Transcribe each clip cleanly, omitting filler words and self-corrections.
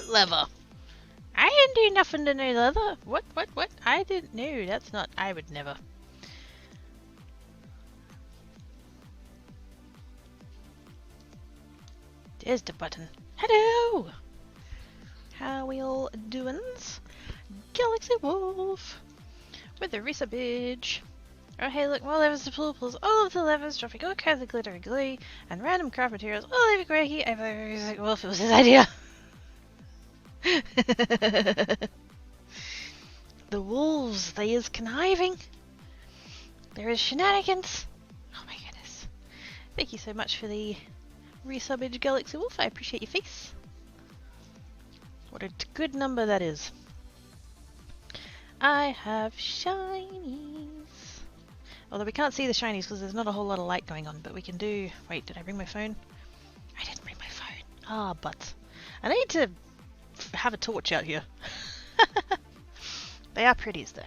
leather. I didn't do nothing to no leather. What? I didn't know. That's not. I would never. There's the button. Hello! How we all doin's? Galaxy Wolf! With the Risa Bidge. Oh hey look, more levers to pull pulls all of the levers, dropping all kinds of glittery glue and random craft materials all over Greggy. I thought Wolf, it was his idea. The wolves, they is conniving. There is shenanigans. Oh my goodness. Thank you so much for the resubbage Galaxy Wolf, I appreciate your face. What a good number that is. I have shinies. Although we can't see the shinies because there's not a whole lot of light going on, but we can do... Wait, did I bring my phone? I didn't bring my phone. Ah, but I need to have a torch out here. They are pretties though.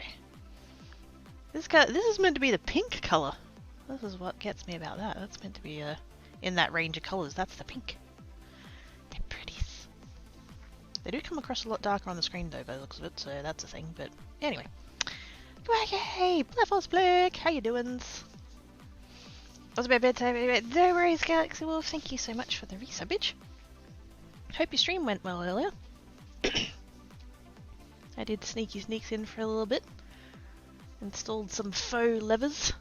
This is meant to be the pink colour. This is what gets me about that. That's meant to be in that range of colours. That's the pink. They're pretties. They do come across a lot darker on the screen though by the looks of it, so that's a thing, but anyway. Hey, Bleffles Blick, how you doin's? Was about bedtime, no worries Galaxy Wolf, thank you so much for the resubbage. Hope your stream went well earlier. I did sneaks in for a little bit. Installed some faux levers.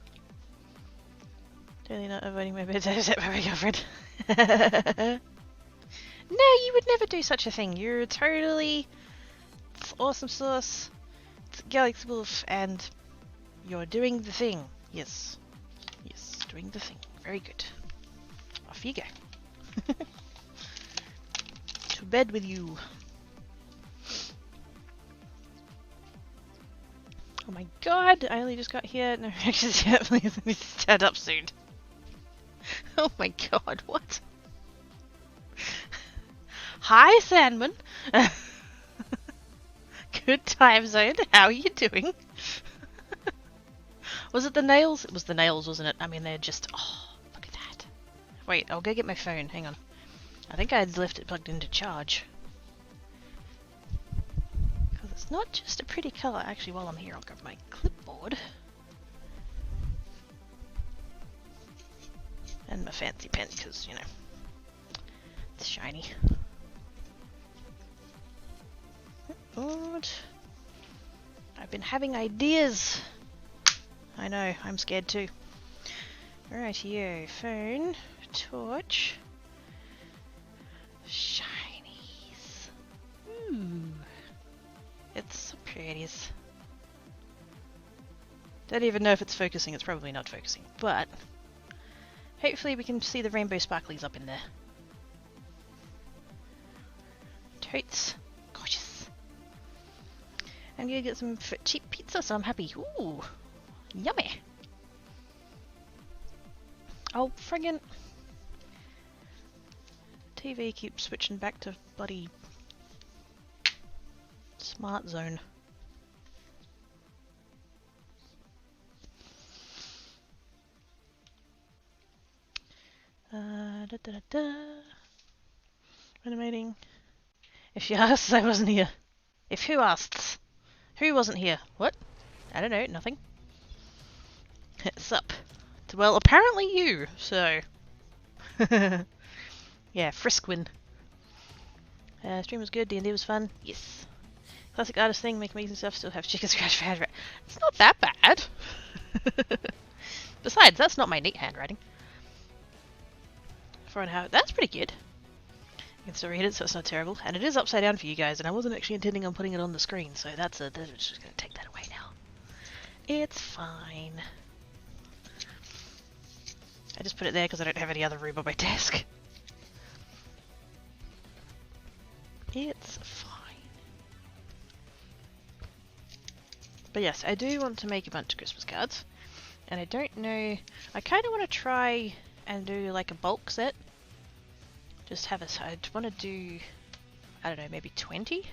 Totally not avoiding my bedtime set by my girlfriend. No, you would never do such a thing. You're totally... It's awesome sauce. It's Galaxy Wolf and you're doing the thing. Yes. Yes, doing the thing. Very good. Off you go. To bed with you. Oh my god, I only just got here. No reactions yet, please let me stand up soon. Oh my god, what? Hi Sandman! Good time zone, how are you doing? Was it the nails? It was the nails, wasn't it? I mean, they're just... Oh, look at that. Wait, I'll go get my phone, hang on. I think I had left it plugged into charge. Because it's not just a pretty colour. Actually, while I'm here, I'll grab my clipboard. And my fancy pen, because, you know, it's shiny. Good. I've been having ideas. I know, I'm scared too. Rightio, phone, torch, shinies. Ooh, it's so pretty. Don't even know if it's focusing. It's probably not focusing, but hopefully we can see the rainbow sparklies up in there. Totes. Gorgeous. I'm gonna get some cheap pizza, so I'm happy. Ooh, yummy. Oh, friggin' TV keeps switching back to bloody smart zone. Animating. If she asks, I wasn't here. If who asks? Who wasn't here? What? I don't know, nothing. It's up. Well, apparently you, so... Yeah, Friskwin. Stream was good, D&D was fun. Yes. Classic artist thing, make amazing stuff, still have chicken scratch for handwriting. It's not that bad! Besides, that's not my neat handwriting. 4.5. That's pretty good. You can still read it, so it's not terrible. And it is upside down for you guys, and I wasn't actually intending on putting it on the screen, so that's just going to take that away now. It's fine. I just put it there because I don't have any other room on my desk. It's fine. But yes, I do want to make a bunch of Christmas cards. And I don't know... I kind of want to try and do like a bulk set. Just have a... I want to do... I don't know, maybe 20?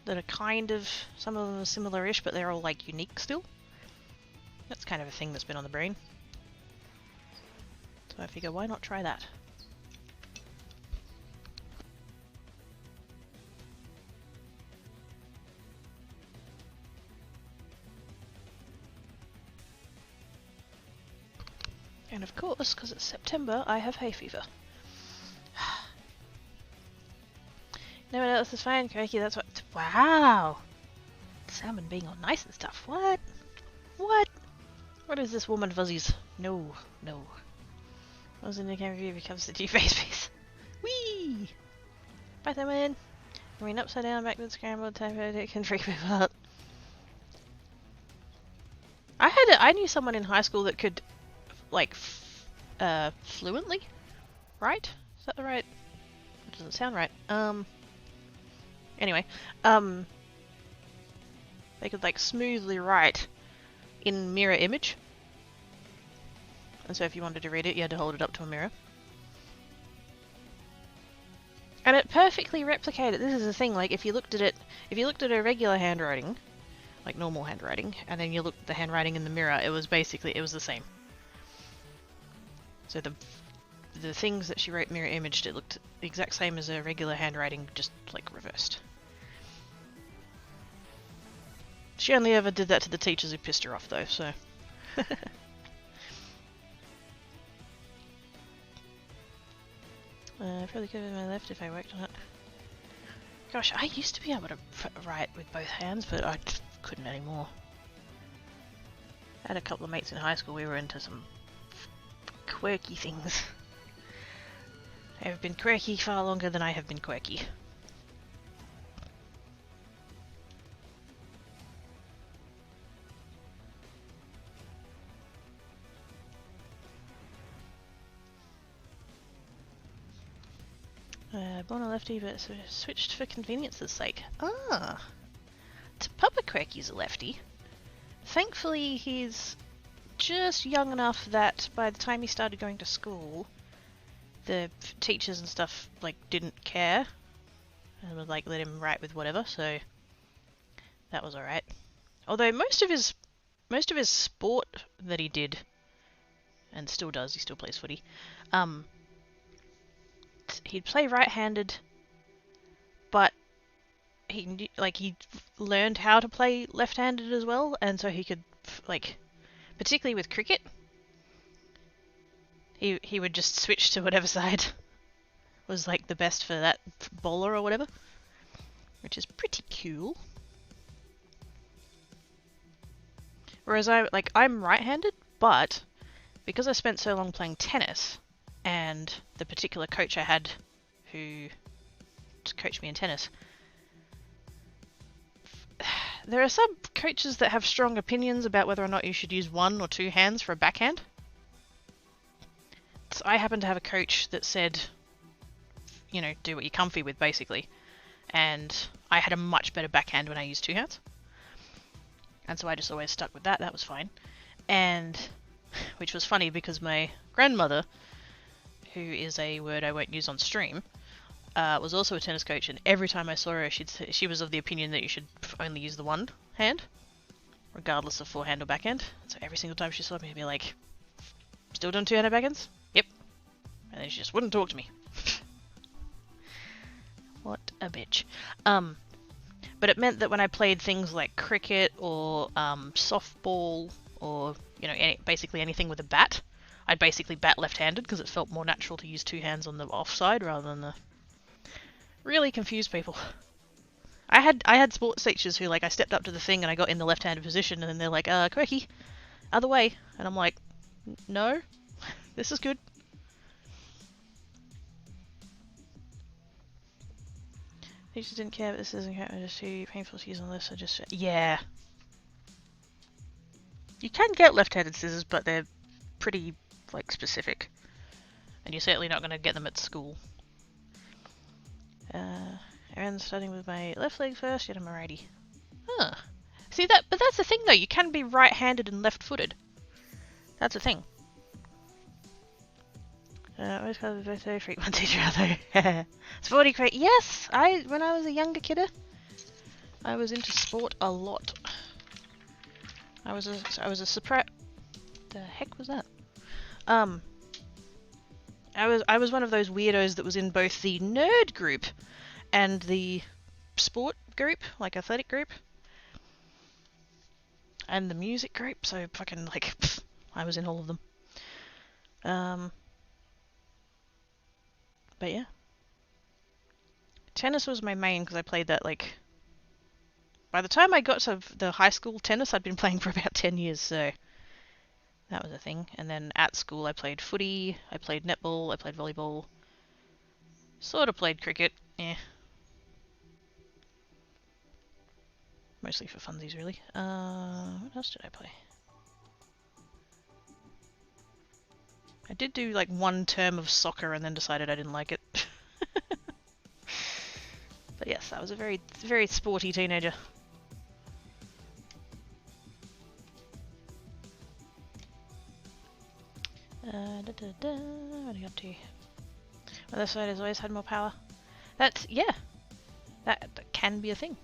That are kind of... Some of them are similar-ish, but they're all like unique still. That's kind of a thing that's been on the brain. So I figure, why not try that? And of course, because it's September, I have hay fever. No one else is fine, Cranky, that's what... Wow! Salmon being all nice and stuff. What? What? What is this woman fuzzies? No, no. I was in the camera view becomes the G-face piece. Whee! Bye, Salmon! I mean, upside down, backwards, scrambled, time it can freak people out. I knew someone in high school that could, like, fluently write? Is that the right? It doesn't sound right. Anyway, they could, like, smoothly write in mirror image. And so if you wanted to read it, you had to hold it up to a mirror. And it perfectly replicated. This is the thing, like, if you looked at a regular handwriting, like normal handwriting, and then you looked at the handwriting in the mirror, it was the same. So the things that she wrote mirror imaged, it looked the exact same as a regular handwriting, just like reversed. She only ever did that to the teachers who pissed her off though, so. Probably could have been my left if I worked on it. Gosh, I used to be able to write with both hands, but I just couldn't anymore. I had a couple of mates in high school, we were into some quirky things. I have been quirky far longer than I have been quirky. Born a lefty, but switched for convenience's sake. Ah! Papa Quirky's a lefty. Thankfully, he's just young enough that by the time he started going to school, the teachers and stuff, like, didn't care. And would, like, let him write with whatever, so that was alright. Although most of his sport that he did, and still does, he still plays footy, he'd play right-handed, but he learned how to play left-handed as well, and so he could, like, particularly with cricket, he would just switch to whatever side was, like, the best for that bowler or whatever, which is pretty cool. Whereas I'm right-handed, but because I spent so long playing tennis, and the particular coach I had who coached me in tennis, there are some coaches that have strong opinions about whether or not you should use one or two hands for a backhand. So I happen to have a coach that said, you know, do what you're comfy with, basically. And I had a much better backhand when I used two hands. And so I just always stuck with that. That was fine. And, which was funny because my grandmother, who is a word I won't use on stream, was also a tennis coach, and every time I saw her, she was of the opinion that you should only use the one hand, regardless of forehand or backhand. So every single time she saw me, I'd be like, still doing two-handed backhands? Yep. And then she just wouldn't talk to me. What a bitch. But it meant that when I played things like cricket or softball or, you know, basically anything with a bat, I'd basically bat left-handed because it felt more natural to use two hands on the offside rather than the... Really confused people. I had sports teachers who, like, I stepped up to the thing and I got in the left-handed position and then they're like, quirky, other way. And I'm like, no, this is good. Teachers didn't care, but this isn't just too painful to use on this, so just... Yeah. You can get left-handed scissors, but they're pretty, like, specific. And you're certainly not going to get them at school. I'm starting with my left leg first, yet I'm a righty. Huh. See that? But that's the thing though, you can be right-handed and left-footed. That's the thing. Always call the birthday freak one teacher out there. Sporty crate. Yes! When I was a younger kidder, I was into sport a lot. I was a surprise. The heck was that? I was one of those weirdos that was in both the nerd group and the sport group, like athletic group, and the music group, so fucking, like, I was in all of them. But yeah. Tennis was my main because I played that like... By the time I got to the high school tennis, I'd been playing for about 10 years, so... That was a thing. And then at school I played footy, I played netball, I played volleyball. Sort of played cricket, yeah. Mostly for funsies, really. What else did I play? I did do like one term of soccer and then decided I didn't like it. But yes, I was a very, very sporty teenager. What are you up to? Other side has always had more power. That's, yeah. That can be a thing.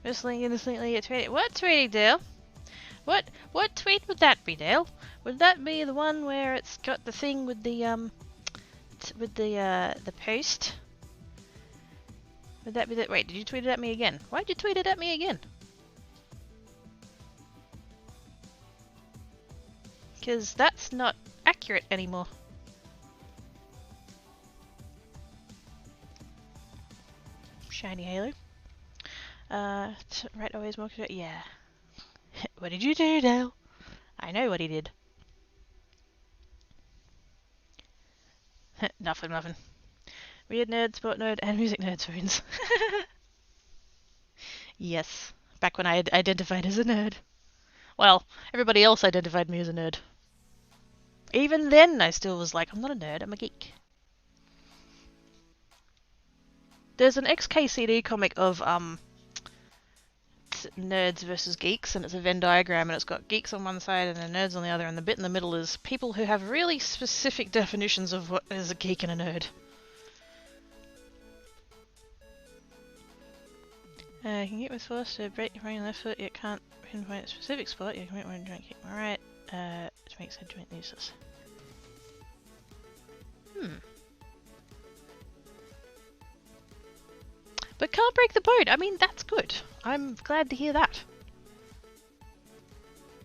Whistling innocently at tweeting. What tweeting, Dale? What tweet would that be, Dale? Would that be the one where it's got the thing with the post? Would that be that? Wait, did you tweet it at me again? Why'd you tweet it at me again? Because that's not accurate anymore. Shiny halo. Right, always more. Yeah. What did you do, Dale? I know what he did. Nothing. Weird nerd, sport nerd, and music nerd spoons. Yes. Back when I had identified as a nerd. Well, everybody else identified me as a nerd. Even then, I still was like, I'm not a nerd, I'm a geek. There's an XKCD comic of nerds versus geeks, and it's a Venn diagram, and it's got geeks on one side and then nerds on the other, and the bit in the middle is people who have really specific definitions of what is a geek and a nerd. You can get with force to break your right and left foot, yet can't pinpoint a specific spot. You can make one joint kick right, which makes head joint useless. But can't break the bone. I mean, that's good. I'm glad to hear that.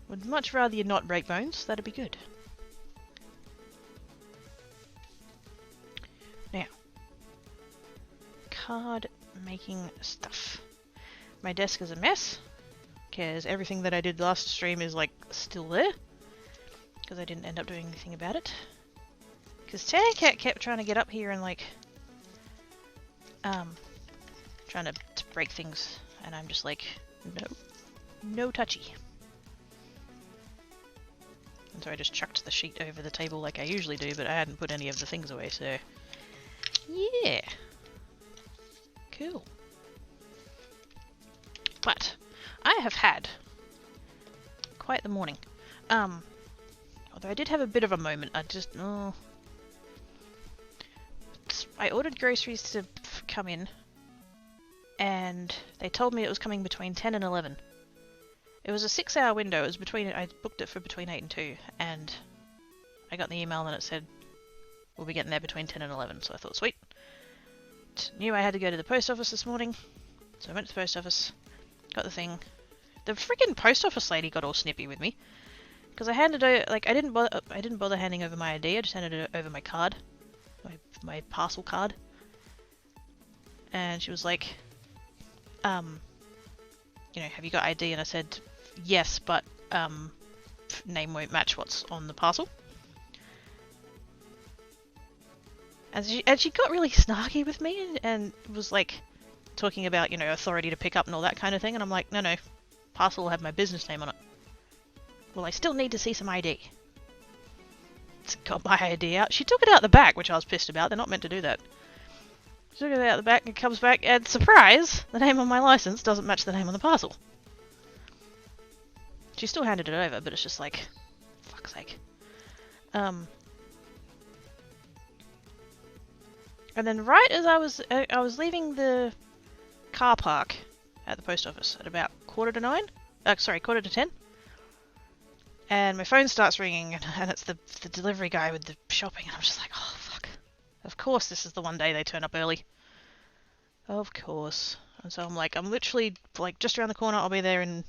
Would much rather you not break bones. That'd be good. Now, card making stuff. My desk is a mess, because everything that I did last stream is like still there, because I didn't end up doing anything about it. Because Tancat kept trying to get up here and like, trying to break things, and I'm just like, no touchy. And so I just chucked the sheet over the table like I usually do, but I hadn't put any of the things away, so yeah, cool. But I have had quite the morning. Although I did have a bit of a moment. I ordered groceries to come in, and they told me it was coming between 10 and 11. It was a 6-hour window. It was I booked it for between 8 and 2, and I got the email and it said we'll be getting there between 10 and 11. So I thought, sweet. Knew I had to go to the post office this morning, so I went to the post office. Got the thing. The freaking post office lady got all snippy with me because I handed over, like, I didn't bother handing over my ID. I just handed over my card, my parcel card, and she was like, have you got ID? And I said yes, but name won't match what's on the parcel. And she got really snarky with me and was like talking about, authority to pick up and all that kind of thing, and I'm like, no, parcel will have my business name on it. Well, I still need to see some ID. Got my ID out. She took it out the back, which I was pissed about. They're not meant to do that. She took it out the back and comes back, and surprise! The name on my license doesn't match the name on the parcel. She still handed it over, but it's just like, fuck's sake. And then right as I was leaving the car park at the post office at about 10:45, and my phone starts ringing, and it's the delivery guy with the shopping, and I'm just like, oh fuck. Of course this is the one day they turn up early. Of course. And so I'm like, I'm literally like just around the corner, I'll be there in a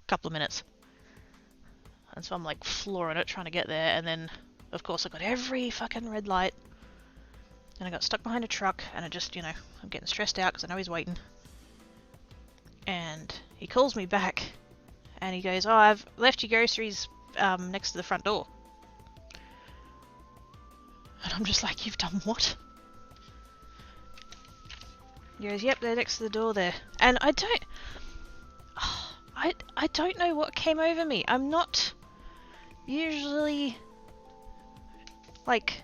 couple of minutes. And so I'm like flooring it, trying to get there, and then of course I got every fucking red light, and I got stuck behind a truck, and I just, you know, I'm getting stressed out because I know he's waiting. And he calls me back, and he goes, "Oh, I've left your groceries next to the front door." And I'm just like, "You've done what?" He goes, "Yep, they're next to the door there." And I don't know what came over me. I'm not usually like,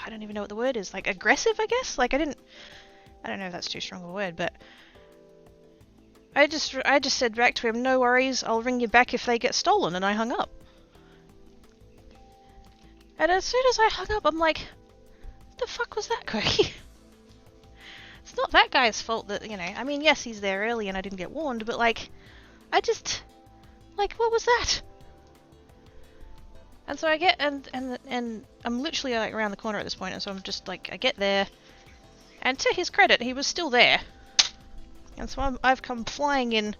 I don't even know what the word is, like aggressive, I guess. Like I don't know if that's too strong a word, but I just said back to him, "No worries, I'll ring you back if they get stolen," and I hung up. And as soon as I hung up, I'm like, "What the fuck was that, Cody?" It's not that guy's fault that, you know, I mean, yes, he's there early and I didn't get warned, but like, I just, like, what was that? And so I get, and I'm literally like around the corner at this point, and so I'm just like, I get there, and to his credit, he was still there. And so I've come flying in,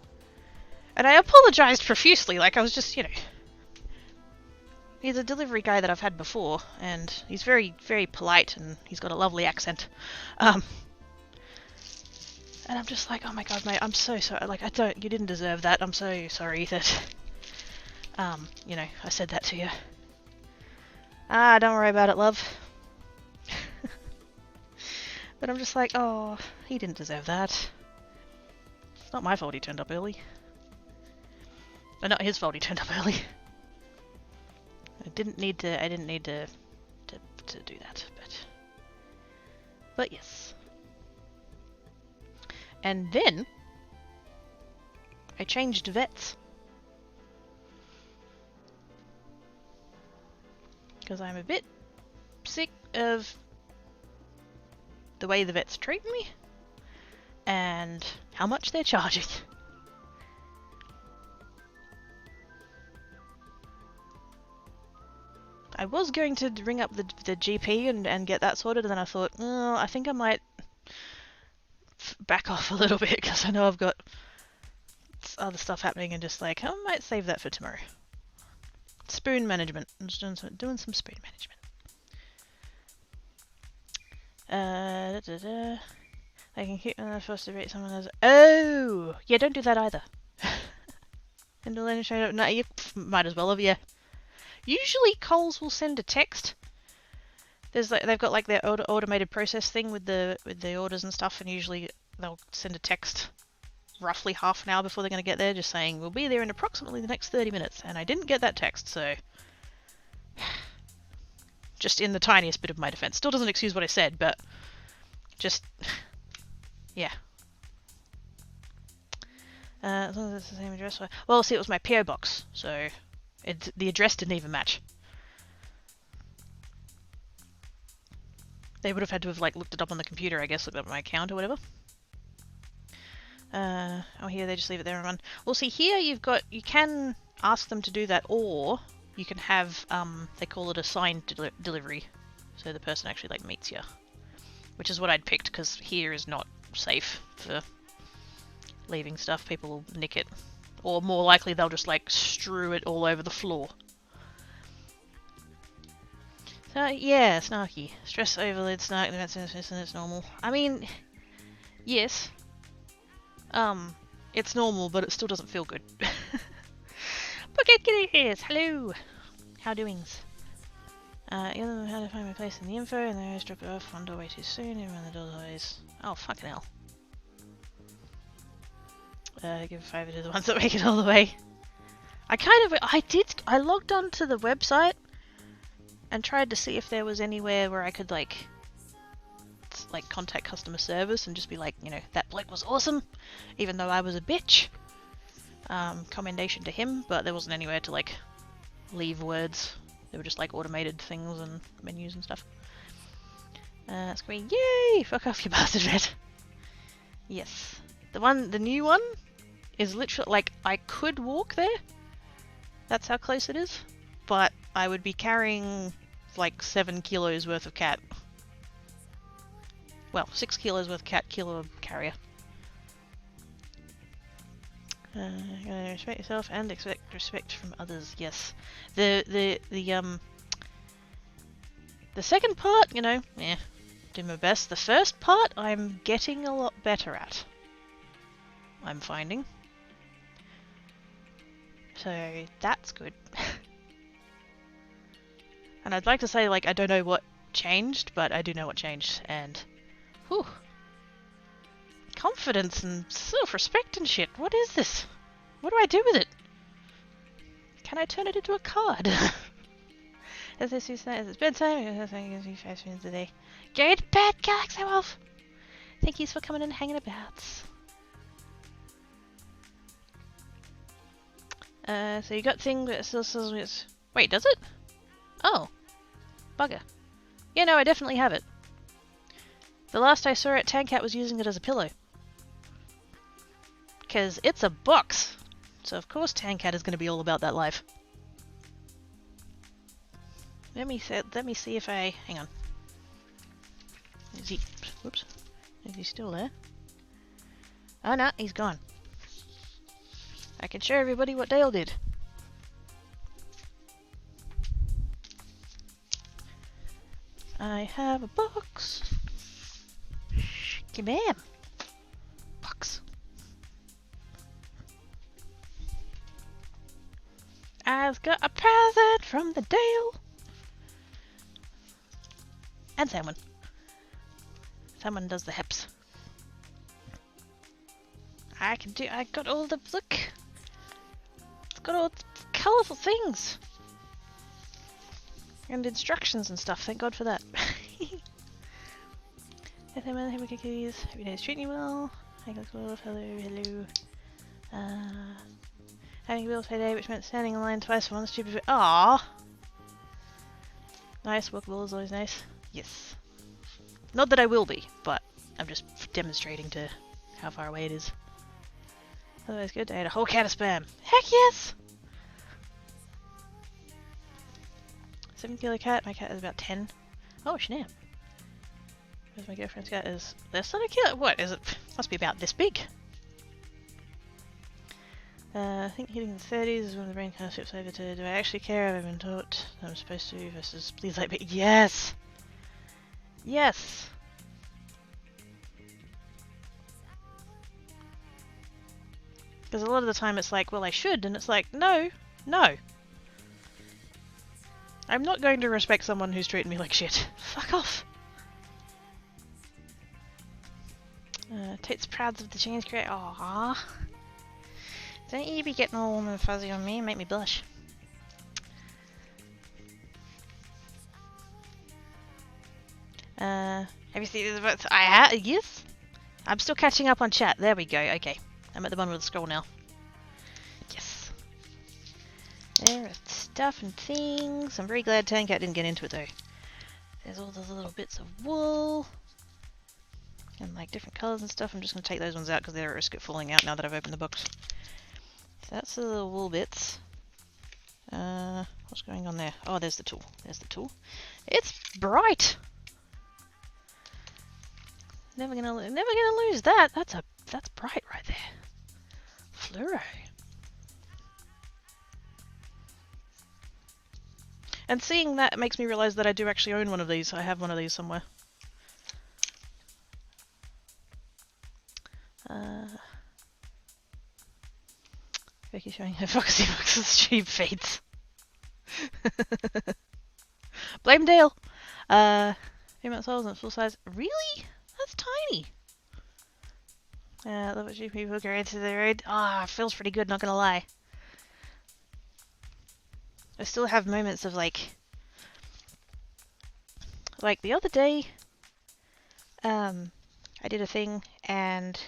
and I apologized profusely, like I was just, you know, he's a delivery guy that I've had before, and he's very, very polite, and he's got a lovely accent. And I'm just like, "Oh my god, mate, I'm so sorry. Like, you didn't deserve that. I'm so sorry that, you know, I said that to you." "Ah, don't worry about it, love." But I'm just like, oh, he didn't deserve that. It's not my fault he turned up early. Or not his fault he turned up early. I didn't need to do that, but yes. And then I changed vets. Because I'm a bit sick of the way the vets treat me and how much they're charging. I was going to ring up the GP and get that sorted, and then I thought, oh, I think I might back off a little bit because I know I've got other stuff happening, and just like, I might save that for tomorrow. Spoon management. I'm just doing some spoon management. I can keep when they're supposed to rate someone as. Oh! Yeah, don't do that either. And no, you might as well have, yeah. Usually Coles will send a text. There's like, they've got like their automated process thing with the orders and stuff, and usually they'll send a text roughly half an hour before they're going to get there, just saying, "We'll be there in approximately the next 30 minutes. And I didn't get that text, so just in the tiniest bit of my defense. Still doesn't excuse what I said, but just, yeah. As long as it's the same address. Well, see, it was my PO box, so the address didn't even match. They would have had to have like looked it up on the computer, I guess, looked up my account or whatever. Oh, here they just leave it there and run. Well, see, here you can ask them to do that, or you can have, they call it a signed delivery, so the person actually like meets you, which is what I'd picked because here is not safe for leaving stuff. People will nick it, or more likely they'll just like strew it all over the floor. So yeah, snarky. Stress overload, snark, it's normal. I mean, yes. It's normal, but it still doesn't feel good. Pocket Kitties, hello! How doings? You know how to find my place in the info, and then I just drop it off on doorway too soon, and run the door's always. Oh, fucking hell. Give a favour to the ones that make it all the way. I logged onto the website and tried to see if there was anywhere where I could like contact customer service and just be like, you know, that bloke was awesome, even though I was a bitch. Commendation to him, but there wasn't anywhere to like leave words. They were just like automated things and menus and stuff. That's great. Yay! Fuck off, you bastard red. Yes. The new one is literally like, I could walk there. That's how close it is. But I would be carrying like 7 kilos worth of cat. Well, 6 kilos worth of cat, kilo carrier. You gotta respect yourself and expect respect from others, yes. The second part, you know, do my best. The first part, I'm getting a lot better at. I'm finding. So, that's good. And I'd like to say, like, I don't know what changed, but I do know what changed, and... whew. Confidence and self-respect and shit. What is this? What do I do with it? Can I turn it into a card? As I see, it's bedtime. Thank you 5 minutes a day. Go to bed, Galaxy Wolf! Thank you for coming and hanging about. So you got thing that still says it's... Wait, does it? Oh. Bugger. Yeah, no, I definitely have it. The last I saw it, Tankat was using it as a pillow. Because it's a box. So of course Tankat is going to be all about that life. Let me see if I... Hang on. Is he... Whoops. Is he still there? Oh no, he's gone. I can show everybody what Dale did. I have a box. Kabam! Box. I've got a present from the Dale. And someone. Someone does the hips. I got all the, look. It's got all the colourful things. And instructions and stuff, thank God for that. Happy cookies. Happy days treating you well. Hey, hello, hello. Having a bills payday, which meant standing in line twice for one stupid bit. Aww! Nice, walkable is always nice. Yes. Not that I will be, but I'm just demonstrating to how far away it is. Otherwise good, I had a whole cat of spam. Heck yes! 7-kilo cat, my cat is about 10. Oh, snap. Whereas my girlfriend's cat is less than a kilo. What is it? Must be about this big. I think hitting the 30s is when the brain kind of flips over to, do I actually care? I've been taught that I'm supposed to versus please like me. Yes! Yes! Because a lot of the time it's like, well, I should, and it's like, no, no. I'm not going to respect someone who's treating me like shit. Fuck off. Totes proud of the change create. Aww. Don't you be getting all warm and fuzzy on me and make me blush. Have you seen the books? I have. Yes. I'm still catching up on chat. There we go. Okay. I'm at the bottom of the scroll now. Yes. There are stuff and things. I'm very glad Tankat didn't get into it though. There's all those little bits of wool. And like different colours and stuff. I'm just going to take those ones out because they're at risk of falling out now that I've opened the box. So that's the little wool bits. What's going on there? Oh, there's the tool. There's the tool. It's bright! Never gonna lose that. That's bright right there. Fluoro. And seeing that makes me realise that I do actually own one of these. I have one of these somewhere. Becky showing her Foxy Fox's sheep feeds. Blame Dale! Female souls and full size. Really? That's tiny. I love what you people go into the road. Ah, feels pretty good, not gonna lie. I still have moments of like the other day, I did a thing and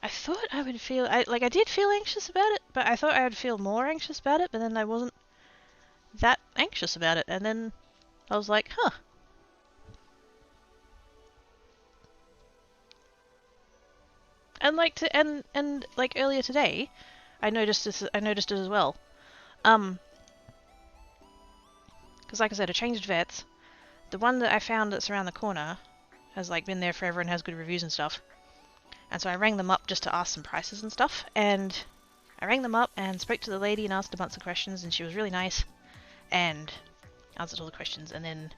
I thought I would feel, I did feel anxious about it, but I thought I would feel more anxious about it, but then I wasn't that anxious about it, and then I was like, huh. And like earlier today, I noticed it as well. Because like I said, I changed vets. The one that I found that's around the corner has like been there forever and has good reviews and stuff. And so I rang them up just to ask some prices and stuff, and I rang them up and spoke to the lady and asked a bunch of questions, and she was really nice and answered all the questions. And then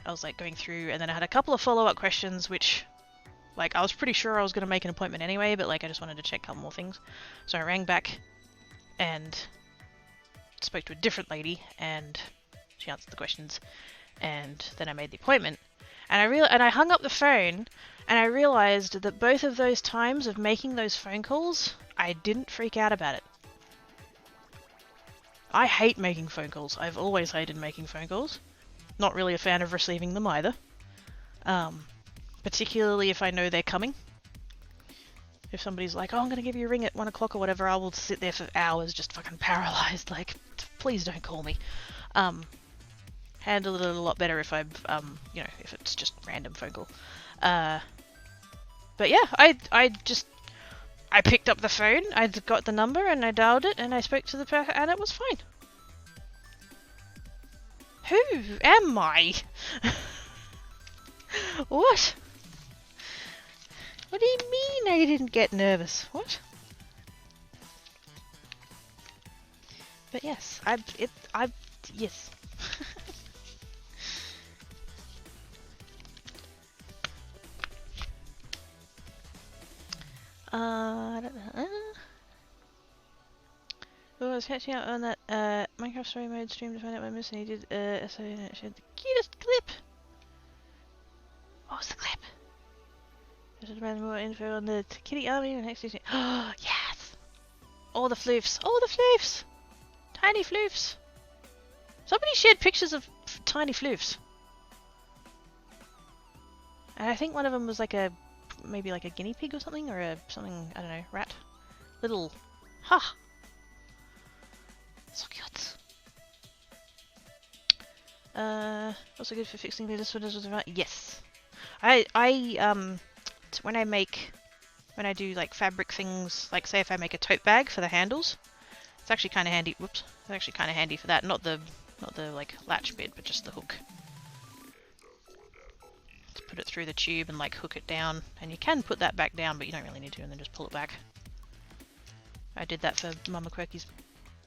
I was like going through, and then I had a couple of follow-up questions, which like I was pretty sure I was going to make an appointment anyway, but like I just wanted to check a couple more things. So I rang back and spoke to a different lady, and she answered the questions, and then I made the appointment. And I hung up the phone, and I realized that both of those times of making those phone calls, I didn't freak out about it. I hate making phone calls. I've always hated making phone calls. Not really a fan of receiving them either. Particularly if I know they're coming. If somebody's like, oh, I'm going to give you a ring at 1 o'clock or whatever, I will sit there for hours just fucking paralyzed. Like, please don't call me. Handle it a lot better if I'm, you know, if it's just random phone call. But yeah, I picked up the phone, I got the number, and I dialed it, and I spoke to the person, and it was fine. Who am I? What? What do you mean I didn't get nervous? What? But yes, yes. I don't know. Well, I was catching up on that Minecraft story mode stream to find out what I'm missing. He did so shared the cutest clip. What was the clip? There's about more info on the kitty army and next season. Oh yes! All the floofs! All the floofs! Tiny floofs! Somebody shared pictures of tiny floofs. And I think one of them was like maybe like a guinea pig or something, or something, I don't know, rat. Little, ha! So cute. Also good for fixing the disorders. Yes. When I do like fabric things, like say if I make a tote bag for the handles, it's actually kind of handy. Whoops, it's actually kind of handy for that. Not the like latch bit, but just the hook. To put it through the tube and like hook it down, and you can put that back down, but you don't really need to, and then just pull it back. I did that for Mama Quirky's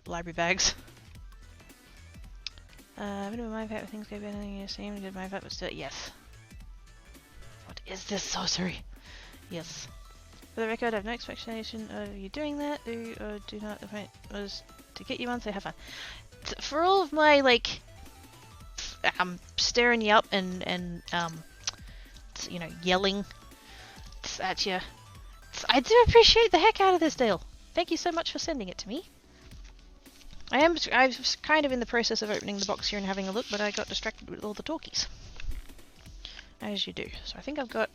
library bags. Minimum Minecraft things go better than you seem. Good Minecraft, but still, yes. What is this sorcery? Yes. For the record, I have no expectation of you doing that. Do or do not. The point was to get you on, so have fun. For all of my like, staring you up and you know, yelling at you, I do appreciate the heck out of this deal. Thank you so much for sending it to me. I was kind of in the process of opening the box here and having a look, but I got distracted with all the talkies. As you do. So I think I've got...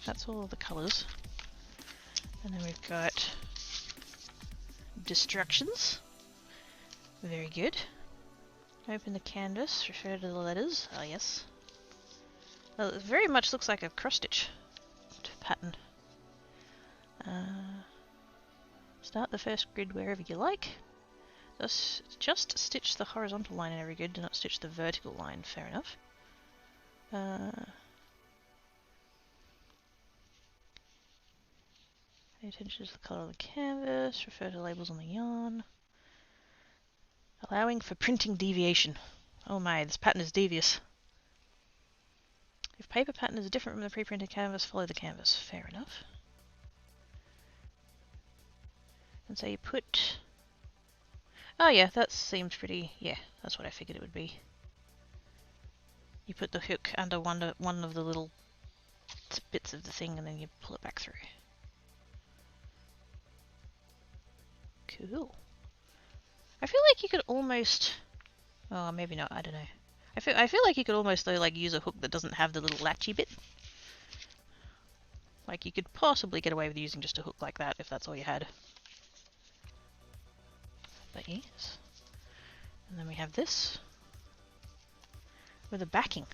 That's all the colours. And then we've got... Destructions. Very good. Open the canvas, refer to the letters. Ah, yes. Well, it very much looks like a cross-stitch pattern. Start the first grid wherever you like. Just stitch the horizontal line in every grid, do not stitch the vertical line. Fair enough. Pay attention to the colour of the canvas, refer to labels on the yarn. Allowing for printing deviation. Oh my, this pattern is devious. If paper pattern is different from the pre-printed canvas, follow the canvas. Fair enough. And so you put... Oh yeah, that seems pretty... Yeah, that's what I figured it would be. You put the hook under one of the little bits of the thing and then you pull it back through. Cool. I feel like you could almost... Oh, maybe not, I don't know. I feel like you could almost though like use a hook that doesn't have the little latchy bit. Like you could possibly get away with using just a hook like that if that's all you had. But yes. And then we have this with a backing.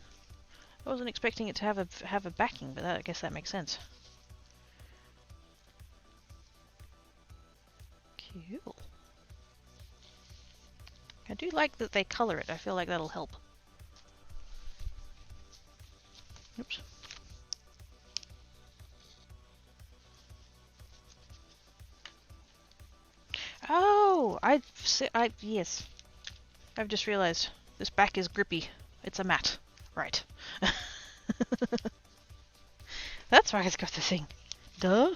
I wasn't expecting it to have a backing, but I guess that makes sense. Cool. I do like that they colour it. I feel like that'll help. Oops. Oh, yes. I've just realised this back is grippy. It's a mat. Right. That's why it's got the thing. Duh.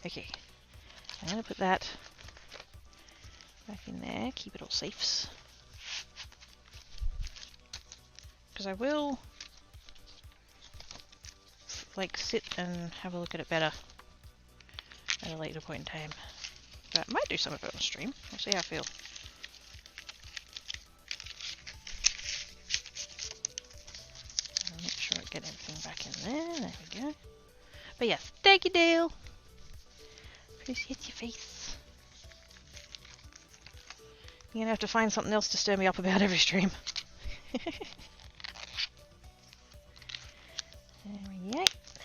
Okay. I'm gonna put that back in there. Keep it all safes. Because I will like sit and have a look at it better at a later point in time. But I might do some of it on stream. We'll see how I feel. I'll make sure I get everything back in there. There we go. But yes, thank you, Dale. Appreciate your face. You're gonna have to find something else to stir me up about every stream.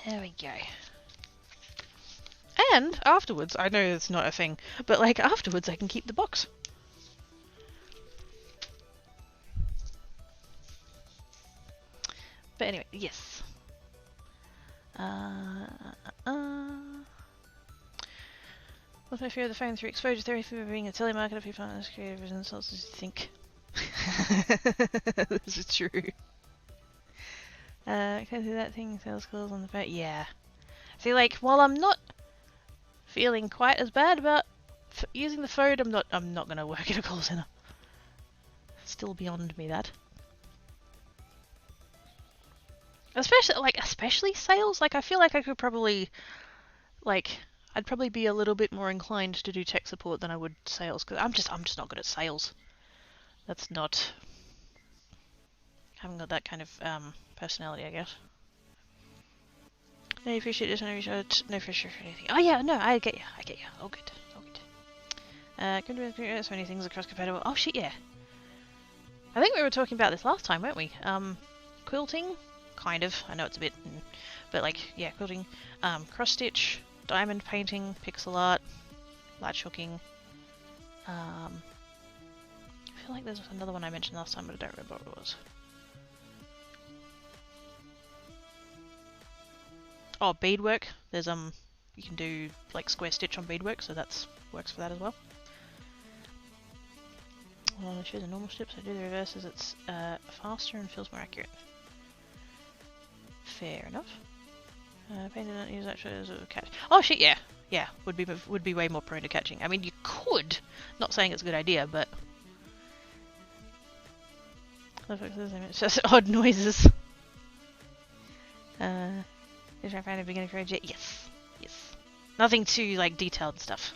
There we go. And afterwards, I know it's not a thing, but like afterwards I can keep the box. But anyway, yes. What's my fear of the phone through exposure theory for being a telemarketer? People find this creative results as you think. This is true. Can I do that thing? Sales calls on the phone? Yeah. See, like, while I'm not feeling quite as bad about using the phone, I'm not gonna work at a call center. Still beyond me that. Especially sales. Like, I feel like I could probably, like, I'd probably be a little bit more inclined to do tech support than I would sales, because I'm just not good at sales. That's not. Haven't got that kind of personality, I guess. No appreciate this, no research, no pressure for anything. Oh yeah, no, I get you. All good. Couldn't do so many things across compatible. Oh shit, yeah. I think we were talking about this last time, weren't we? Quilting, kind of. I know it's a bit, but like, yeah, quilting. Cross stitch, diamond painting, pixel art, latch hooking. I feel like there's another one I mentioned last time, but I don't remember what it was. Oh, beadwork. There's you can do like square stitch on beadwork, so that's works for that as well. Well, I choose the normal steps. I do the reverse as it's faster and feels more accurate. Fair enough. Painted don't use actually as a catch. Oh shit, yeah, would be way more prone to catching. I mean, you could. Not saying it's a good idea, but it's just odd noises. Did I find a beginning for yet? Yes. Nothing too like detailed stuff.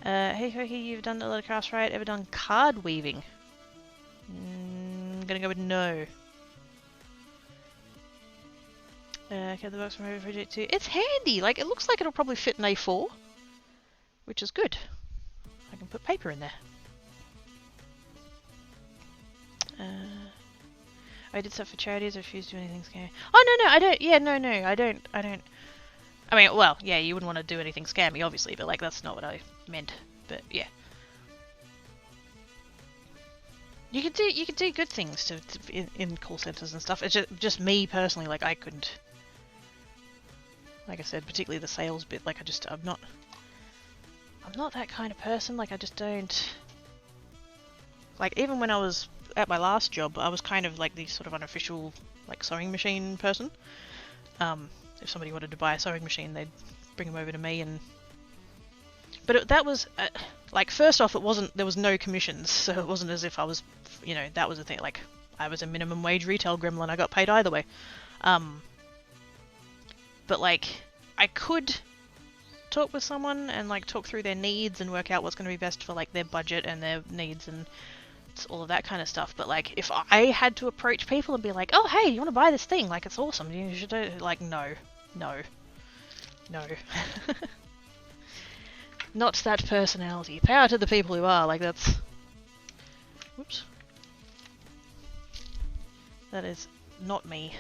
Hey Hoki, you've done a lot of crafts, right? Ever done card weaving? Gonna go with no. Okay, the box from over project 2. It's handy. Like it looks like it'll probably fit in A4, which is good. I can put paper in there. I did stuff for charities. I refuse to do anything scammy. Oh no, I don't. Yeah, no, I don't. I mean, well, yeah, you wouldn't want to do anything scammy, obviously, but like that's not what I meant. But yeah, you could do good things in call centers and stuff. It's just me personally. Like I couldn't. Like I said, particularly the sales bit. Like I'm not that kind of person. Like I just don't. Like even when I was at my last job, I was kind of like the sort of unofficial like sewing machine person. If somebody wanted to buy a sewing machine, they'd bring them over to me, but that was like first off, there was no commissions, so it wasn't as if I was, that was the thing. Like I was a minimum wage retail gremlin, I got paid either way. But like I could talk with someone and like talk through their needs and work out what's going to be best for like their budget and their needs and all of that kind of stuff. But like if I had to approach people and be like, oh hey, you want to buy this thing, like it's awesome, you should do it, like no not that personality. Power to the people who are, like that's whoops, that is not me.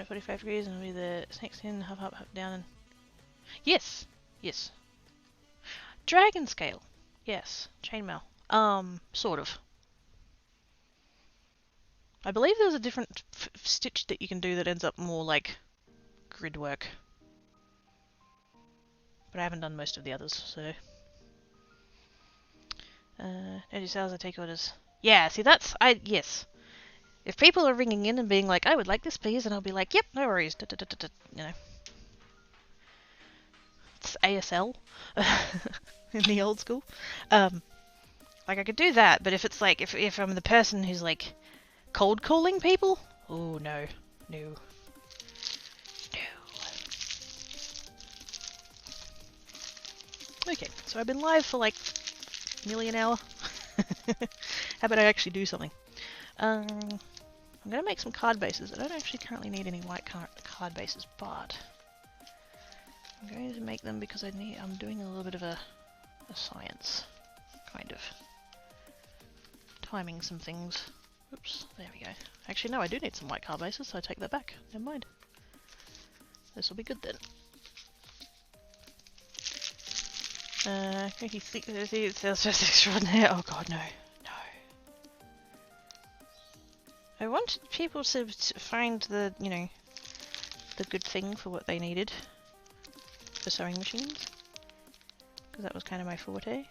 45 degrees and it'll be the snakes in, half up, half down, and yes. Dragon scale. Yes. Chainmail. Sort of. I believe there's a different stitch that you can do that ends up more like grid work. But I haven't done most of the others, so... Energy sales, I take orders. Yeah, see that's... yes. If people are ringing in and being like, I would like this please, and I'll be like, yep, no worries. You know. It's ASL in the old school. Like I could do that, but if it's like, if I'm the person who's like cold calling people, oh no. No. Okay, so I've been live for like nearly an hour. How about I actually do something? I'm going to make some card bases. I don't actually currently need any white card bases, but I'm going to make them because I'm doing a little bit of a science, kind of. Timing some things. Oops, there we go. Actually, no, I do need some white card bases, so I take that back. Never mind. This will be good then. It sounds just extraordinary. Oh god, no. No. I wanted people to find the, you know, the good thing for what they needed for sewing machines. Because that was kind of my forte.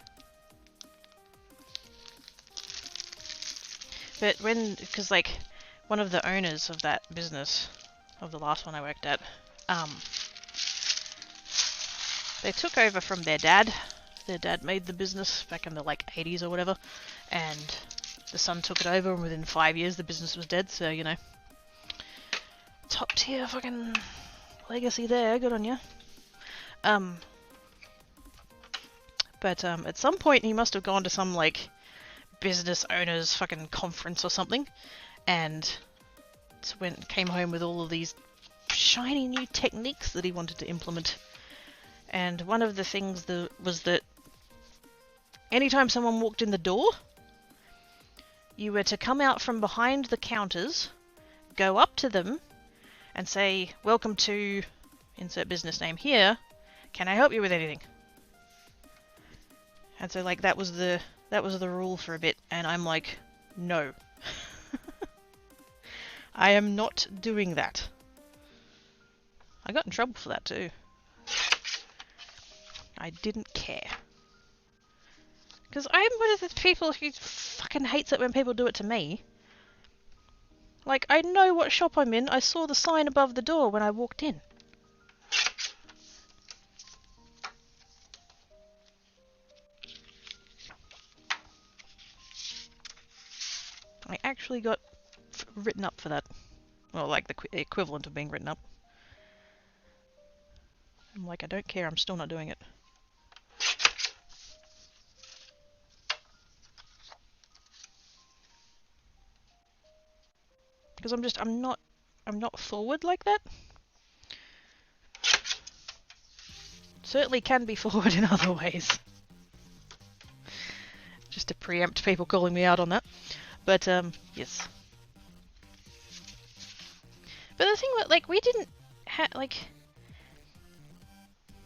But because like, one of the owners of that business, of the last one I worked at, they took over from their dad. Their dad made the business back in the like 80s or whatever, and the son took it over, and within 5 years the business was dead, so you know. Top tier fucking legacy there, good on you. But at some point he must have gone to some like business owners fucking conference or something, and came home with all of these shiny new techniques that he wanted to implement. And one of the things was that anytime someone walked in the door, you were to come out from behind the counters, go up to them, and say, "Welcome to insert business name here. Can I help you with anything?" And so like that was the rule for a bit, and I'm like, no. I am not doing that. I got in trouble for that too. I didn't care. Because I'm one of the people who fucking hates it when people do it to me. Like, I know what shop I'm in. I saw the sign above the door when I walked in. I actually got written up for that. Well, like the equivalent of being written up. I'm like, I don't care. I'm still not doing it. Because I'm not forward like that. Certainly can be forward in other ways. Just to preempt people calling me out on that. But, yes. But the thing was, like, we didn't have, like...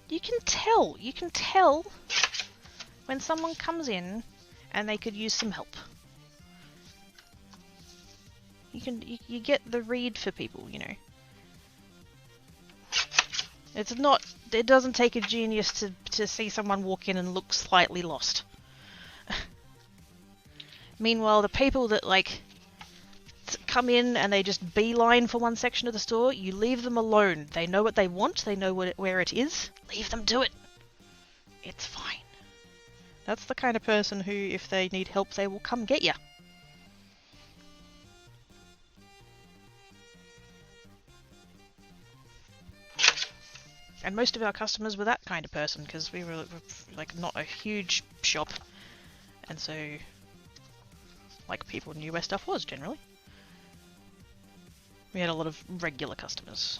You can tell when someone comes in and they could use some help. You get the read for people, you know. It doesn't take a genius to see someone walk in and look slightly lost. Meanwhile, the people that, like, come in and they just beeline for one section of the store, you leave them alone. They know what they want, they know where it is. Leave them to it. It's fine. That's the kind of person who, if they need help, they will come get you. And most of our customers were that kind of person, because we were like not a huge shop, and so like people knew where stuff was generally. We had a lot of regular customers,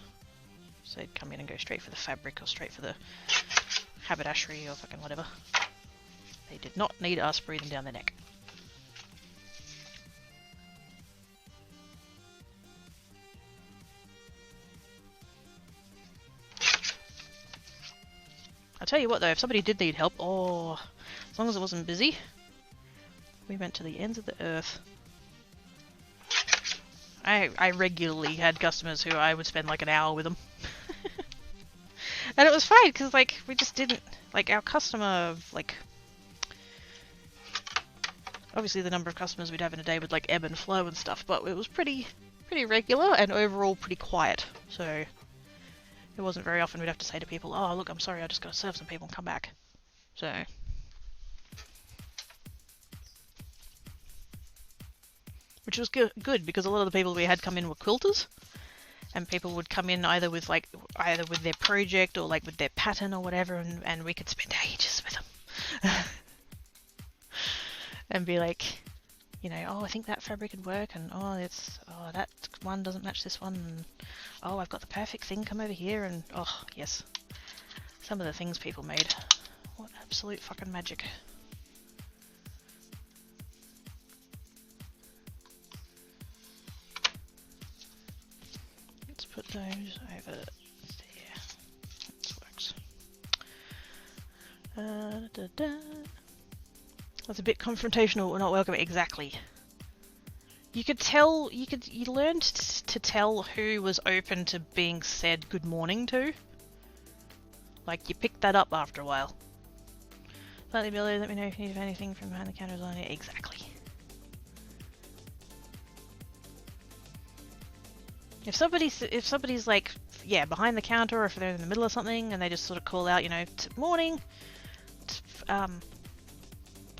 so they'd come in and go straight for the fabric or straight for the haberdashery or fucking whatever. They did not need us breathing down their neck. I'll tell you what though, if somebody did need help, as long as it wasn't busy, we went to the ends of the earth. I regularly had customers who I would spend like an hour with them. And it was fine, because like, we just didn't, like, our customer, like, obviously the number of customers we'd have in a day would like ebb and flow and stuff, but it was pretty regular and overall pretty quiet. So it wasn't very often we'd have to say to people, oh look, I'm sorry, I just got to serve some people and come back. So which was good because a lot of the people we had come in were quilters, and people would come in either with their project or like with their pattern or whatever, and we could spend ages with them. And be like, you know, oh, I think that fabric would work, and oh, that one doesn't match this one, and oh, I've got the perfect thing, come over here, and oh, yes. Some of the things people made. What absolute fucking magic. Let's put those over there. This works. That's a bit confrontational or not welcome. Exactly. You could tell, you learned to tell who was open to being said good morning to. Like, you picked that up after a while. Slightly below, let me know if you need anything from behind the counters on it. Exactly. If somebody's like, yeah, behind the counter, or if they're in the middle of something and they just sort of call out, you know, morning,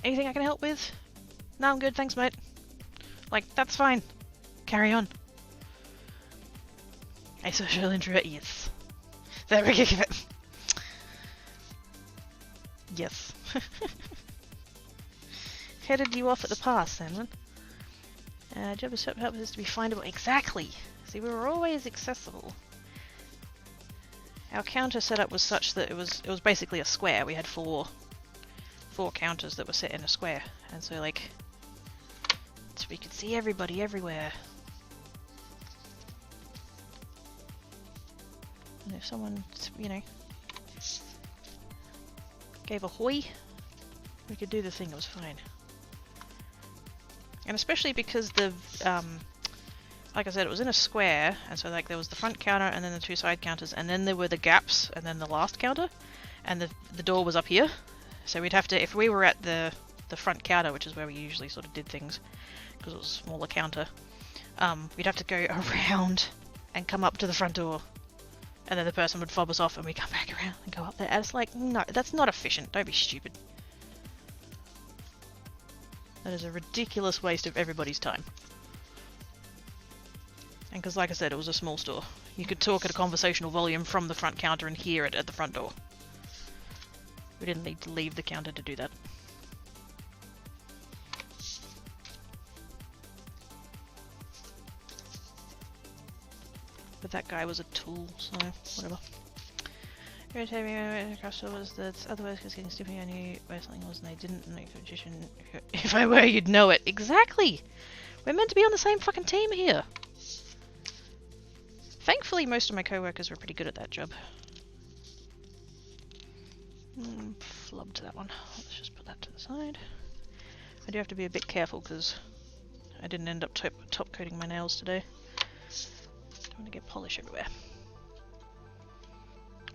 anything I can help with? No, I'm good, thanks mate. Like, that's fine. Carry on. A social introvert, yes. There we go. Yes. Headed you off at the pass, Sandman. Job of help is to be findable. Exactly. See, we were always accessible. Our counter setup was such that it was basically a square. We had four counters that were set in a square, and so like, so we could see everybody everywhere. And if someone, you know, gave a hoy, we could do the thing. It was fine. And especially because the like I said, it was in a square, and so like there was the front counter and then the two side counters, and then there were the gaps and then the last counter, and the door was up here. So we'd have to, if we were at the front counter, which is where we usually sort of did things, because it was a smaller counter, we'd have to go around and come up to the front door, and then the person would fob us off and we'd come back around and go up there. And it's like, no, that's not efficient. Don't be stupid. That is a ridiculous waste of everybody's time. And because, like I said, it was a small store. You could talk at a conversational volume from the front counter and hear it at the front door. We didn't need to leave the counter to do that. But that guy was a tool, so whatever. Irritating was that otherwise because getting stupid I knew where something was and they didn't know magician. If I were, you'd know it. Exactly! We're meant to be on the same fucking team here. Thankfully, most of my co-workers were pretty good at that job. Flubbed that one. Let's just put that to the side. I do have to be a bit careful because I didn't end up top coating my nails today. Don't want to get polish everywhere.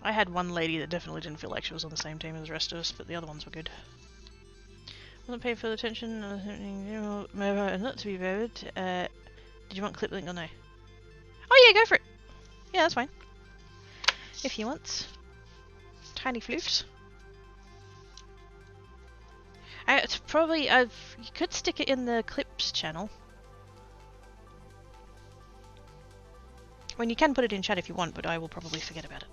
I had one lady that definitely didn't feel like she was on the same team as the rest of us, but the other ones were good. Wasn't paying full attention. Not to be varied. Did you want clip link or no? Oh yeah, go for it. Yeah, that's fine. If you want. Tiny floofs. It's probably, you could stick it in the clips channel. I mean, you can put it in chat if you want, but I will probably forget about it.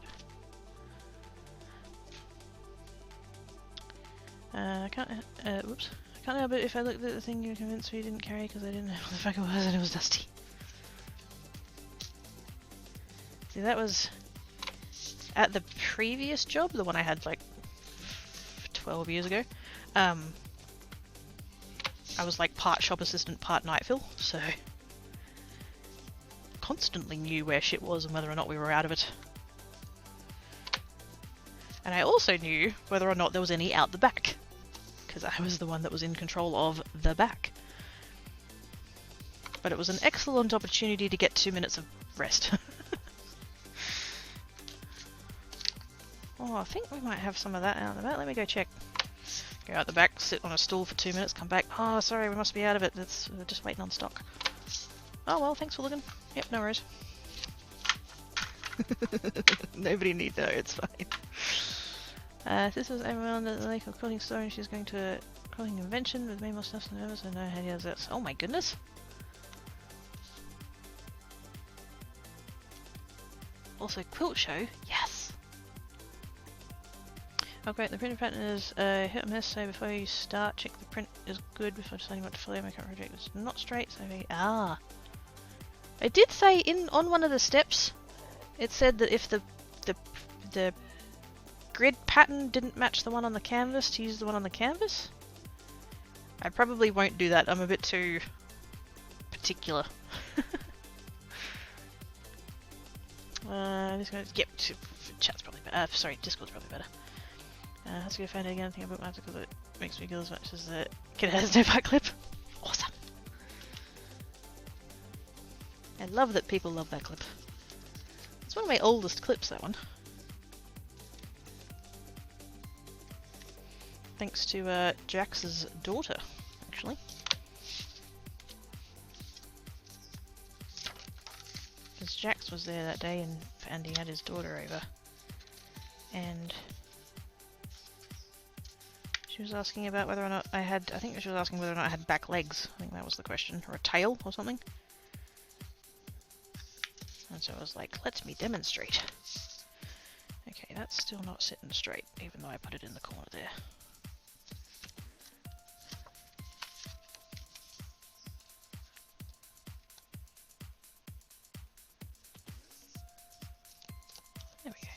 I can't, whoops. I can't help it if I looked at the thing you were convinced we didn't carry because I didn't know what the fuck it was and it was dusty. See, that was at the previous job, the one I had like 12 years ago. I was like part shop assistant, part night fill, so constantly knew where shit was and whether or not we were out of it. And I also knew whether or not there was any out the back, because I was the one that was in control of the back. But it was an excellent opportunity to get 2 minutes of rest. Oh, I think we might have some of that out the back. Let me go check. Go out the back, sit on a stool for 2 minutes, come back. Oh, sorry, we must be out of it. It's just waiting on stock. Oh well, thanks for looking. Yep, no worries. Nobody needs that, it's fine. This was everyone at the Lake of Clothing Store, and she's going to a clothing convention with way more stuff than ever, so no ideas. That's. Oh my goodness! Also, quilt show? Yes! Oh great, the printed pattern is hit or miss, so before you start, check the print is good before deciding what to follow. My current project is not straight, so ah! It did say on one of the steps, it said that if the grid pattern didn't match the one on the canvas, to use the one on the canvas. I probably won't do that. I'm a bit too particular. I'm just going to yep. Chat's probably better. Sorry, Discord's probably better. Let's go find it again. I think I bookmarked it because it makes me giggle as much as the kid has no back clip. Awesome. I love that people love that clip. It's one of my oldest clips, that one. Thanks to Jax's daughter, actually. Because Jax was there that day and he had his daughter over. And she was asking about whether or not I had, I think she was asking whether or not I had back legs. I think that was the question. Or a tail or something. And so I was like, let me demonstrate. Okay, that's still not sitting straight, even though I put it in the corner there. There we go.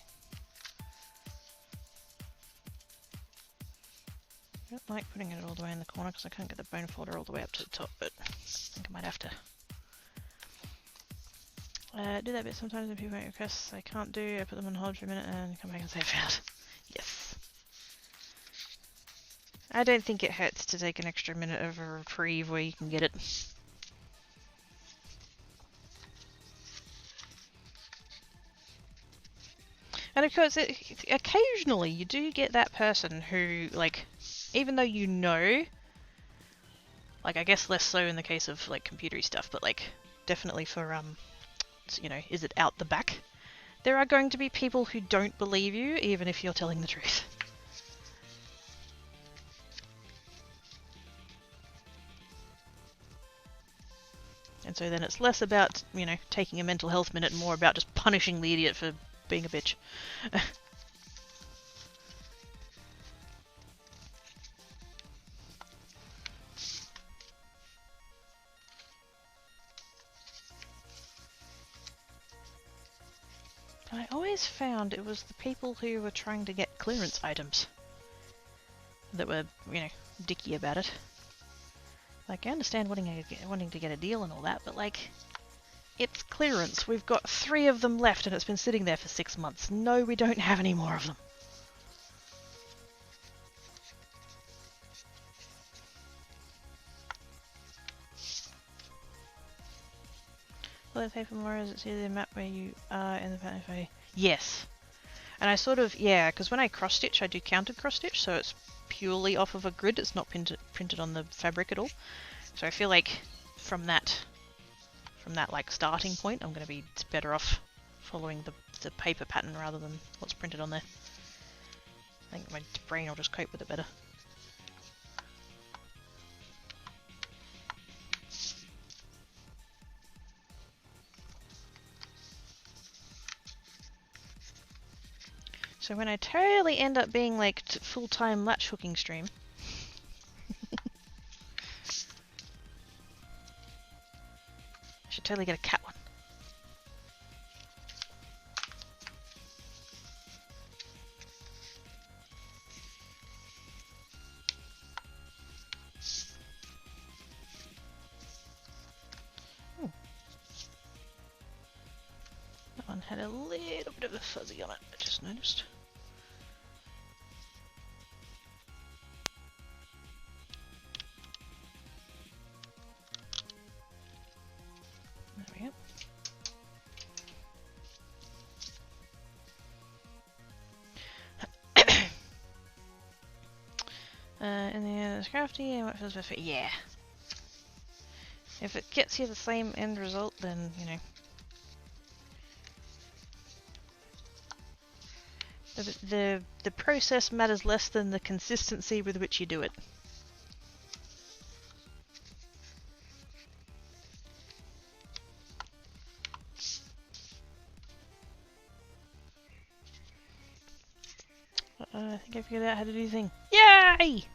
I don't like putting it all the way in the corner because I can't get the bone folder all the way up to the top, but I think I might have to. Do that bit sometimes when people make requests I can't do. I put them on hold for a minute and come back and say I failed. Yes. I don't think it hurts to take an extra minute of a reprieve where you can get it. And of course, occasionally you do get that person who, like, even though you know, like, I guess less so in the case of, like, computery stuff, but, like, definitely for, you know, is it out the back? There are going to be people who don't believe you, even if you're telling the truth. And so then it's less about, you know, taking a mental health minute and more about just punishing the idiot for being a bitch. I always found it was the people who were trying to get clearance items that were, you know, dicky about it. Like, I understand wanting to get a deal and all that, but, like, it's clearance. We've got 3 of them left and it's been sitting there for 6 months. No, we don't have any more of them. Will I pay for more as it's either a map where you are in the pattern if I... Yes. And I sort of, yeah, because when I cross-stitch, I do counted cross-stitch, so it's purely off of a grid. It's not printed on the fabric at all. So I feel like from that like starting point, I'm going to be better off following the paper pattern rather than what's printed on there. I think my brain will just cope with it better. So when I totally end up being like full-time latch hooking stream, I should totally get a cat one. That one had a little bit of a fuzzy on it, I just noticed. And then it's crafty and what feels best for yeah. If it gets you the same end result, then, you know. The process matters less than the consistency with which you do it. I think I figured out how to do the thing. Yay!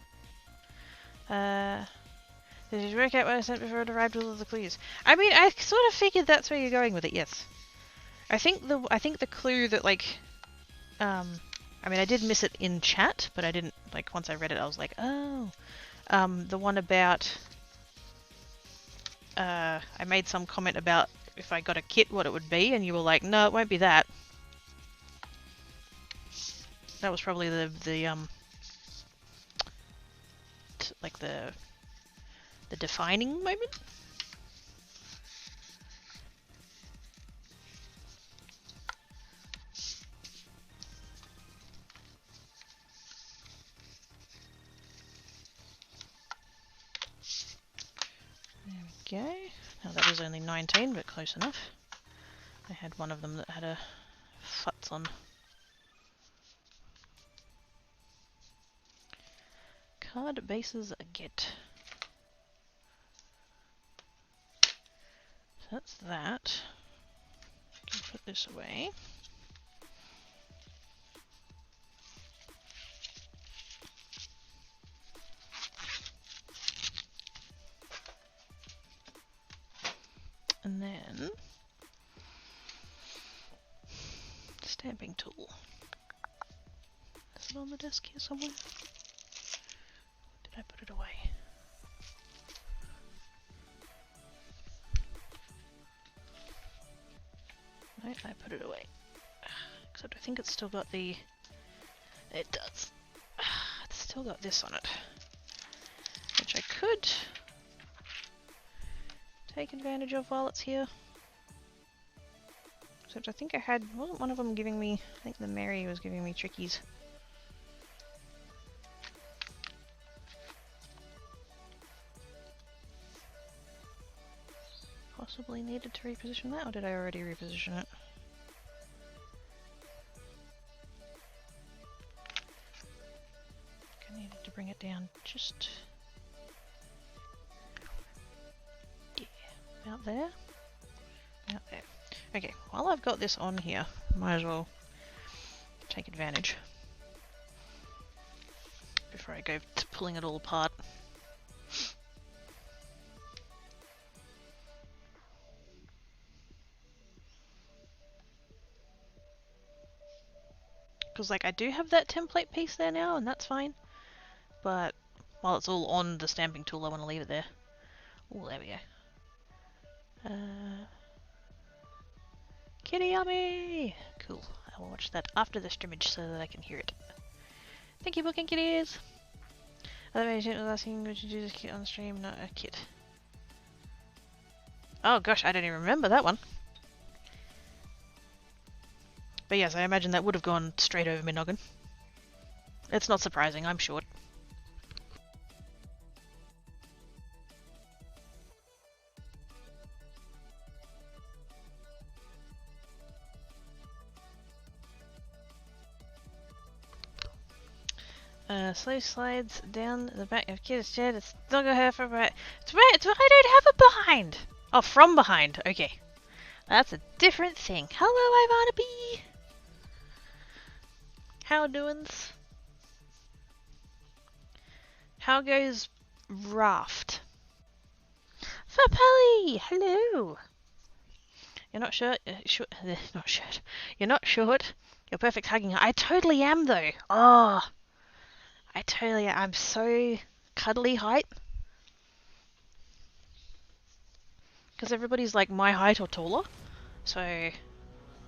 Did you work out what I sent before it arrived with all the clues? I mean, I sort of figured that's where you're going with it, yes. I think the clue that, like, I mean, I did miss it in chat, but I didn't, like, once I read it, I was like, oh. The one about, I made some comment about if I got a kit, what it would be, and you were like, no, it won't be that. That was probably like the defining moment. There we go. Now that was only 19, but close enough. I had one of them that had a futz on. Card bases a get. So that's that. Can put this away. And then stamping tool. Is it on the desk here somewhere? Did I put it away? No, I put it away. Except I think it's still got the... It does. It's still got this on it. Which I could take advantage of while it's here. Except I think I had... Wasn't one of them giving me... I think the Mary was giving me trickies. Possibly needed to reposition that, or did I already reposition it? I needed to bring it down just... yeah, about there. About there. Okay, while I've got this on here, might as well take advantage before I go to pulling it all apart. Because, like, I do have that template piece there now, and that's fine. But while it's all on the stamping tool, I want to leave it there. Oh, there we go. Kitty yummy! Cool. I will watch that after the streamage so that I can hear it. Thank you, booking kitties! Otherwise, I was asking, would you do this kit on stream? Not a kit. Oh gosh, I don't even remember that one. But yes, I imagine that would have gone straight over my noggin. It's not surprising, I'm short. Slow slides down the back of Kid's chair to snuggle her from behind. It's where I don't have a behind! Oh, from behind, okay. That's a different thing. Hello, Ivana B! How doings? How goes Raft? Fapelli! Hello! You're not short. Not short. You're not short. You're perfect hugging. I totally am, though. Oh, I totally am. I'm so cuddly height. Because everybody's like my height or taller. So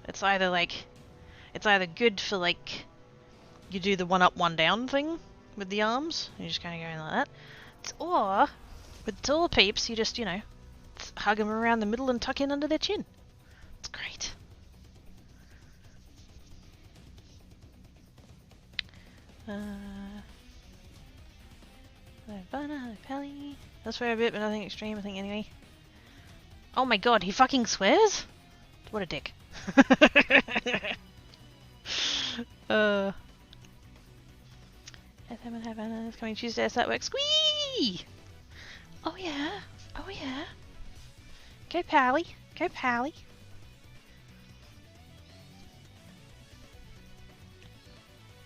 it's either like, it's either good for like, you do the one up, one down thing with the arms. You just kind of go in like that. Or with taller peeps, you just, you know, hug them around the middle and tuck in under their chin. It's great. Banana, Pally. I swear a bit, but nothing extreme, I think, anyway. Oh my god, he fucking swears? What a dick. Bananas coming Tuesday, so that works. Squee! Oh yeah, oh yeah. Go Pally, go Pally.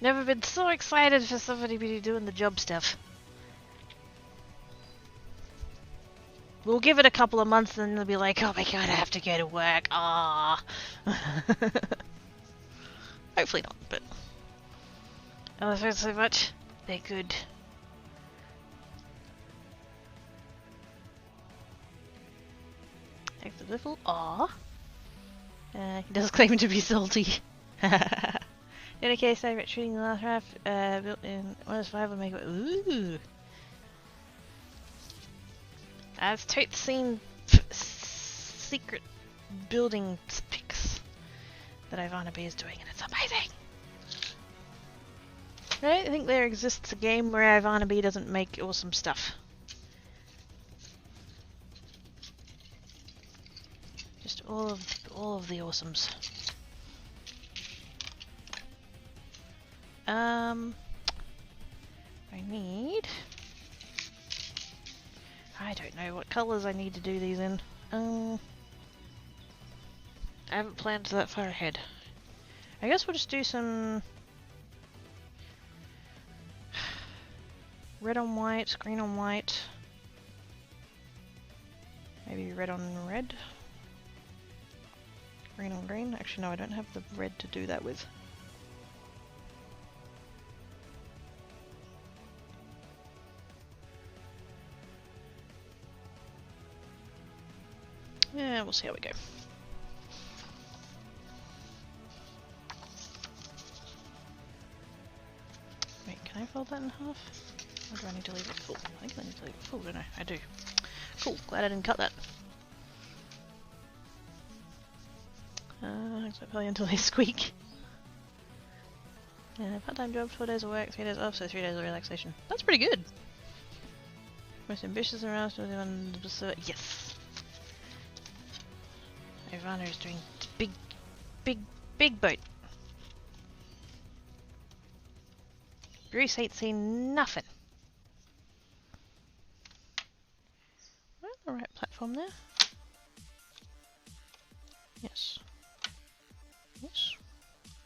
Never been so excited for somebody to be doing the job stuff. We'll give it a couple of months and they'll be like, oh my god, I have to go to work. Ah. Hopefully not, but I love it so much. They're good. Extra little. Aw. He does claim to be salty. In any case, I regret shooting the last raft built in 1.5 will make it. Ooh. I've totes seen secret building pics that Ivana B is doing, and it's amazing. Right? I think there exists a game where Ivana B doesn't make awesome stuff. Just all of the awesomes. I don't know what colours I need to do these in. I haven't planned that far ahead. I guess we'll just do some red on white, green on white. Maybe red on red. Green on green. Actually no, I don't have the red to do that with. Yeah, we'll see how we go. Wait, can I fold that in half? Or do I need to leave it full? I think I need to leave it full, don't I? I do. Cool, glad I didn't cut that. Except probably until they squeak. Yeah, part-time job, 4 days of work, 3 days off, so 3 days of relaxation. That's pretty good! Most ambitious around, yes! Ivana is doing big boat. Bruce ain't seen nothing. Am I on the right platform there? Yes. Yes.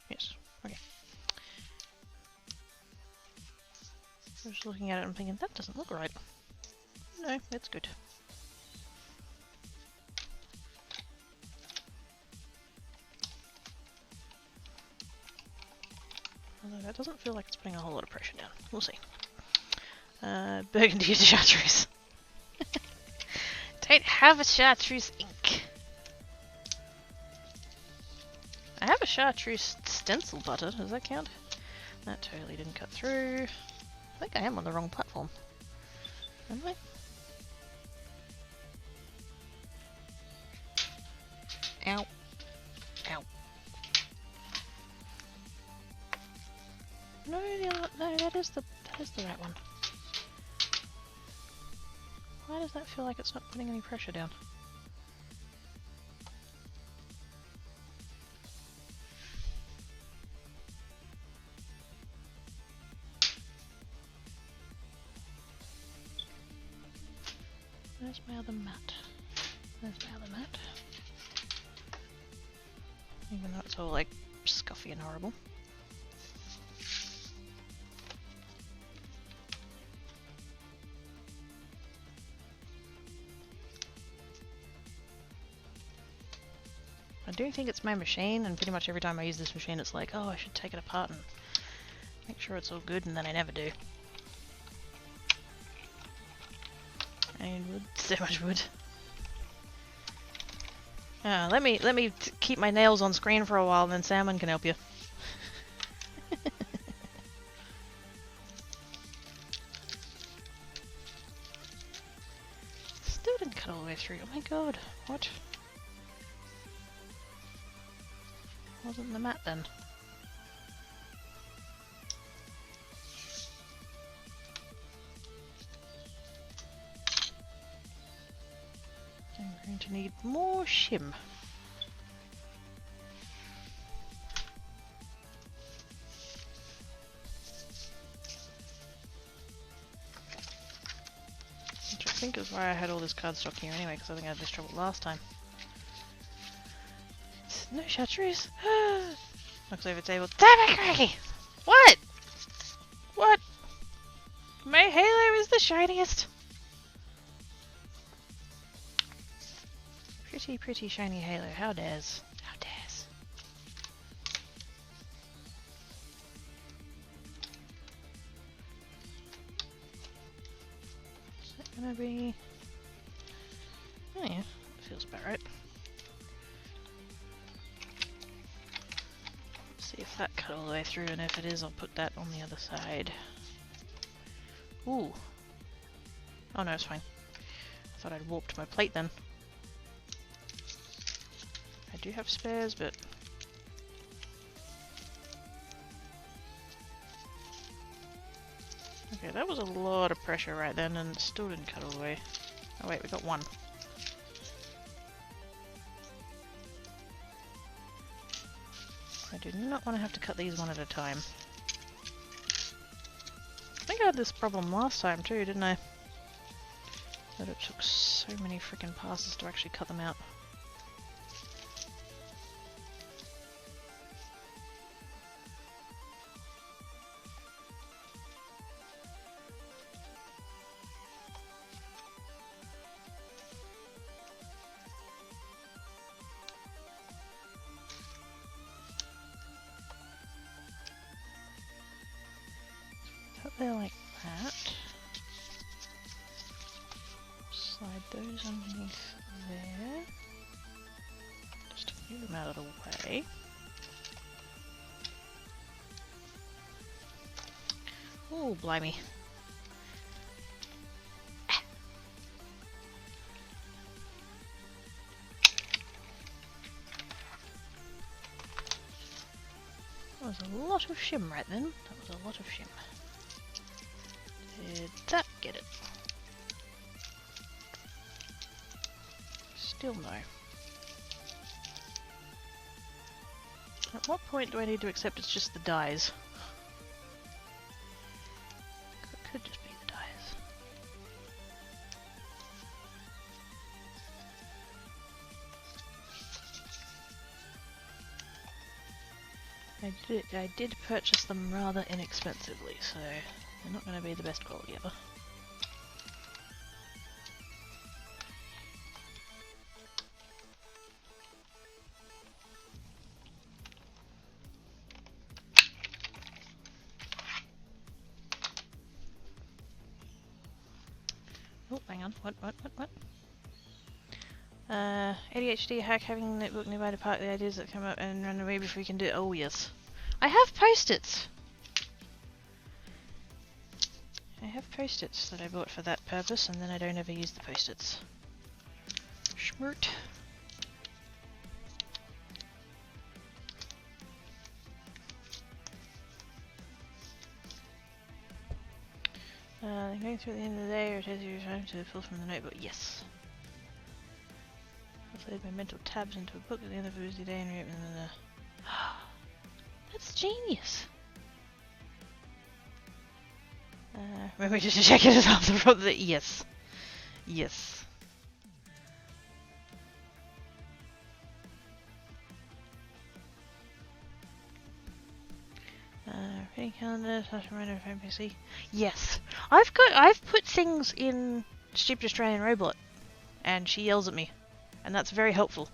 Yes. Okay. I was just looking at it and thinking, that doesn't look right. No, it's good. Although that doesn't feel like it's putting a whole lot of pressure down. We'll see. Burgundy to chartreuse. Don't have a chartreuse ink. I have a chartreuse stencil butter. Does that count? That totally didn't cut through. I think I am on the wrong platform. Am I? Ow. Ow. No, no, that is the right one. Why does that feel like it's not putting any pressure down? Where's my other mat? There's my other mat. Even though it's all like scuffy and horrible. I do think it's my machine, and pretty much every time I use this machine it's like, oh, I should take it apart and make sure it's all good, and then I never do. I need wood. So much wood. Let me keep my nails on screen for a while, and then Salmon can help you. Still didn't cut all the way through. Oh my god, what? Wasn't the mat then? to need more shim. Which I think is why I had all this cardstock here anyway, because I think I had this trouble last time. No chartreuse! Looks like it's able to— Damn it, Craigie! What? What? My halo is the shiniest! Pretty, pretty shiny halo. How dares? How dares? Is that gonna be... Oh yeah, feels about right. See if that cut all the way through, and if it is, I'll put that on the other side. Ooh. Oh no, it's fine. I thought I'd warped my plate then. I do have spares, but... Okay, that was a lot of pressure right then, and it still didn't cut all the way. Oh wait, we got one. I do not want to have to cut these one at a time. I think I had this problem last time too, didn't I? That it took so many freaking passes to actually cut them out. Put there like that. Slide those underneath there. Just to move them out of the way. Oh, blimey. That was a lot of shim right then. That was a lot of shim. Did that get it? Still no. At what point do I need to accept it's just the dyes? Could just be the dyes. I did purchase them rather inexpensively, so they're not going to be the best quality ever. Oh, hang on. What? ADHD hack, having the notebook nearby to park the ideas that come up and run away before you can do it. Oh, yes. I have post-its! I have post-its that I bought for that purpose, and then I don't ever use the post-its. Schmurt. Going through at the end of the day, or it takes your time to pull from the notebook. Yes. I've laid my mental tabs into a book at the end of a busy day and reopen them. That's genius. Maybe just to check it off the front. Yes. Yes. Reading calendar, slash reminder of NPC. Yes. I've put things in Stupid Australian Robot, and she yells at me, and that's very helpful.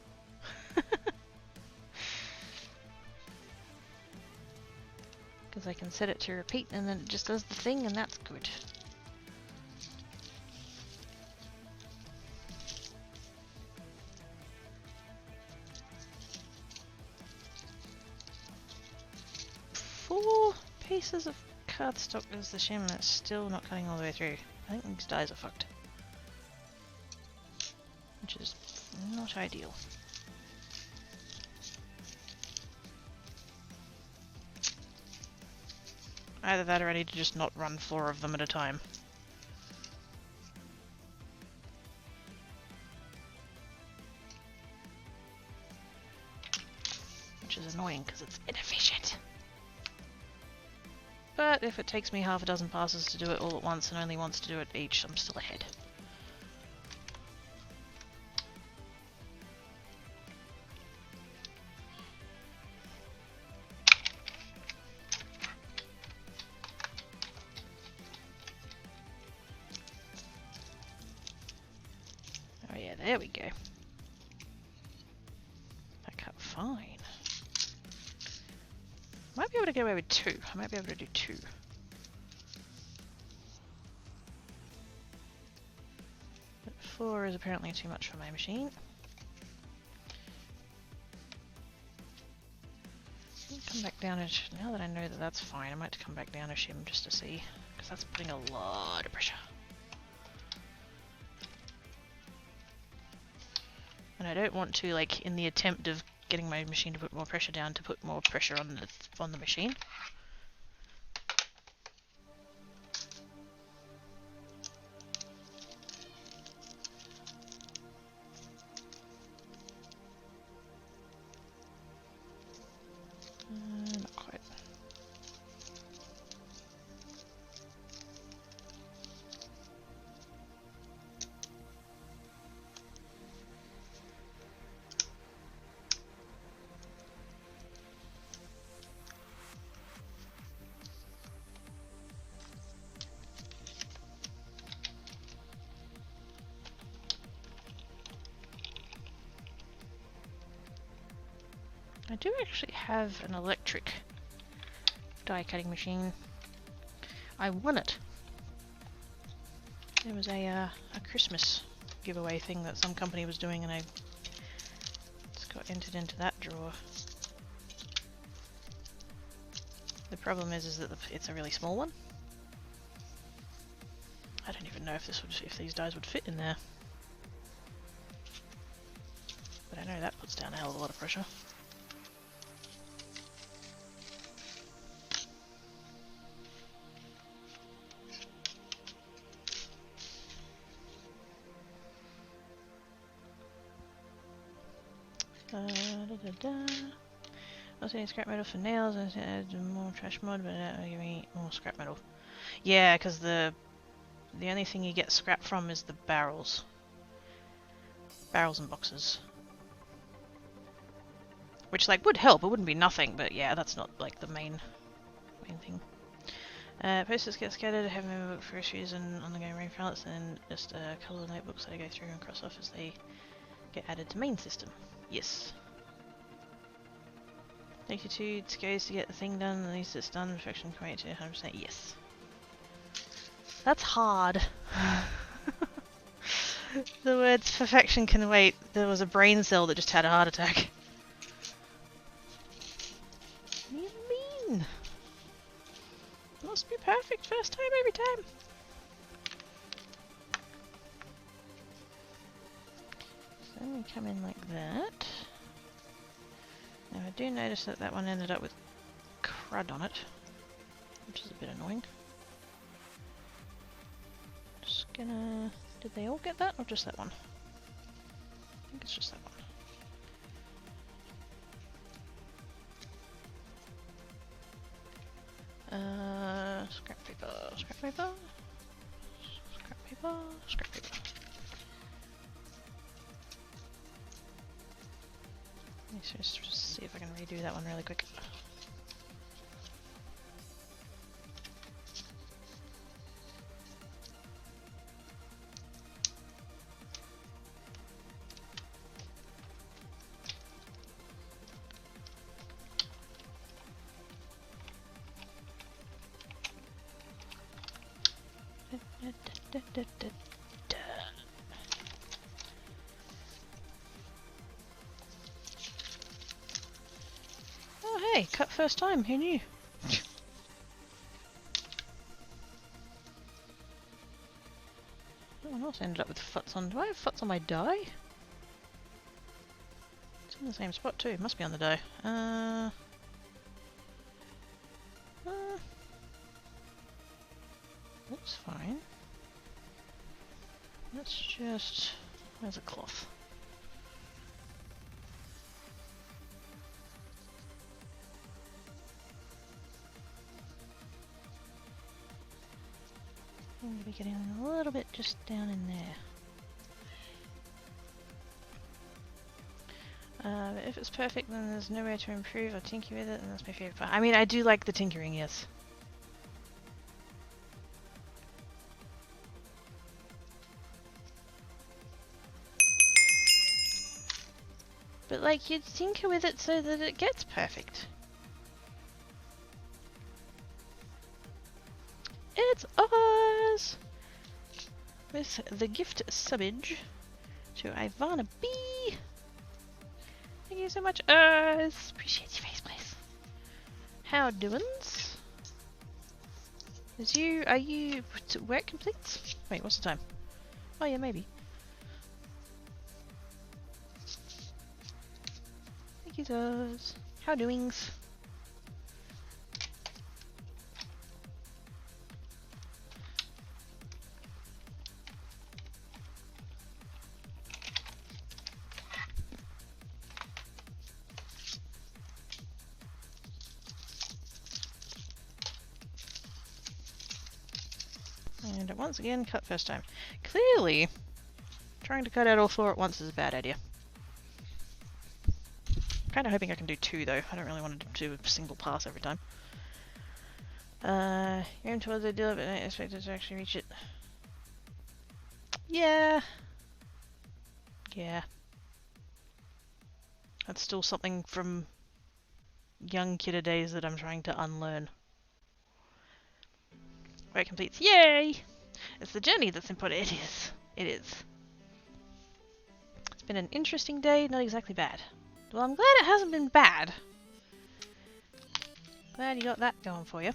Because I can set it to repeat, and then it just does the thing, and that's good. Pieces of cardstock is the shim that's still not cutting all the way through. I think these dyes are fucked. Which is not ideal. Either that or I need to just not run 4 of them at a time. which is annoying because it's inefficient. But if it takes me half a dozen passes to do it all at once and only wants to do it each, I'm still ahead. Oh yeah, there we go. That cut fine. Might be able to get away with 2. I might be able to do 2. But 4 is apparently too much for my machine. Come back down a now that I know that that's fine, I might come back down a shim just to see, because that's putting a lot of pressure. And I don't want to, like, in the attempt of getting my machine to put more pressure down, to put more pressure on the machine. Not quite. I do actually have an electric die cutting machine. I won it. There was a Christmas giveaway thing that some company was doing, and I just got entered into that drawer. The problem is that it's a really small one. I don't even know if these dies would fit in there. But I know that puts down a hell of a lot of pressure. Also need scrap metal for nails and more trash mod, but that will give me more scrap metal. Yeah, because the only thing you get scrap from is the barrels. Barrels and boxes. Which, like, would help, it wouldn't be nothing, but yeah, that's not, like, the main thing. Posters get scattered, I have a memo book for issues and on-the-go rain palettes, and just a couple of notebooks that I go through and cross off as they get added to main system. Yes. 82 goes to get the thing done, at least it's done, perfection can wait to 100%, yes. That's hard. The words perfection can wait, there was a brain cell that just had a heart attack. What do you mean? It must be perfect first time every time. So then we come in like that. Now I do notice that that one ended up with crud on it, which is a bit annoying. Just gonna... Did they all get that, or just that one? I think it's just that one. Scrap paper, scrap paper, scrap paper, scrap paper. Let's just see if I can redo that one really quick. Oh hey, cut first time, who knew? No one else ended up with futs on. Do I have futs on my die? It's in the same spot too, it must be on the die. Looks fine. Let's just... Where's a cloth? seem to be getting a little bit just down in there. But if it's perfect, then there's nowhere to improve or tinker with it, and that's my favorite part. I mean, I do like the tinkering, yes. But like, you tinker with it so that it gets perfect. It's ours! With the gift subbage to Ivana B. Thank you so much, Oz! Appreciate your face, please. How doings? Are you work complete? Wait, what's the time? Oh yeah, maybe. Thank you, Oz. How doings? And once again, cut first time. Clearly, trying to cut out all 4 at once is a bad idea. Kind of hoping I can do 2 though. I don't really want to do a single pass every time. You're in towards the deal, but I don't expect it to actually reach it. Yeah. Yeah. That's still something from young kidder days that I'm trying to unlearn. Work completes. Yay! It's the journey that's important. It is. It is. It's been an interesting day, not exactly bad. Well, I'm glad it hasn't been bad. Glad you got that going for you.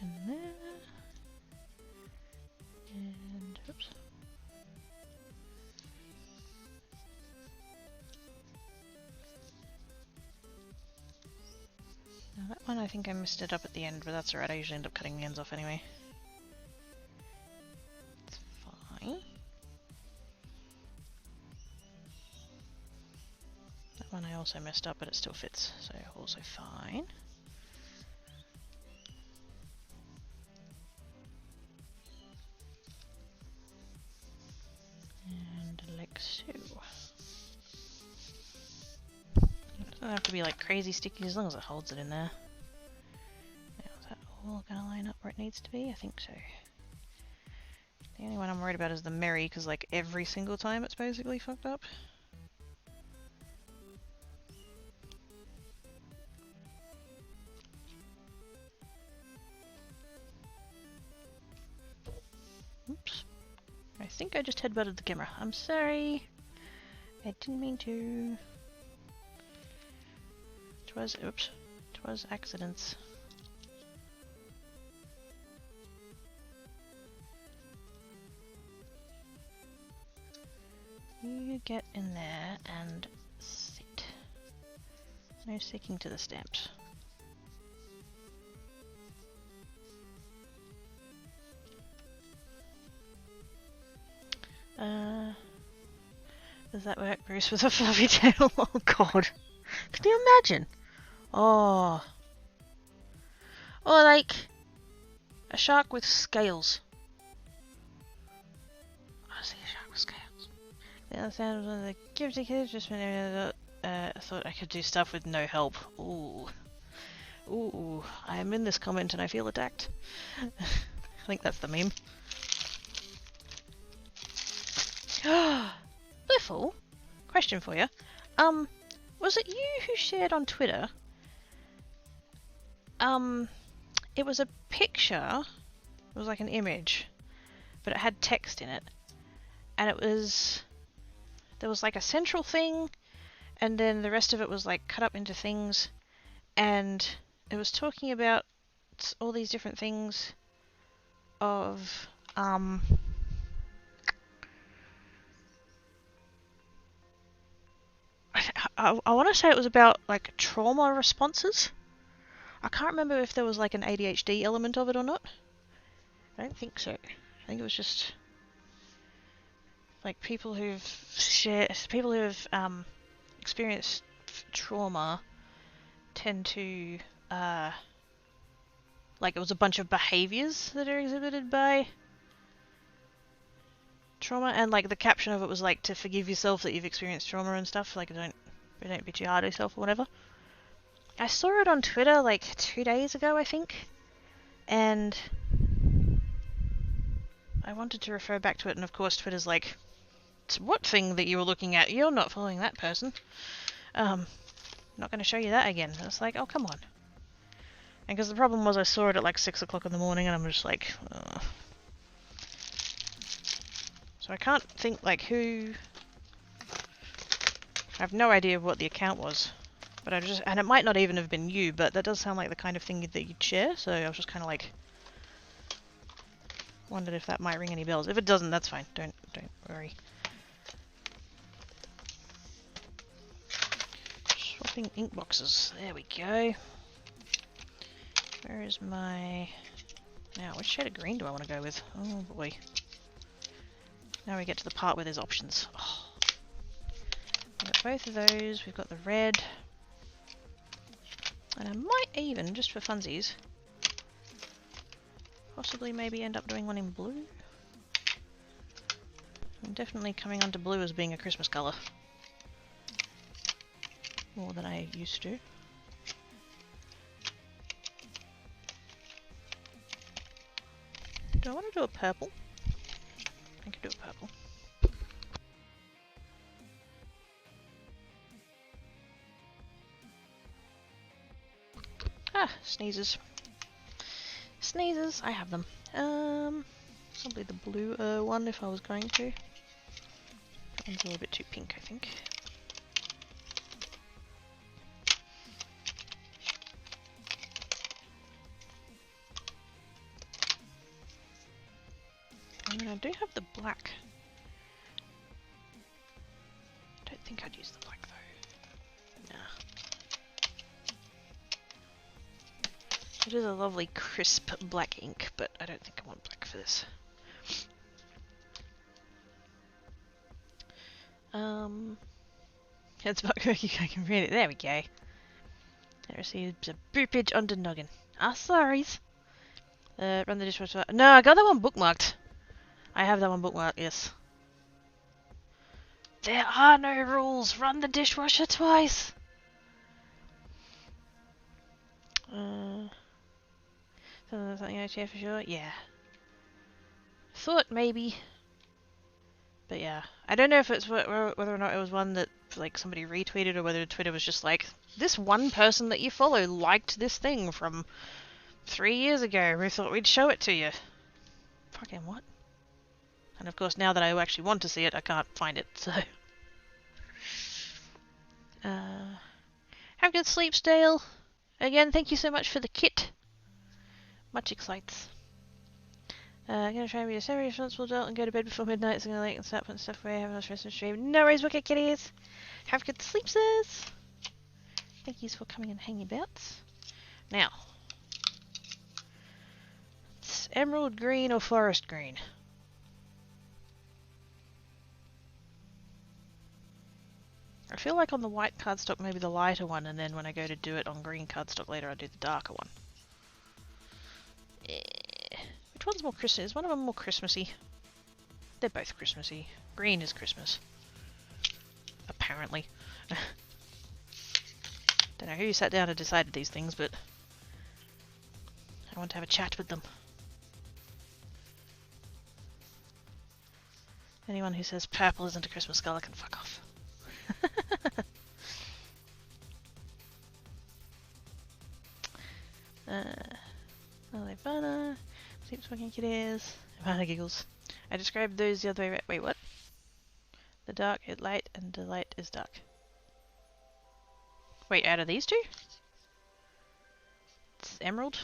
And there. And oops. Now that one I think I messed it up at the end, but that's alright, I usually end up cutting the ends off anyway. It's fine. That one I also messed up, but it still fits, so also fine. And like so. It doesn't have to be like crazy sticky as long as it holds it in there. Now is that all gonna line up where it needs to be? I think so. The only one I'm worried about is the Merry, because like every single time it's basically fucked up. Oops. I think I just headbutted the camera. I'm sorry. I didn't mean to. Oops. Twas accidents. You get in there and sit. No sticking to the stamps. Does that work, Bruce, with a fluffy tail? Oh god. Can you imagine? Oh. Or like a shark with scales. I see a shark with scales. The other sound of the gifted kids just I thought I could do stuff with no help. Ooh. Ooh. I am in this comment and I feel attacked. I think that's the meme. Bliffle, question for you. Was it you who shared on Twitter? It was a picture. It was like an image, but it had text in it, and it was there was like a central thing, and then the rest of it was like cut up into things, and it was talking about all these different things of I want to say it was about like trauma responses. I can't remember if there was like an ADHD element of it or not. I don't think so. I think it was just like people who've experienced trauma tend to like it was a bunch of behaviors that are exhibited by trauma, and like the caption of it was like to forgive yourself that you've experienced trauma and stuff, like don't be too hard on yourself or whatever. I saw it on Twitter like 2 days ago, I think, and I wanted to refer back to it, and of course Twitter's like, what thing that you were looking at? You're not following that person. Not going to show you that again. I was like, oh, come on. And because the problem was I saw it at like 6 o'clock in the morning, and I'm just like, ugh. So I can't think like who... I have no idea what the account was. But I just... And it might not even have been you, but that does sound like the kind of thing that you'd share, so I was just kind of like... Wondered if that might ring any bells. If it doesn't, that's fine. Don't worry. Swapping ink boxes. There we go. Where is my... Now, which shade of green do I want to go with? Oh boy. Now we get to the part where there's options. Oh. We've got both of those. We've got the red. And I might even, just for funsies, possibly maybe end up doing one in blue. I'm definitely coming onto blue as being a Christmas colour. More than I used to. Do I want to do a purple? I can do a purple. Ah, sneezes. Sneezes, I have them. Probably the blue one if I was going to. That one's a little bit too pink, I think. And then I do have the black. I don't think I'd use the black though. Nah. It is a lovely crisp black ink, but I don't think I want black for this. It's about I can read it. There we go. I received a boopage under noggin. Ah, sorries. Run the dishwasher. No, I got that one bookmarked. I have that one bookmarked, yes. There are no rules. Run the dishwasher twice. Something I share for sure. Yeah. Thought maybe. But yeah, I don't know if it's whether or not it was one that like somebody retweeted or whether Twitter was just like, this one person that you follow liked this thing from 3 years ago. We thought we'd show it to you. Fucking what? And of course, now that I actually want to see it, I can't find it, so... Have good sleeps, Dale. Again, thank you so much for the kit. Much excites. I'm gonna try and be a semi-responsible adult and go to bed before midnight, so I'm gonna like and start putting stuff away. Have a nice rest of the stream. No worries, wicked kitties. Have good sleeps. Thank you for coming and hanging about. Now, it's emerald green or forest green? I feel like on the white cardstock maybe the lighter one, and then when I go to do it on green cardstock later I do the darker one. Which one's more Christmas? Is one of them more Christmassy? They're both Christmassy. Green is Christmas. Apparently. Don't know who sat down and decided these things, but I want to have a chat with them. Anyone who says purple isn't a Christmas colour can fuck off. Ivana, sleep smoking kiddies. Ivana giggles. I described those the other way. Wait, what? The dark is light and the light is dark. Wait, out of these two? It's emerald?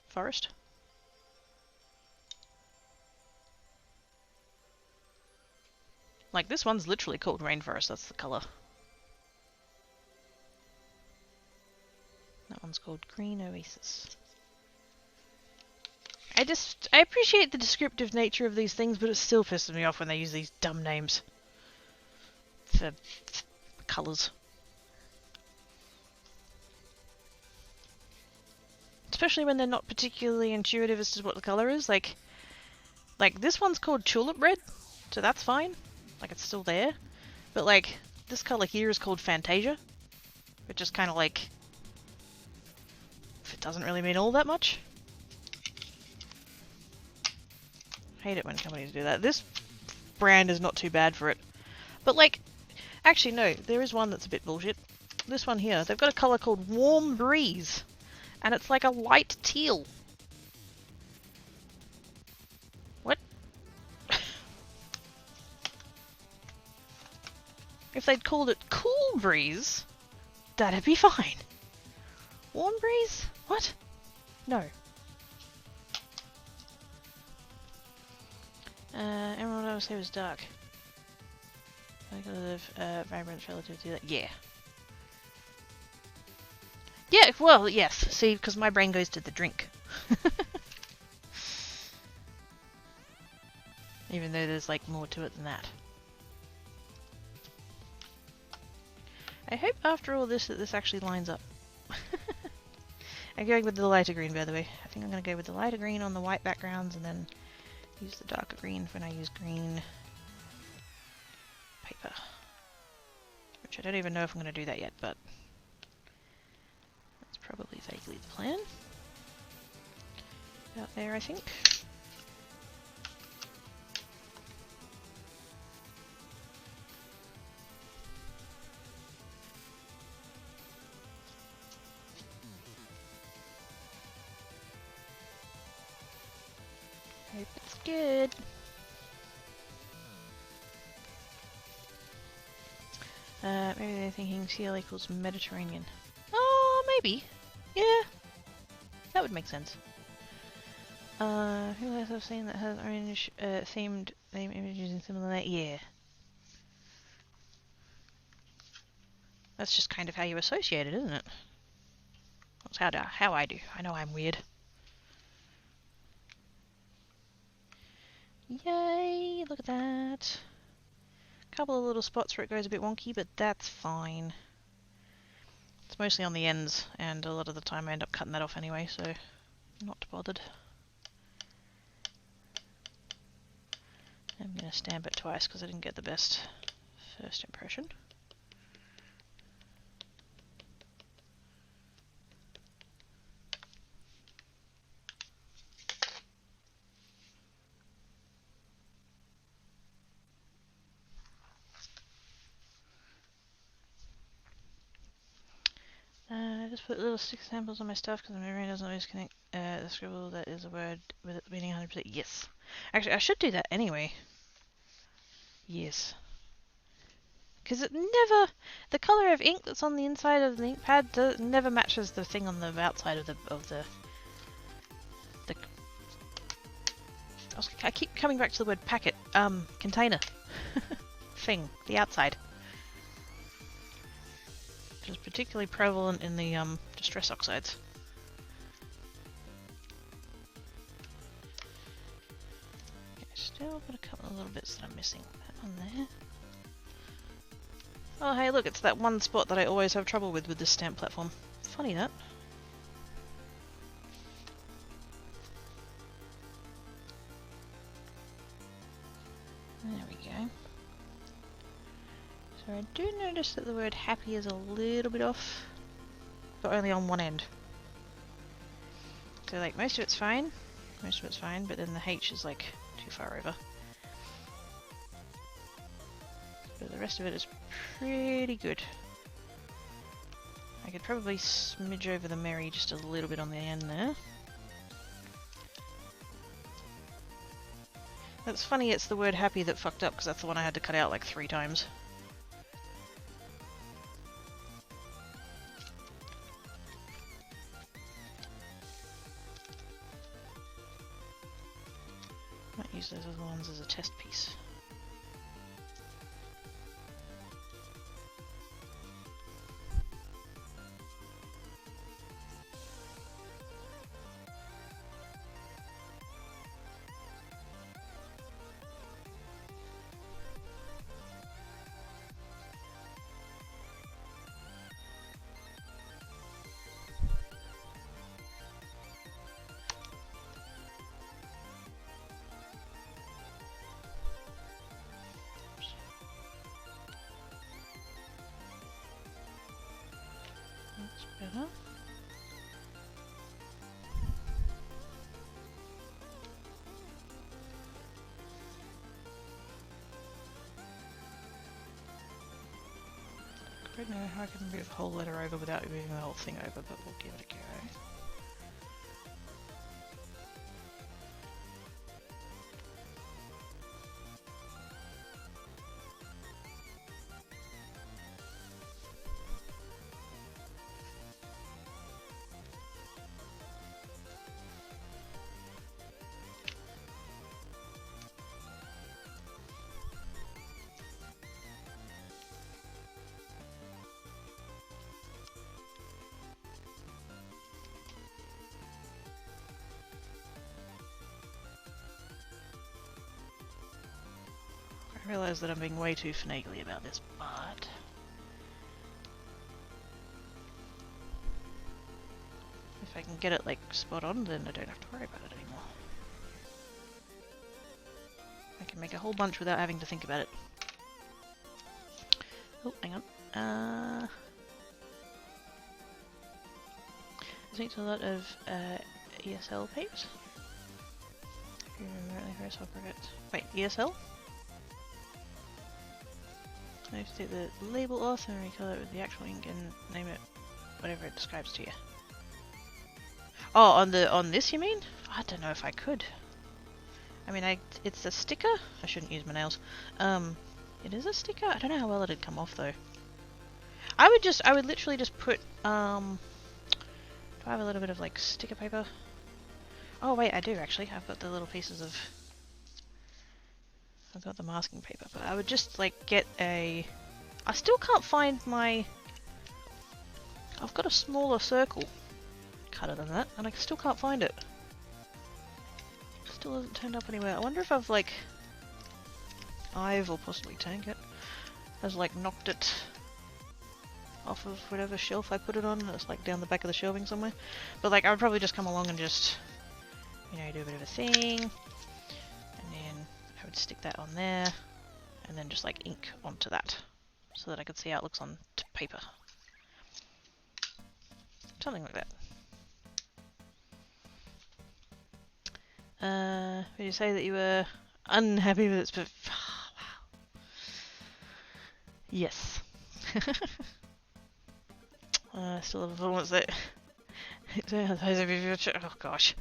Forest? Like, this one's literally called rainforest, that's the colour. That one's called green oasis. I appreciate the descriptive nature of these things, but it still pisses me off when they use these dumb names for colours. Especially when they're not particularly intuitive as to what the colour is. Like this one's called tulip red, so that's fine. Like, it's still there. But like, this colour here is called Fantasia, which is kind of like, it doesn't really mean all that much. Hate it when companies do that. This brand is not too bad for it. But like, actually no, there is one that's a bit bullshit. This one here, they've got a colour called Warm Breeze, and it's like a light teal. What? If they'd called it Cool Breeze, that'd be fine. Warm Breeze? What? No. Emerald I would say was dark. Vibrance relative to that. Yeah. Yeah, well, yes. See, because my brain goes to the drink. Even though there's, like, more to it than that. I hope after all this that this actually lines up. I'm going with the lighter green, by the way. I think I'm going to go with the lighter green on the white backgrounds and then use the darker green when I use green paper. Which I don't even know if I'm going to do that yet, but that's probably vaguely the plan. Out there, I think. Hope it's good. Maybe they're thinking CL equals Mediterranean. Oh, maybe. Yeah. That would make sense. Who else I've seen that has orange themed name images and similar that? Yeah. That's just kind of how you associate it, isn't it? That's how I do. I know I'm weird. Yay! Look at that. Couple of little spots where it goes a bit wonky, but that's fine. It's mostly on the ends, and a lot of the time I end up cutting that off anyway, so not bothered. I'm going to stamp it twice because I didn't get the best first impression. I just put little stick samples on my stuff because my brain doesn't always connect the scribble that is a word with it meaning 100%. Yes. Actually, I should do that anyway. Yes. Because it never... The colour of ink that's on the inside of the ink pad never matches the thing on the outside of the I keep coming back to the word packet. Container. Thing. The outside. Which is particularly prevalent in the distress oxides. Okay, still got a couple of little bits that I'm missing. That one there. Oh hey look, it's that one spot that I always have trouble with this stamp platform. Funny that. There we go. So I do notice that the word happy is a little bit off, but only on one end. So like most of it's fine, but then the H is like too far over. But the rest of it is pretty good. I could probably smidge over the Mary just a little bit on the end there. That's funny, it's the word happy that fucked up because that's the one I had to cut out like 3 times. Might use those other ones as a test piece. better. I don't know how I can move the whole letter over without moving the whole thing over, but we'll give it a go. I realise that I'm being way too finagly about this, but if I can get it like spot on, then I don't have to worry about it anymore. I can make a whole bunch without having to think about it. Oh, hang on. I think a lot of ESL paint. Wait, ESL? I have to take the label off and recolor it with the actual ink and name it whatever it describes to you. Oh, on this you mean? I don't know if I could. I mean, it's a sticker. I shouldn't use my nails. It is a sticker. I don't know how well it'd come off though. I would literally just put do I have a little bit of like sticker paper? Oh wait, I do actually. I've got the little pieces of. I've got the masking paper, but I would just like get a. I still can't find my. I've got a smaller circle cutter than that, and I still can't find it. Still hasn't turned up anywhere. I wonder if I've like. Or possibly Tank it has like knocked it off of whatever shelf I put it on, and it's like down the back of the shelving somewhere. But like I would probably just come along and just, you know, do a bit of a thing, and then I would stick that on there, and then just like ink onto that, so that I could see how it looks on paper. Something like that. Would you say that you were unhappy with its wow. Yes. Still have a performance that oh gosh.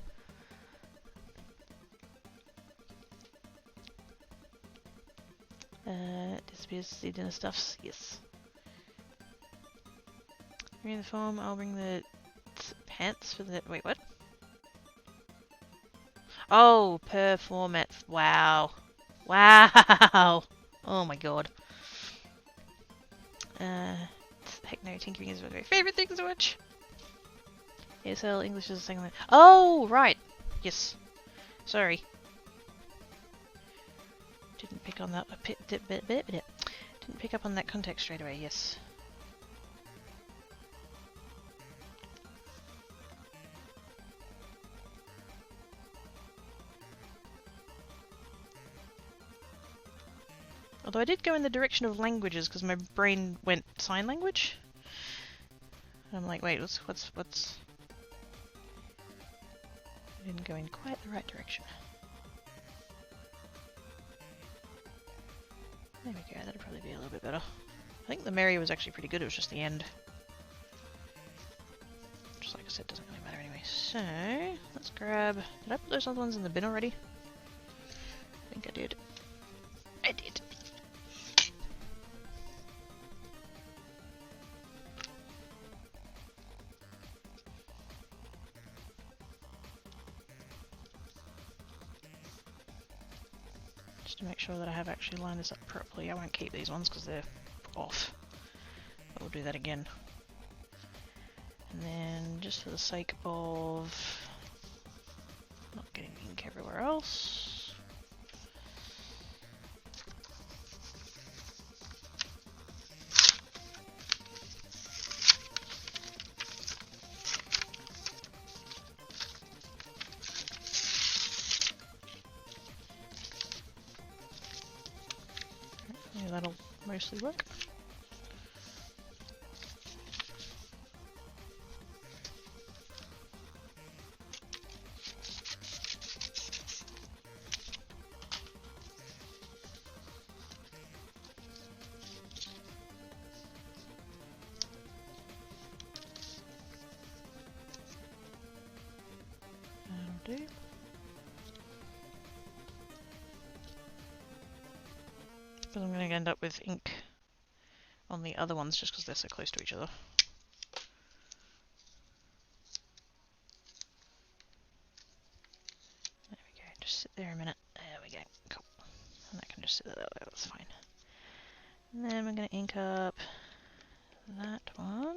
Disappears to see dinner stuffs, yes. Bring the form, I'll bring the pants for the wait, what? Oh, per format. Wow. Wow. Oh my god. Heck no, tinkering is one of my favourite things to watch. ESL, English is the second language. Oh, right. Yes. Sorry. Didn't pick on that. Didn't pick up on that context straight away, yes. Although I did go in the direction of languages because my brain went sign language. And I'm like, wait, what's... I didn't go in quite the right direction. There we go, that'd probably be a little bit better. I think the Mary was actually pretty good, it was just the end. Just like I said, doesn't really matter anyway. So, let's grab... Did I put those other ones in the bin already? I think I did. I did. To make sure that I have actually lined this up properly. I won't keep these ones because they're off. But we'll do that again. And then just for the sake of not getting ink everywhere else. That'll mostly work. Because I'm going to end up with ink on the other ones just because they're so close to each other. There we go. Just sit there a minute. There we go. Cool. And that can just sit there. That's fine. And then we're going to ink up that one.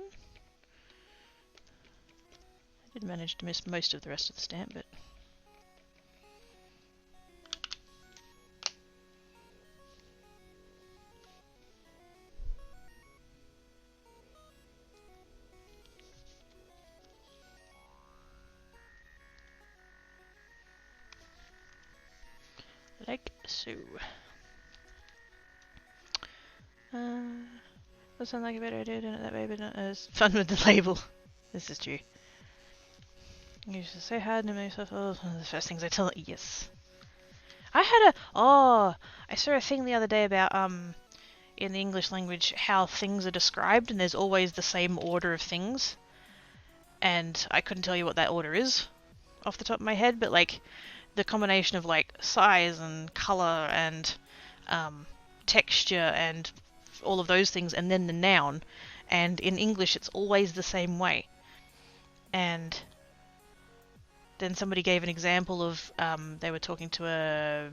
I did manage to miss most of the rest of the stamp, but like so. That sounds like a better idea doing it that way, but not as fun with the label. This is true. You used to say hard and myself. Oh, one of the first things I tell it. Yes. I had I saw a thing the other day about in the English language how things are described, and there's always the same order of things. And I couldn't tell you what that order is off the top of my head, but like the combination of like size and color and texture and all of those things, and then the noun. And in English, it's always the same way. And then somebody gave an example of they were talking to a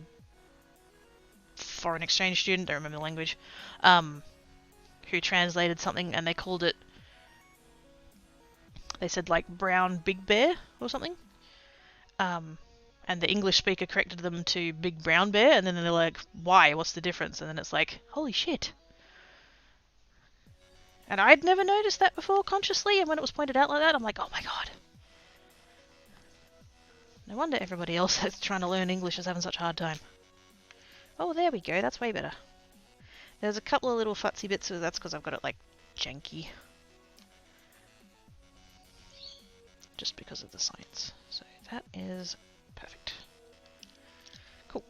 foreign exchange student, don't remember the language, who translated something, and they called it, they said like brown big bear or something. And the English speaker corrected them to big brown bear, and then they're like, why? What's the difference? And then it's like, holy shit. And I'd never noticed that before consciously, and when it was pointed out like that, I'm like, oh my god. No wonder everybody else that's trying to learn English is having such a hard time. Oh, there we go, that's way better. There's a couple of little futsy bits, so that's because I've got it like janky. Just because of the science. So that is perfect. Cool.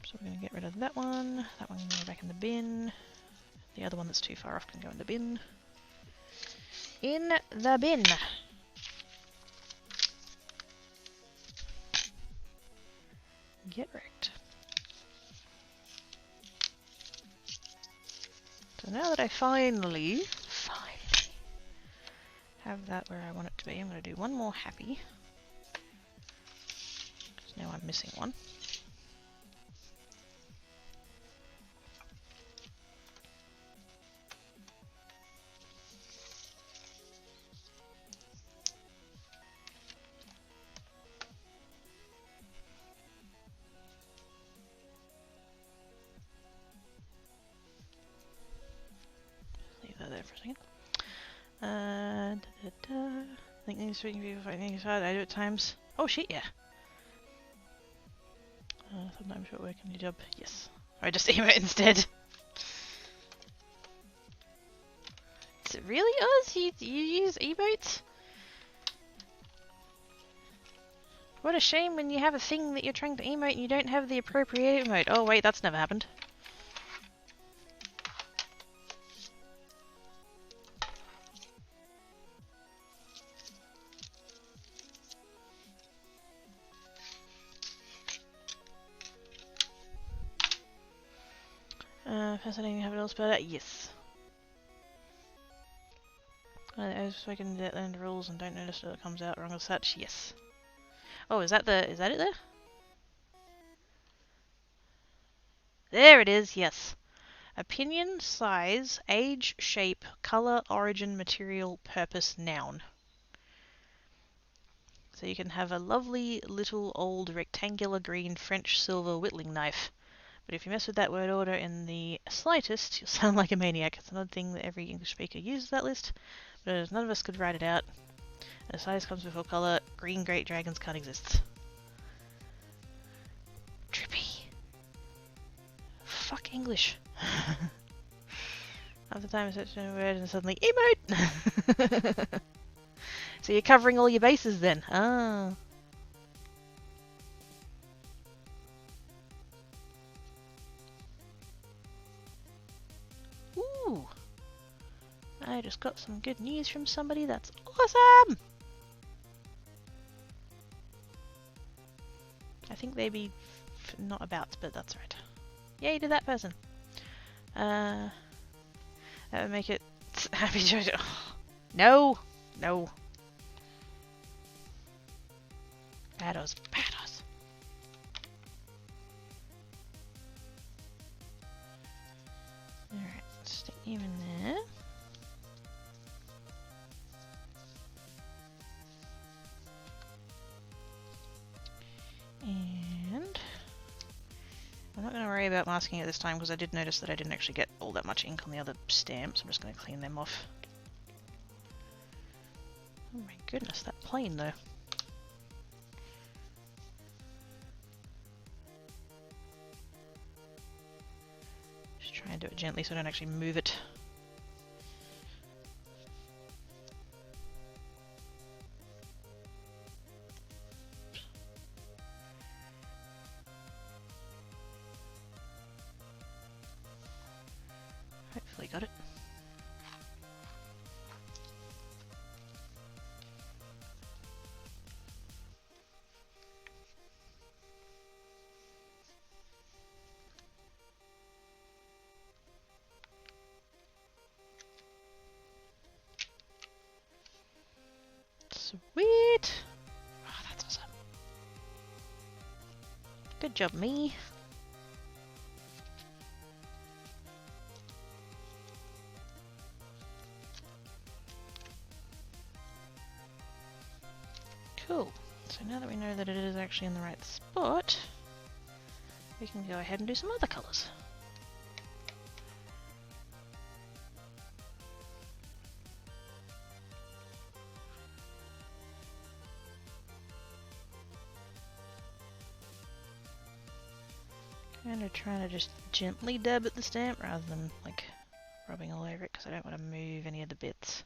So we're going to get rid of that one. That one can go back in the bin. The other one that's too far off can go in the bin. In the bin. Get wrecked. So now that I finally have that where I want it to be, I'm going to do one more happy. Because now I'm missing one. Leave that there for a second. I think these speaking people fighting is hard. I do it at times. Oh shit, yeah. Sometimes you're working your job. Yes. Or I just emote instead. Is it really us? You use emotes? What a shame when you have a thing that you're trying to emote and you don't have the appropriate emote. Oh wait, that's never happened. Fascinating, have it all spelled out? Yes. I was spoken to learn the rules and don't notice that it comes out wrong as such? Yes. Oh, is that it there? There it is, yes. Opinion, size, age, shape, color, origin, material, purpose, noun. So you can have a lovely little old rectangular green French silver whittling knife. But if you mess with that word order in the slightest, you'll sound like a maniac. It's another thing that every English speaker uses that list, but none of us could write it out. The size comes before colour. Green great dragons can't exist. Trippy. Fuck English. Half the time I search a word and suddenly emote! So you're covering all your bases then? Ah. Ooh. I just got some good news from somebody. That's awesome! I think they be not about, but that's right. Yay to that person. That would make it happy Jojo. No! No. Bados. Bados. Alright, stick you in there. And I'm not going to worry about masking it this time because I did notice that I didn't actually get all that much ink on the other stamps. I'm just going to clean them off. Oh my goodness, that plane though. Just try and do it gently so I don't actually move it. Hopefully got it. Sweet! Oh, that's awesome. Good job, me. Cool. So now that we know that it is actually in the right spot, we can go ahead and do some other colours. Kind of trying to just gently dab at the stamp rather than like rubbing all over it because I don't want to move any of the bits.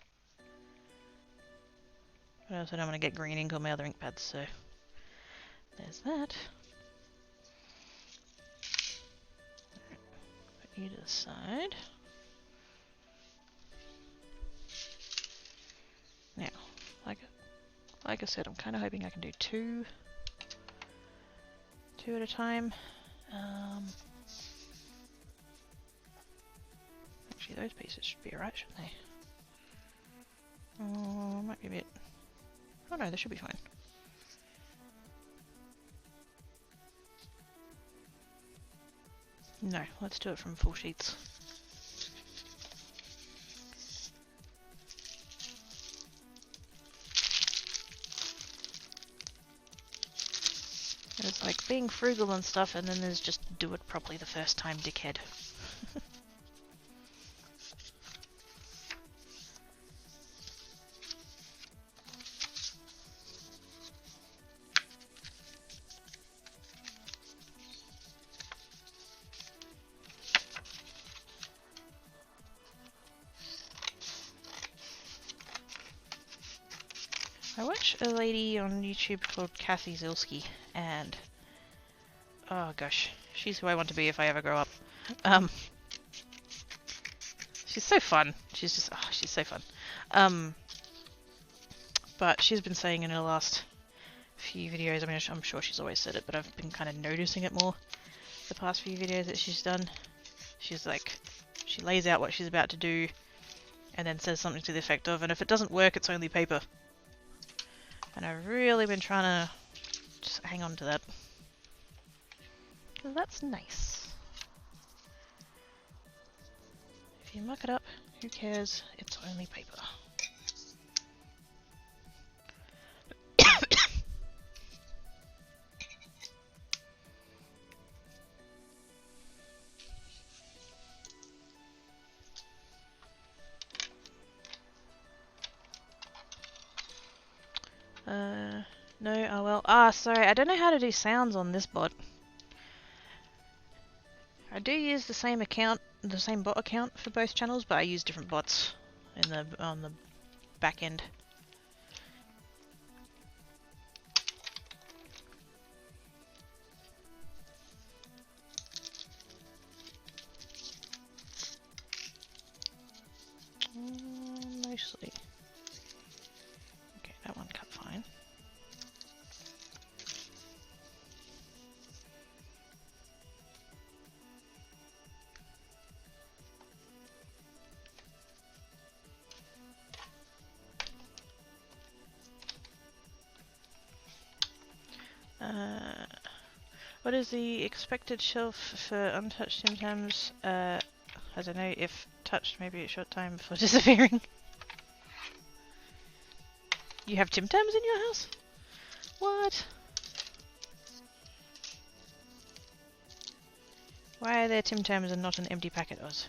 But I also don't want to get green ink on my other ink pads, so there's that. Put you to the side. Now, like I said, I'm kind of hoping I can do two at a time. Actually, those pieces should be alright, shouldn't they? Oh, might be a bit... Oh no, they should be fine. No, let's do it from full sheets. It's like being frugal and stuff, and then there's just do it properly the first time, dickhead. I watch a lady on YouTube called Kathy Zilski, and oh gosh, she's who I want to be if I ever grow up. She's so fun. She's just, oh, she's so fun. But she's been saying in her last few videos, I mean, I'm sure she's always said it, but I've been kind of noticing it more the past few videos that she's done. She's like, she lays out what she's about to do, and then says something to the effect of, and if it doesn't work, it's only paper. And I've really been trying to just hang on to that. Because that's nice. If you muck it up, who cares? It's only paper. No, oh well. Ah, sorry, I don't know how to do sounds on this bot. I do use the same account, the same bot account for both channels, but I use different bots in the on the back end. Mostly. Okay, that one cut fine. What is the expected shelf for untouched Tim Tams? I don't know, if touched maybe a short time before disappearing. You have Tim Tams in your house? What? Why are there Tim Tams and not an empty packet, Oz?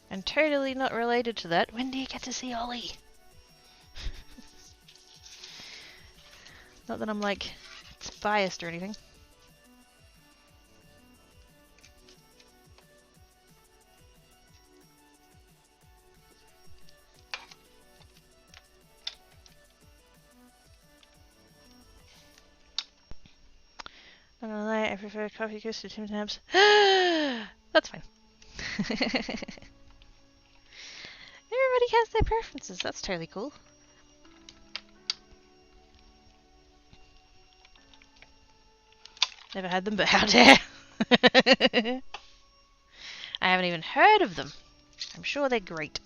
And totally not related to that, when do you get to see Ollie? Not that I'm like, it's biased or anything. Not gonna lie, I prefer coffee coast to Tim Tams. That's fine. Everybody has their preferences, that's totally cool. Never had them, but how dare! I haven't even heard of them. I'm sure they're great.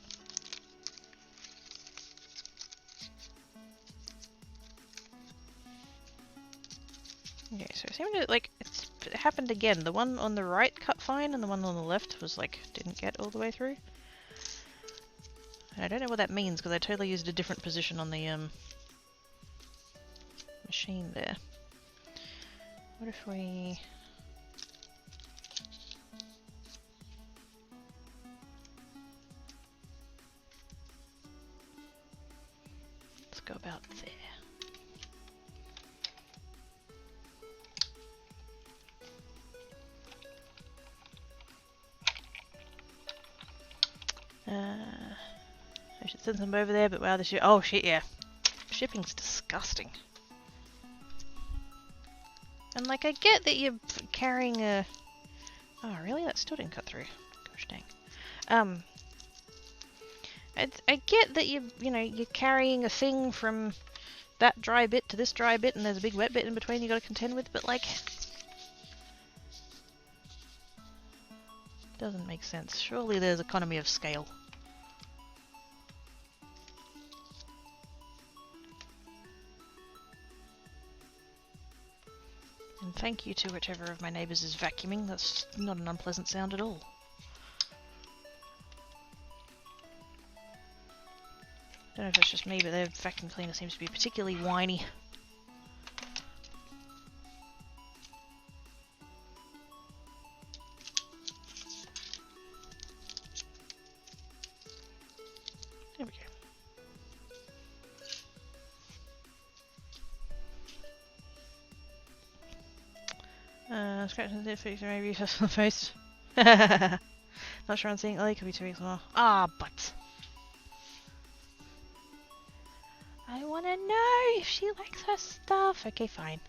Okay, so it seemed to, like, it happened again. The one on the right cut fine, and the one on the left was, like, didn't get all the way through. And I don't know what that means, because I totally used a different position on the, machine there. What if we... Let's go about there. I should send them over there, but wow, this oh shit, yeah. Shipping's disgusting. And like, I get that you're carrying a... Oh, really? That still didn't cut through. Gosh dang. I get that you know, you're carrying a thing from that dry bit to this dry bit, and there's a big wet bit in between you gotta contend with, but like... Doesn't make sense. Surely there's economy of scale. And thank you to whichever of my neighbours is vacuuming. That's not an unpleasant sound at all. Don't know if it's just me, but their vacuum cleaner seems to be particularly whiny. There we go. Scratching the fix maybe just on the post. Not sure I'm seeing Ellie, could be 2 weeks more. Ah, but I wanna know if she likes her stuff. Okay, fine.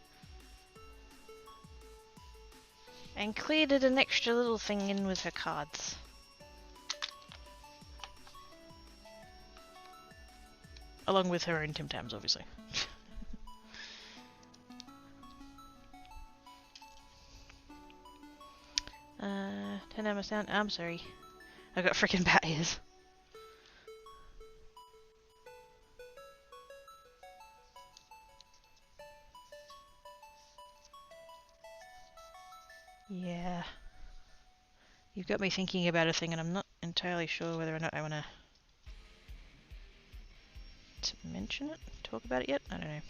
I included an extra little thing in with her cards. Along with her own Tim Tams, obviously. Turn down my sound. I'm sorry. I got freaking bat ears. Yeah. You've got me thinking about a thing, and I'm not entirely sure whether or not I want to mention it, talk about it yet. I don't know.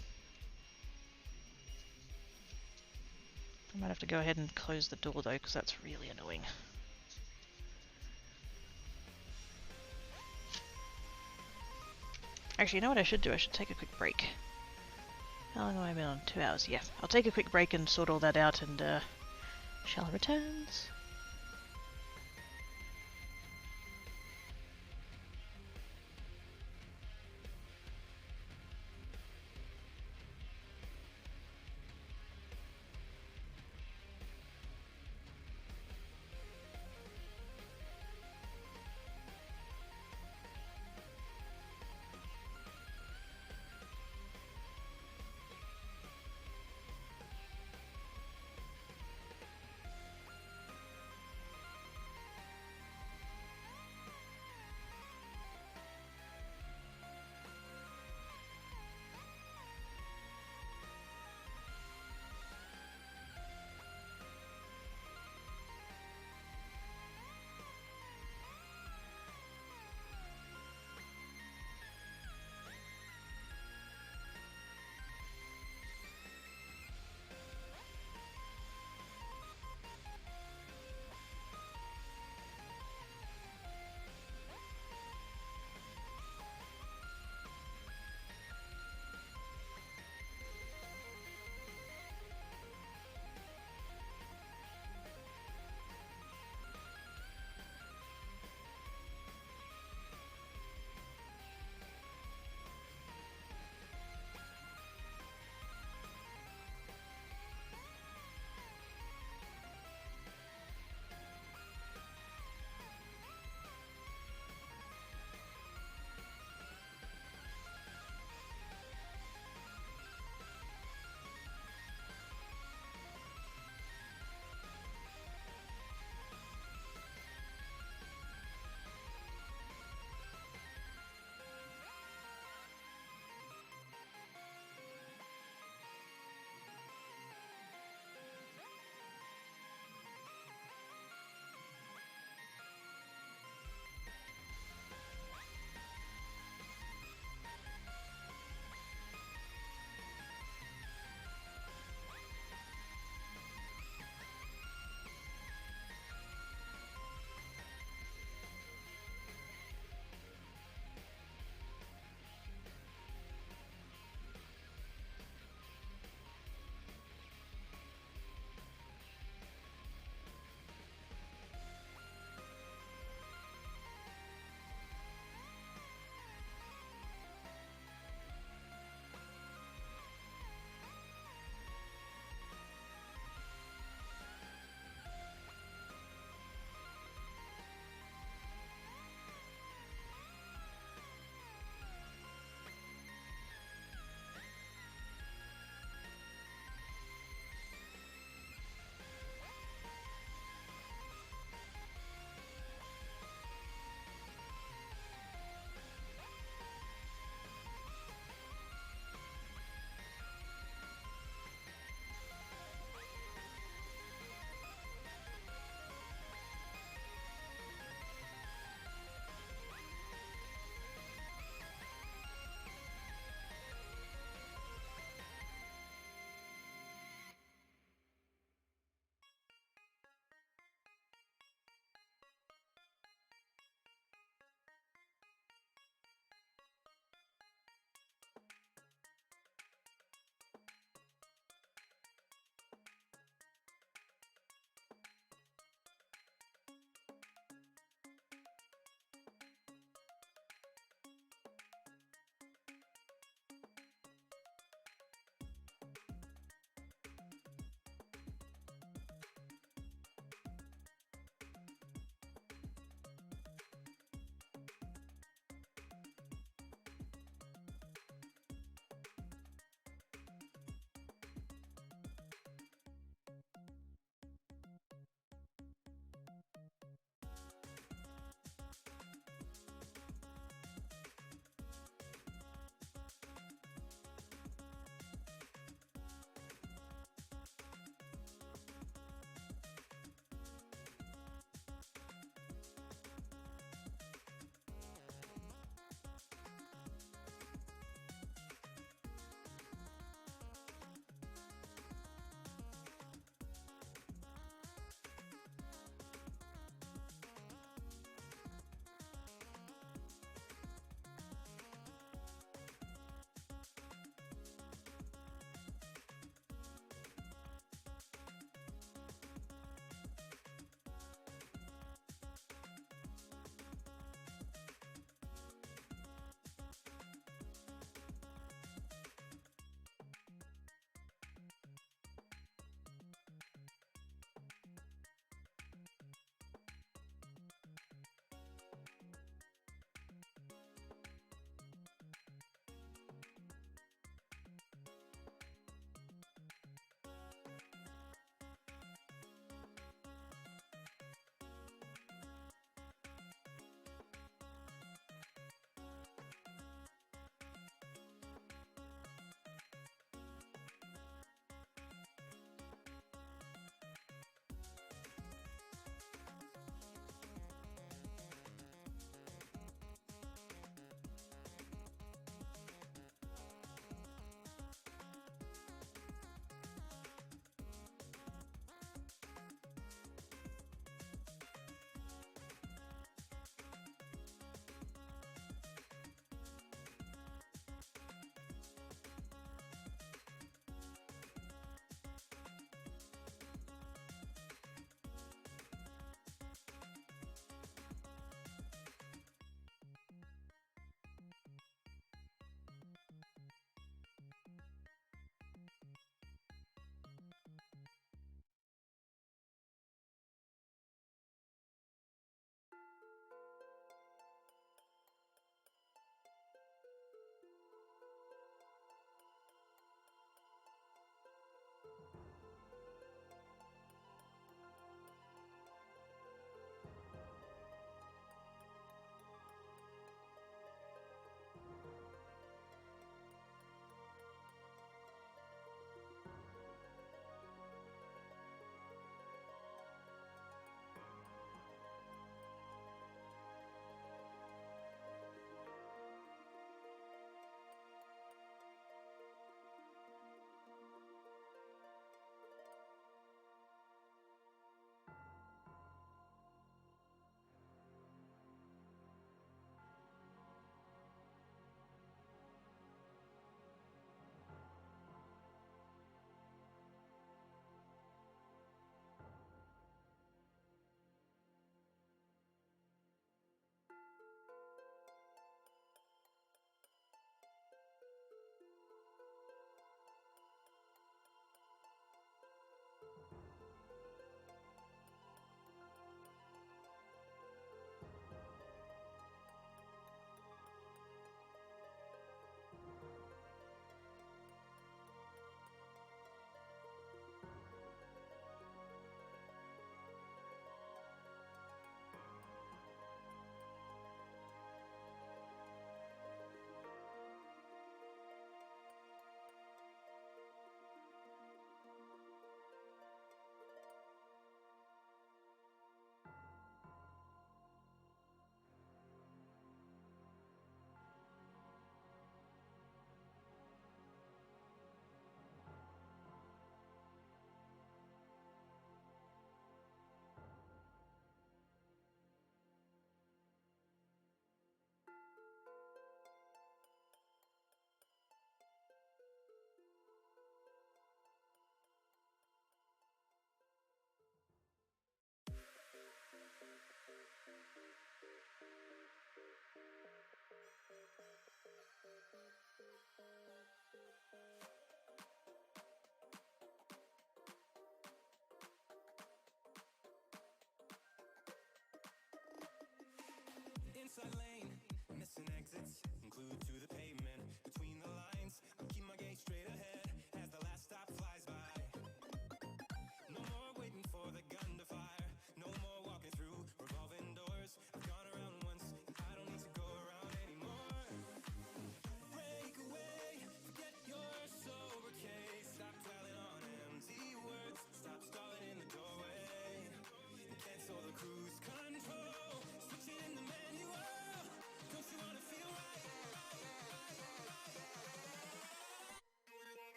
I might have to go ahead and close the door though, because that's really annoying. Actually, you know what I should do? I should take a quick break. How long have I been on? 2 hours. Yeah, I'll take a quick break and sort all that out, and shall returns.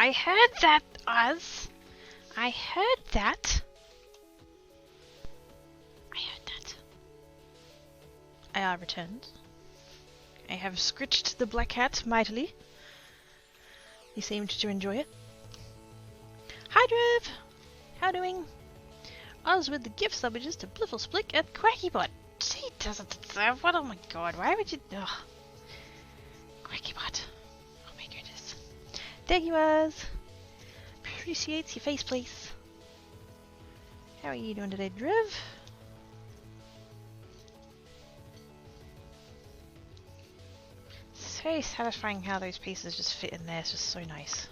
I heard that, Oz. I heard that. I heard that. I returned. I have scritched the black hat mightily. He seemed to enjoy it. Hi, Drev! How doing? Oz with the gift subbages to Blifflesplick and Quackybot. He doesn't deserve one. Oh my god, why would you... Ugh. Quackybot. Oh my goodness. There you Oz. Appreciates your face, please. How are you doing today, Drev? So satisfying how those pieces just fit in there. It's just so nice.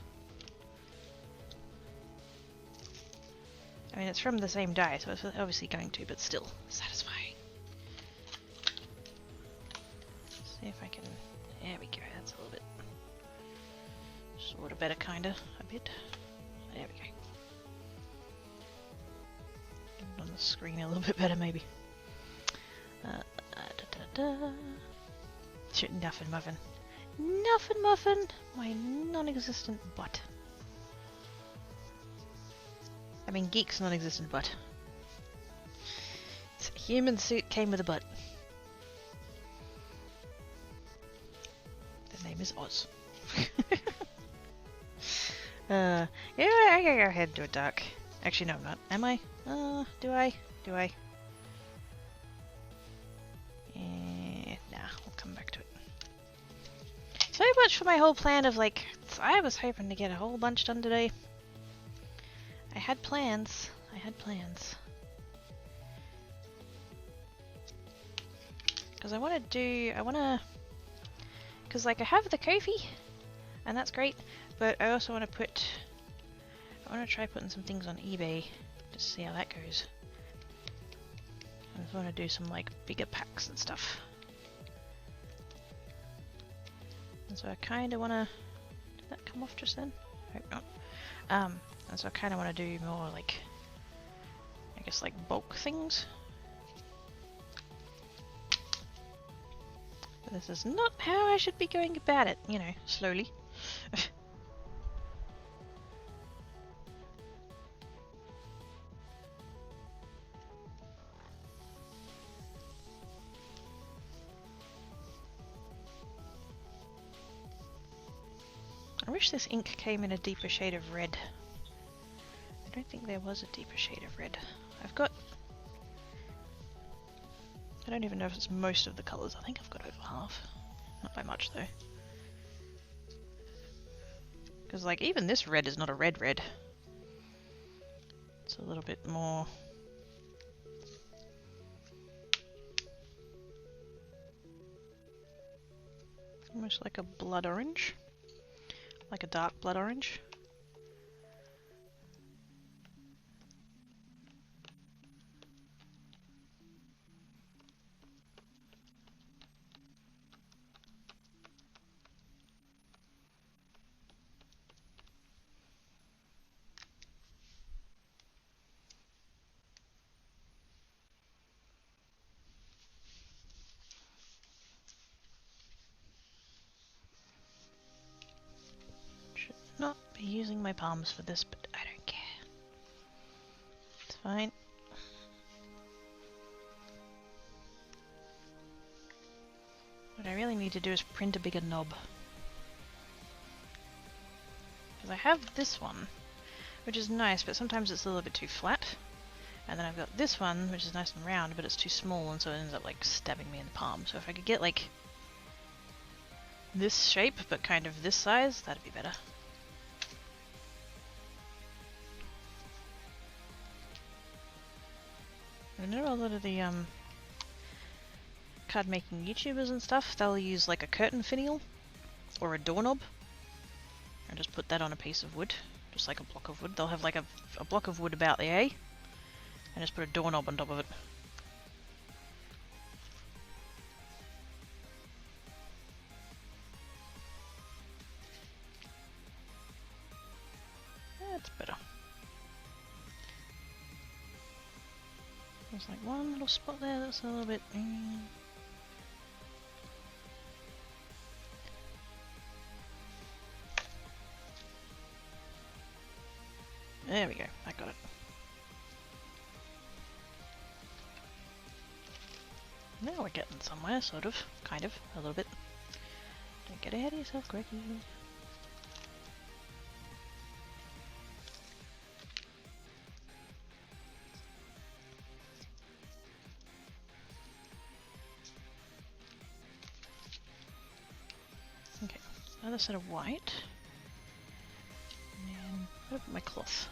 I mean, it's from the same die, so it's obviously going to, but still satisfying. Let's see if I can... There we go, that's a little bit... sort of better, kinda, a bit. There we go. On the screen a little bit better, maybe. Nuffin Muffin. Nuffin Muffin! My non-existent butt. I mean, Geek's non-existent butt. It's a human suit came with a butt. The name is Oz. Yeah, I gotta go ahead and do a dark. Actually, no, I'm not. Am I? Do I? Do I? Nah, we'll come back to it. So much for my whole plan of, like, I was hoping to get a whole bunch done today. I had plans. I had plans. Because I want to do... Because, like, I have the Ko-fi, and that's great, but I also want to put... I want to try putting some things on eBay, just to see how that goes. I just want to do some, like, bigger packs and stuff. And so I kind of want to... Did that come off just then? I hope not. And so I kind of want to do more, like, I guess, like, bulk things. But this is not how I should be going about it, you know, slowly. I wish this ink came in a deeper shade of red. I don't think there was a deeper shade of red. I've got... I don't even know if it's most of the colours. I think I've got over half. Not by much though. Because like even this red is not a red red. It's a little bit more... almost like a blood orange. Like a dark blood orange. Should not be using my palms for this, but I don't care. It's fine. What I really need to do is print a bigger knob. Because I have this one, which is nice, but sometimes it's a little bit too flat. And then I've got this one, which is nice and round, but it's too small, and so it ends up like stabbing me in the palm. So if I could get like this shape, but kind of this size, that'd be better. I know a lot of the card making YouTubers and stuff, they'll use like a curtain finial or a doorknob and just put that on a piece of wood, just like a block of wood. They'll have like a block of wood about the A and just put a doorknob on top of it. That's better. There's like one little spot there that's a little bit... There we go, I got it. Now we're getting somewhere, sort of, kind of, a little bit. Don't get ahead of yourself, Greggy. Okay, another set of white. And then, where did I put my cloth?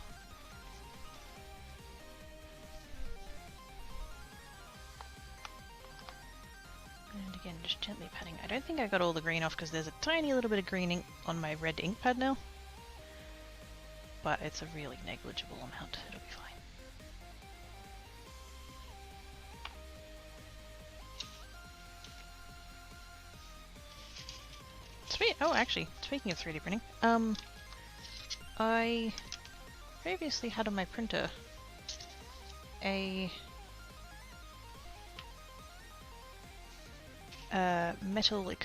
And again, just gently patting. I don't think I got all the green off because there's a tiny little bit of green ink on my red ink pad now. But it's a really negligible amount. It'll be fine. Sweet. Oh, actually, speaking of 3D printing, I previously had on my printer a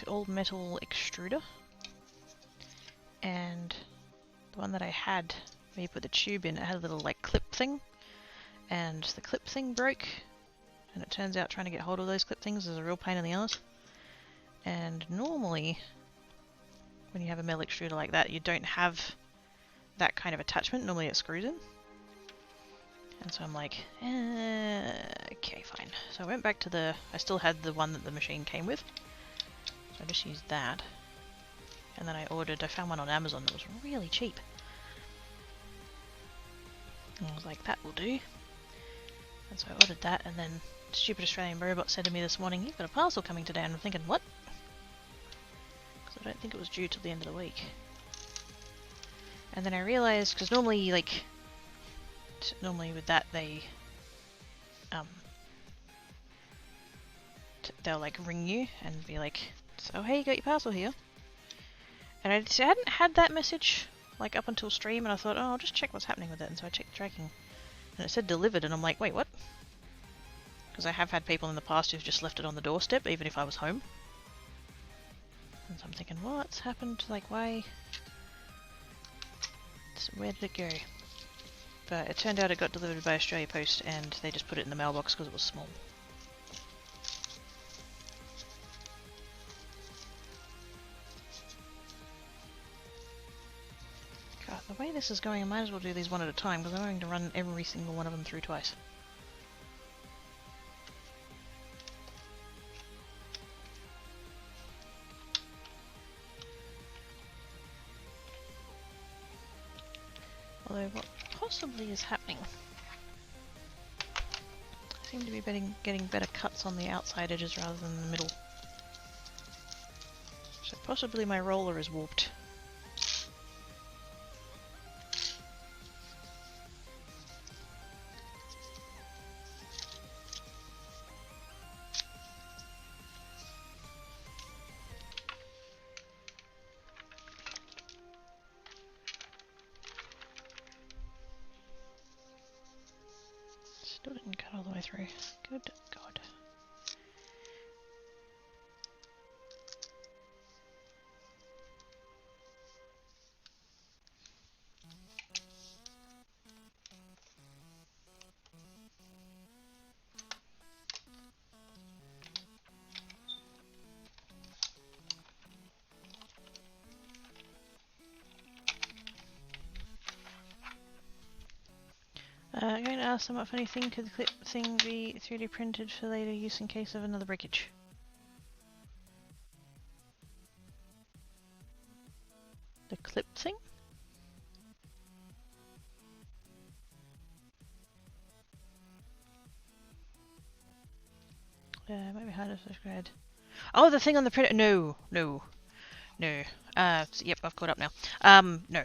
old metal extruder, and the one that I had, when you put the tube in, it had a little like clip thing, and the clip thing broke, and it turns out trying to get hold of those clip things is a real pain in the ass. And normally, when you have a metal extruder like that, you don't have that kind of attachment. Normally it screws in. And so I'm like, okay, fine. So I went back to I still had the one that the machine came with. So I just used that. And then I found one on Amazon that was really cheap. And I was like, that will do. And so I ordered that, and then stupid Australian robot said to me this morning, you've got a parcel coming today, and I'm thinking, what? Because I don't think it was due till the end of the week. And then I realised, because normally, normally with that they they'll like ring you and be like, so hey, you got your parcel here. And I hadn't had that message like up until stream, and I thought, oh, I'll just check what's happening with it. And so I checked tracking, and it said delivered, and I'm like, wait, what? Because I have had people in the past who've just left it on the doorstep even if I was home. And so I'm thinking, what's happened? Like, why? So where did it go? But it turned out it got delivered by Australia Post, and they just put it in the mailbox because it was small. God, the way this is going, I might as well do these one at a time, because I'm going to run every single one of them through twice. Although what possibly is happening, I seem to be getting better cuts on the outside edges rather than the middle. So possibly my roller is warped. Still didn't cut all the way through. Good God. I'm going to ask them what funny thing could the clip thing be 3D printed for later use in case of another breakage. The clip thing? Might be harder to subscribe. Oh, the thing on the printer. No. Yep, I've caught up now. No.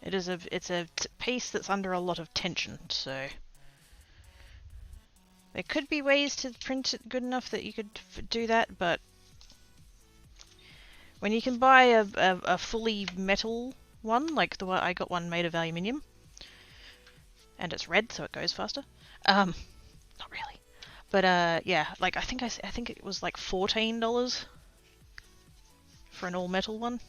It's a piece that's under a lot of tension, so there could be ways to print it good enough that you could do that, but when you can buy a fully metal one, like the one I got, one made of aluminium, and it's red, so it goes faster. Not really, but yeah, like I think it was like $14. for an all-metal one.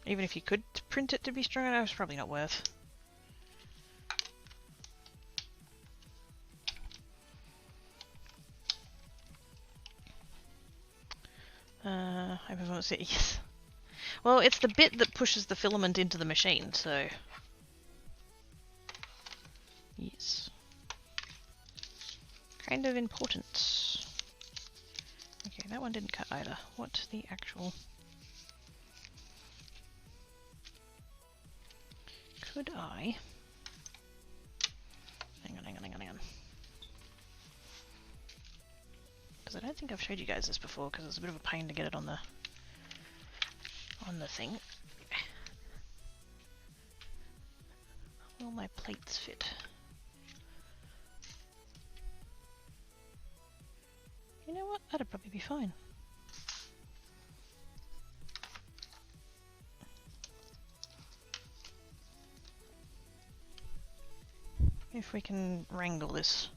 Even if you could print it to be strong enough, it's probably not worth. High performance, yes. Well, it's the bit that pushes the filament into the machine, so... Yes. Kind of important. Okay, that one didn't cut either. What the actual... Could I... Hang on. Because I don't think I've showed you guys this before, because it's a bit of a pain to get it on the thing. Will my plates fit? You know what? That'd probably be fine. If we can wrangle this.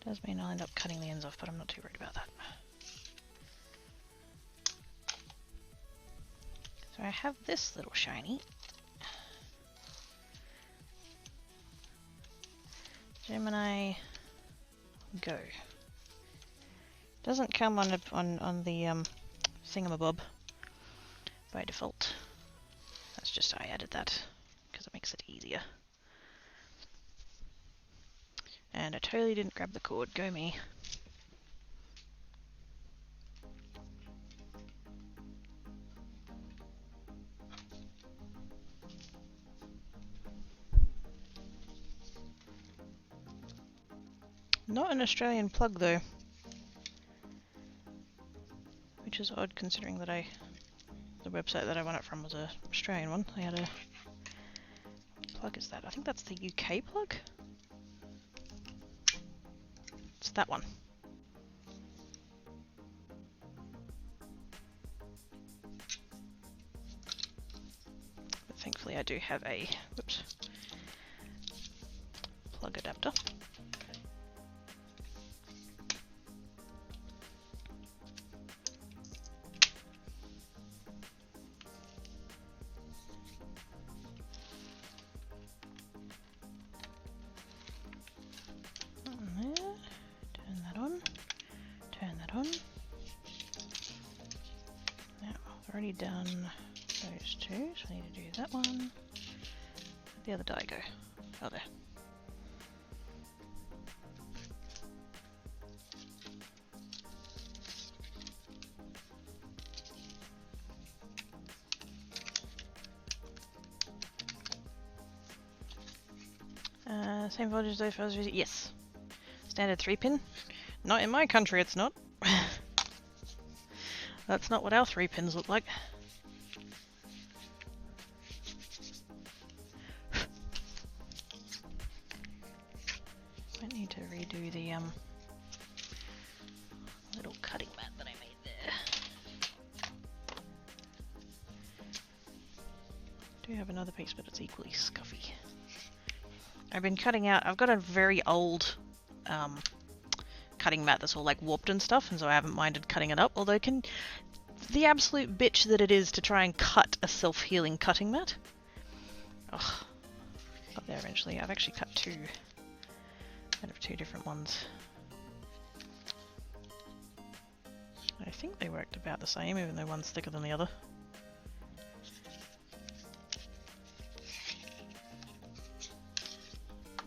Does mean I'll end up cutting the ends off, but I'm not too worried about that. So I have this little shiny. Gemini, go. Doesn't come on the thingamabob by default. That's just I added that because it makes it easier. And I totally didn't grab the cord. Go me. Not an Australian plug though, which is odd considering that the website that I won it from was a Australian one. I had a... What plug is that? I think that's the UK plug? It's that one. But thankfully I do have a, whoops, plug adapter. Done those two, so I need to do that one. Where'd the other die go? Oh, there. Same voltage as those. Yes. Standard 3-pin. Not in my country, it's not. That's not what our 3-pins look like. I need to redo the little cutting mat that I made there. I do have another piece, but it's equally scuffy. I've been cutting out, I've got a very old cutting mat that's all like warped and stuff, and so I haven't minded cutting it up, although the absolute bitch that it is to try and cut a self-healing cutting mat. Ugh. Got there eventually. I've actually cut two out of two different ones. I think they worked about the same, even though one's thicker than the other.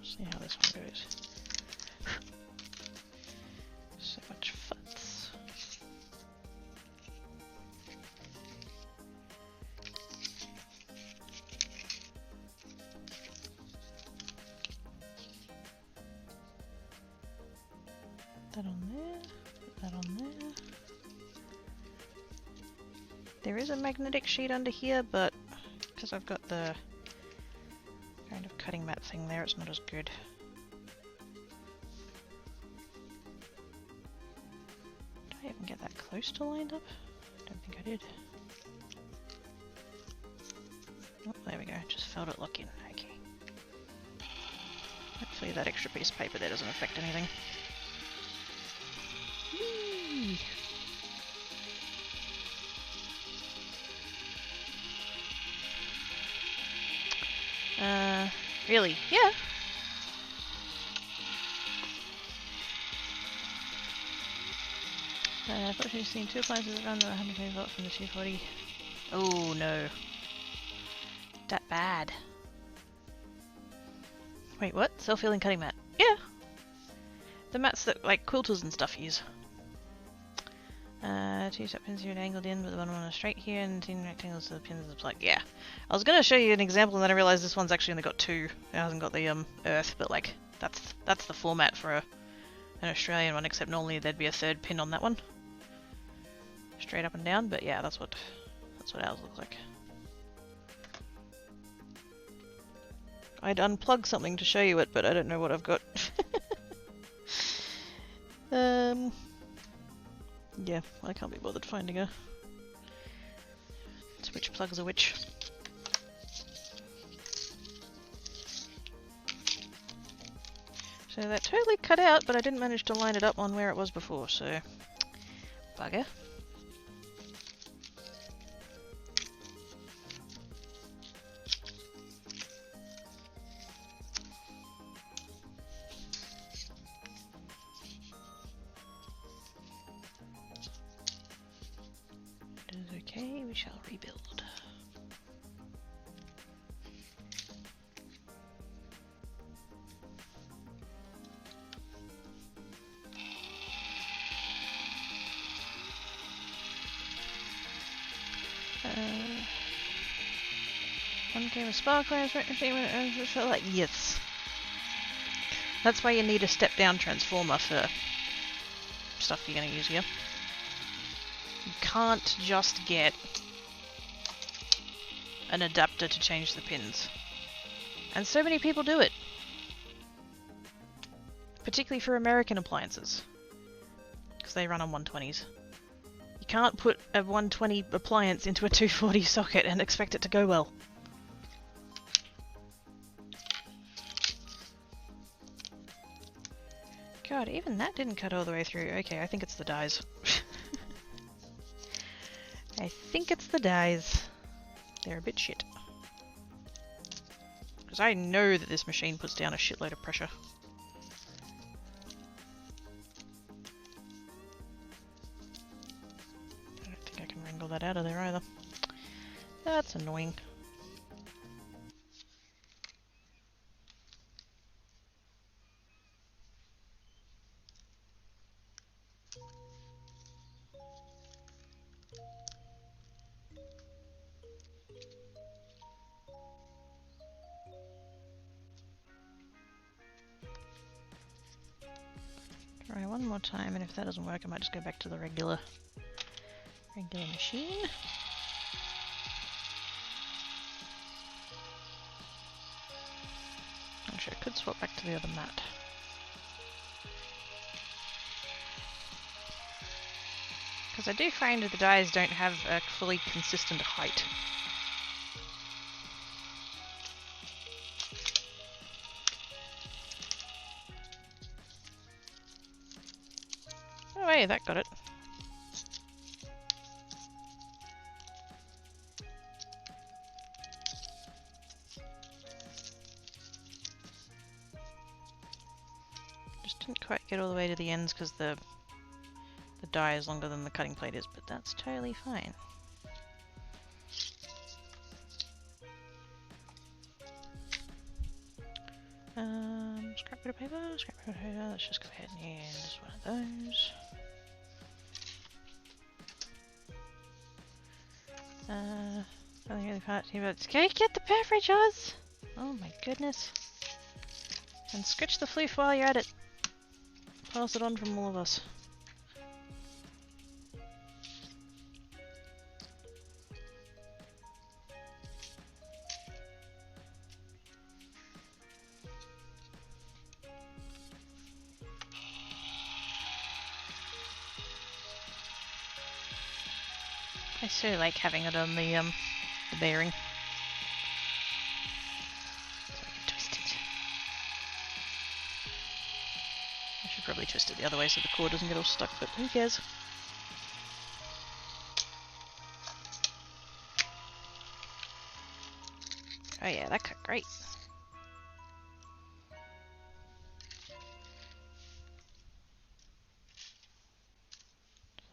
See how this one goes. So much futz. That on there, put that on there. There is a magnetic sheet under here, but because I've got the kind of cutting mat thing there, it's not as good. Did I even get that close to lined up? I don't think I did. Oh, there we go. Just felt it lock in. Okay. Hopefully that extra piece of paper there doesn't affect anything. Whee! Really? Yeah. I thought she'd seen 2 appliances that run the 120 volt from the 240. Oh no. That bad. Wait, what? Self-healing cutting mat? Yeah. The mats that like quilters and stuff use. 2 set pins here angled in, but the one is straight here, and 10 rectangles so the pins are like, yeah. I was gonna show you an example, and then I realized this one's actually only got 2. It hasn't got the earth, but like that's the format for an Australian one, except normally there'd be a 3rd pin on that one, straight up and down. But yeah, that's what ours looks like. I'd unplug something to show you it, but I don't know what I've got. Yeah, I can't be bothered finding which plugs are which. So that totally cut out, but I didn't manage to line it up on where it was before, so bugger. It is okay, we shall rebuild. One game of sparklers, like yes. That's why you need a step-down transformer for stuff you're going to use here. You can't just get an adapter to change the pins. And so many people do it. Particularly for American appliances. Because they run on 120s. You can't put a 120 appliance into a 240 socket and expect it to go well. God, even that didn't cut all the way through. Okay, I think it's the dies. I think it's the dies. They're a bit shit. Because I know that this machine puts down a shitload of pressure. I don't think I can wrangle that out of there either. That's annoying. Try one more time, and if that doesn't work, I might just go back to the regular machine. Actually, I could swap back to the other mat. Because I do find that the dies don't have a fully consistent height. Oh hey, that got it. Just didn't quite get all the way to the ends because the die is longer than the cutting plate is, but that's totally fine. Scrap bit of paper, scrap bit of paper. Let's just go ahead and use one of those. Something really fast here, but can you get the beverage, Oz? Oh my goodness. And scratch the floof while you're at it. Pass it on from all of us. I so like having it on the bearing. Should probably twist it the other way so the cord doesn't get all stuck, but who cares? Oh yeah, that cut great.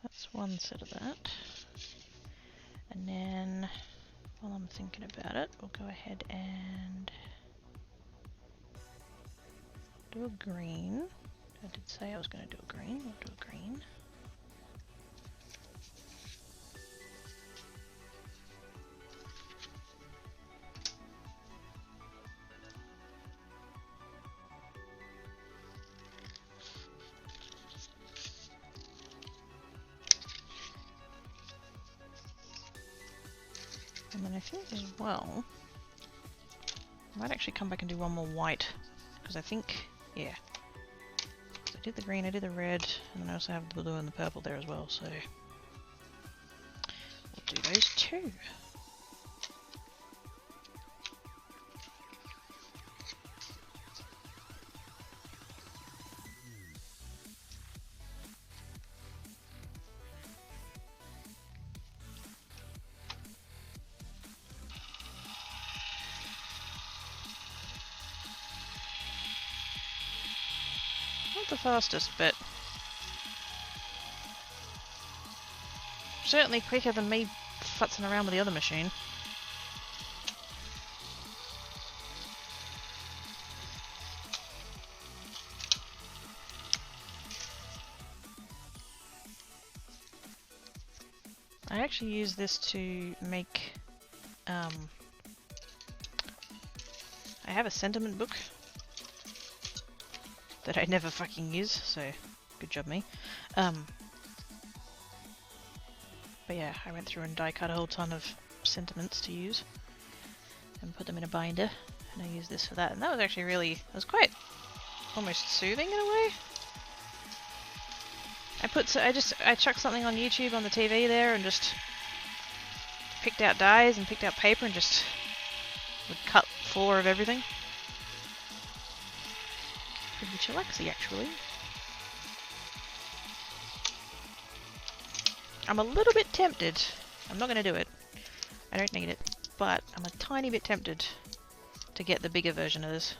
That's one set of that. And then, while I'm thinking about it, we'll go ahead and do a green. I did say I was going to do a green. We'll do a green. And then I think as well, I might actually come back and do one more white, because I think, yeah. I did the green, I did the red, and then I also have the blue and the purple there as well, so we'll do those two. Not the fastest, but certainly quicker than me futzing around with the other machine. I actually use this to make, I have a sentiment book that I never fucking use, so good job me. But yeah, I went through and die cut a whole ton of sentiments to use and put them in a binder, and I used this for that, and that was actually really, it was quite almost soothing in a way. I chucked something on YouTube on the TV there and just picked out dies and picked out paper and just would cut floor of everything. Pretty chillaxy actually. I'm a little bit tempted. I'm not going to do it. I don't need it. But I'm a tiny bit tempted to get the bigger version of this.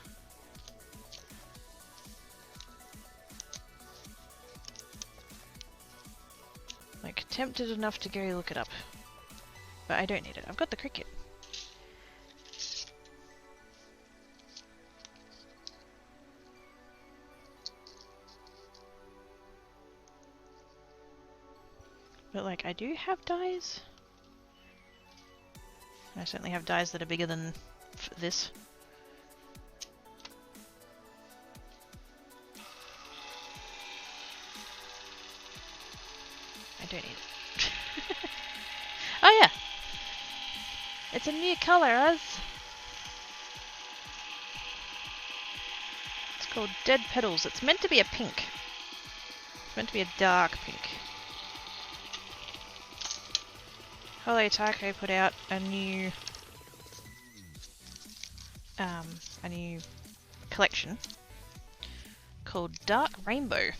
Like, tempted enough to go look it up. But I don't need it. I've got the cricket. But like, I do have dies. I certainly have dies that are bigger than this. I don't need it. Oh yeah! It's a new colour, Az! It's called Dead Petals. It's meant to be a pink. It's meant to be a dark pink. Holo Taco put out a new collection called Dark Rainbow.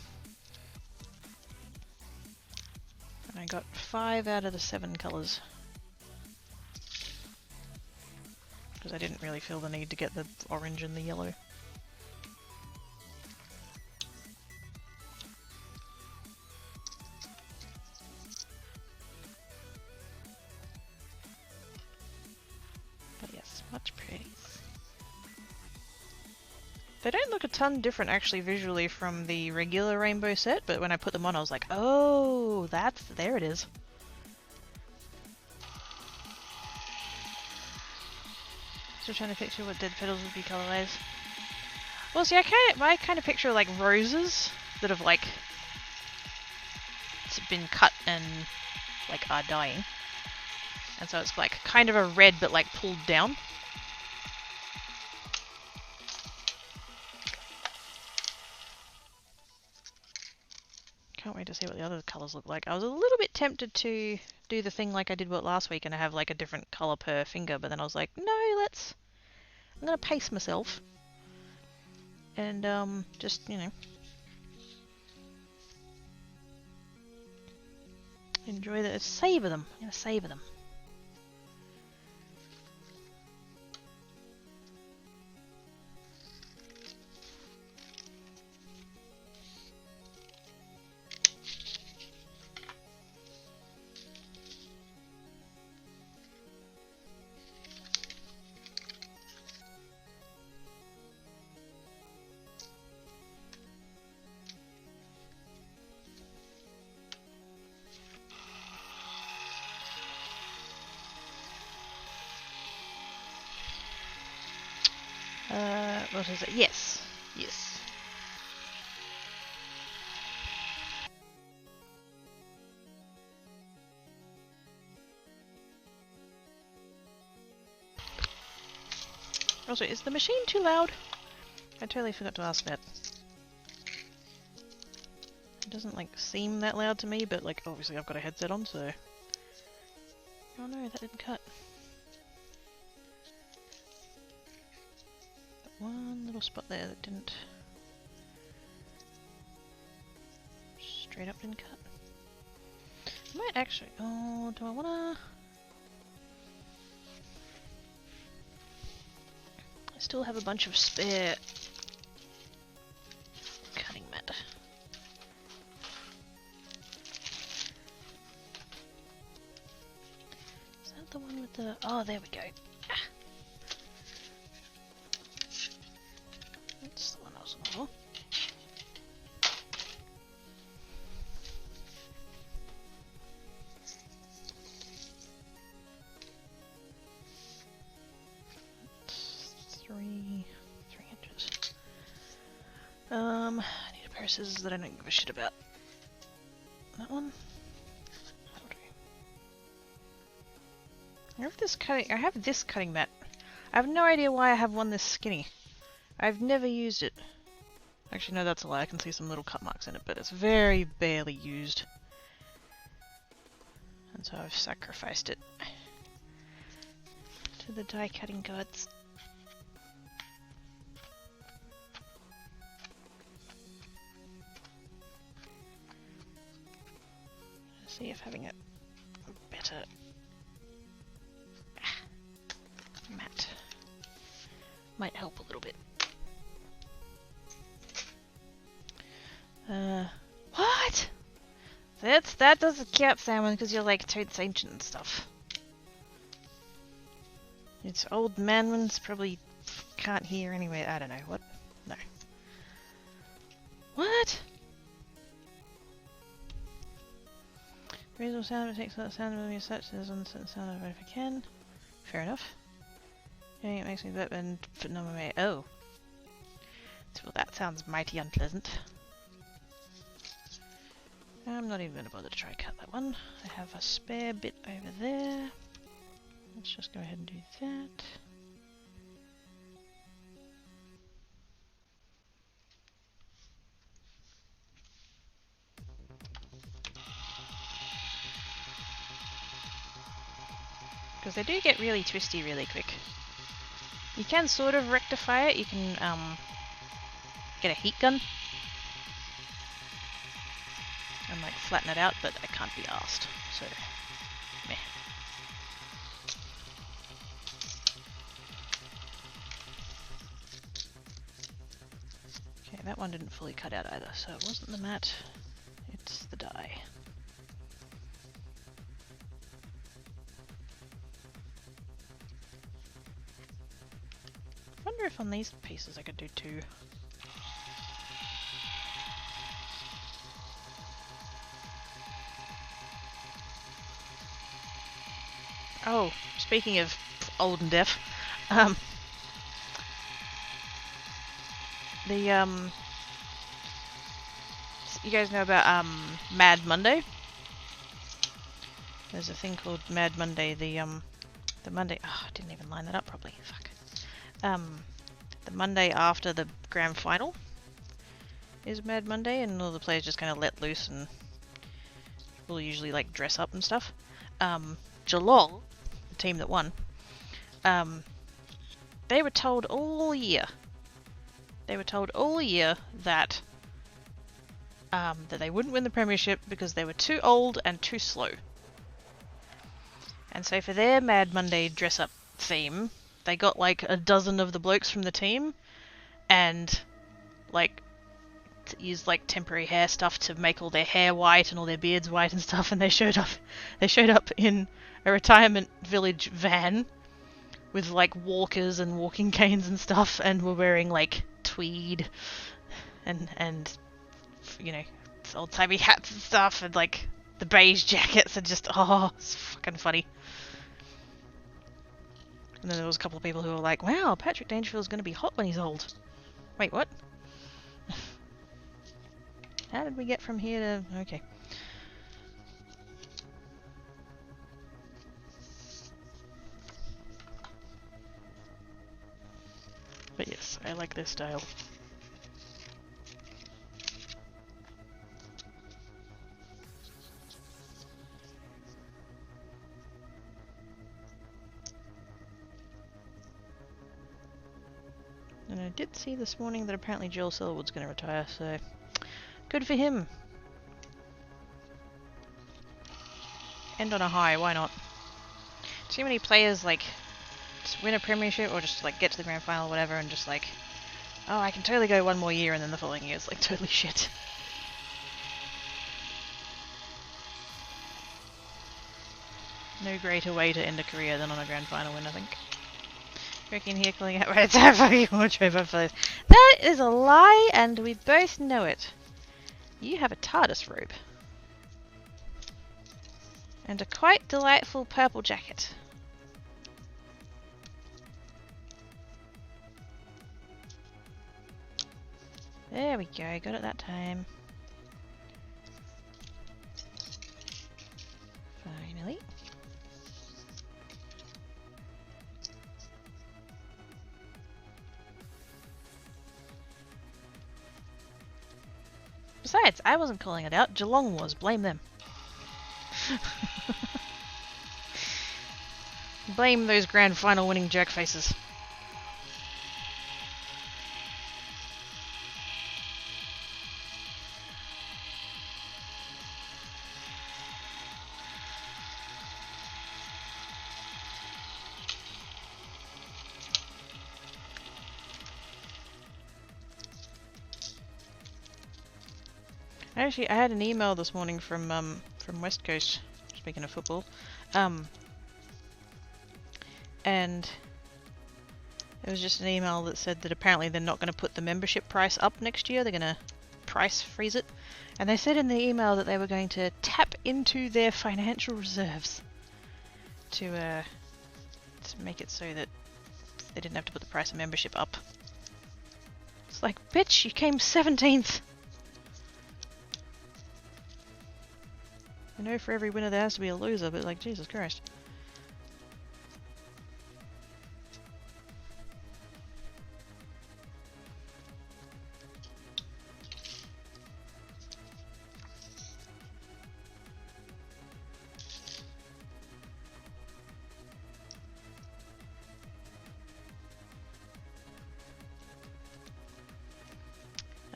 And I got 5 out of the 7 colours. Because I didn't really feel the need to get the orange and the yellow. But yes, much pretty. They don't look a ton different actually visually from the regular rainbow set, but when I put them on I was like, oh, there it is. Still trying to picture what Dead Petals would be colorways. Well, see, I kind of picture like roses that have like been cut and like are dying, and so it's like kind of a red but like pulled down. Can't wait to see what the other colours look like. I was a little bit tempted to do the thing like I did last week and have like a different colour per finger, but then I was like, no, I'm gonna pace myself and just, you know, Enjoy the savor them. I'm gonna savor them. What is it? Yes. Yes. Also, is the machine too loud? I totally forgot to ask that. It doesn't, like, seem that loud to me, but, like, obviously I've got a headset on, so... Oh no, that didn't cut. One little spot there that didn't... Straight up didn't cut. I might actually... Oh, do I wanna... I still have a bunch of spare... cutting mat. Is that the one with the... Oh, there we go. That's the one I was looking for. Three inches. I need a pair of scissors that I don't give a shit about. That one. That'll do. I have this cutting mat. I have no idea why I have one this skinny. I've never used it. Actually, no, that's a lie. I can see some little cut marks in it, but it's very barely used. And so I've sacrificed it to the die cutting gods. See if having a better mat might help a little bit. What? That doesn't count, Salmon, because you're like totes ancient and stuff. It's old man ones probably can't hear anyway. I don't know. What? No. What? Reasonable sound takes that sound of your such as on the sound of it if I can. Fair enough. Doing it makes me bet and put no way. Oh. Well, that sounds mighty unpleasant. I'm not even going to bother to try cut that one. I have a spare bit over there. Let's just go ahead and do that. Because they do get really twisty really quick. You can sort of rectify it. You can get a heat gun and like flatten it out, but I can't be arsed, so meh. Okay, that one didn't fully cut out either, so it wasn't the mat, it's the die. I wonder if on these pieces I could do two. Oh, speaking of old and deaf, you guys know about Mad Monday? There's a thing called Mad Monday. The Monday. Oh, I didn't even line that up properly. Fuck. The Monday after the grand final is Mad Monday, and all the players just kind of let loose, and will usually like dress up and stuff. Geelong, the team that won, they were told all year. They were told all year that that they wouldn't win the premiership because they were too old and too slow. And so for their Mad Monday dress-up theme, they got like a dozen of the blokes from the team and like used like temporary hair stuff to make all their hair white and all their beards white and stuff, and they showed up in a retirement village van with like walkers and walking canes and stuff, and were wearing like tweed and you know, old-timey hats and stuff, and like the beige jackets, and just, oh, it's fucking funny. And then there was a couple of people who were like, wow, Patrick Dangerfield's going to be hot when he's old. Wait, what? How did we get from here to... Okay. But yes, I like their style. And I did see this morning that apparently Joel Selwood's going to retire, so good for him. End on a high, why not? Too many players like just win a premiership or just like get to the grand final or whatever and just like, oh, I can totally go one more year, and then the following year is like totally shit. No greater way to end a career than on a grand final win, I think. Reckon here calling out right time fucking wardrobe for this. That is a lie, and we both know it. You have a TARDIS robe. And a quite delightful purple jacket. There we go, got it that time. Finally. Besides, I wasn't calling it out, Geelong was, blame them. Blame those grand final winning jerk faces. Actually, I had an email this morning from West Coast, speaking of football, and it was just an email that said that apparently they're not going to put the membership price up next year, they're going to price freeze it, and they said in the email that they were going to tap into their financial reserves to make it so that they didn't have to put the price of membership up. It's like, bitch, you came 17th! I know for every winner there has to be a loser, but like, Jesus Christ.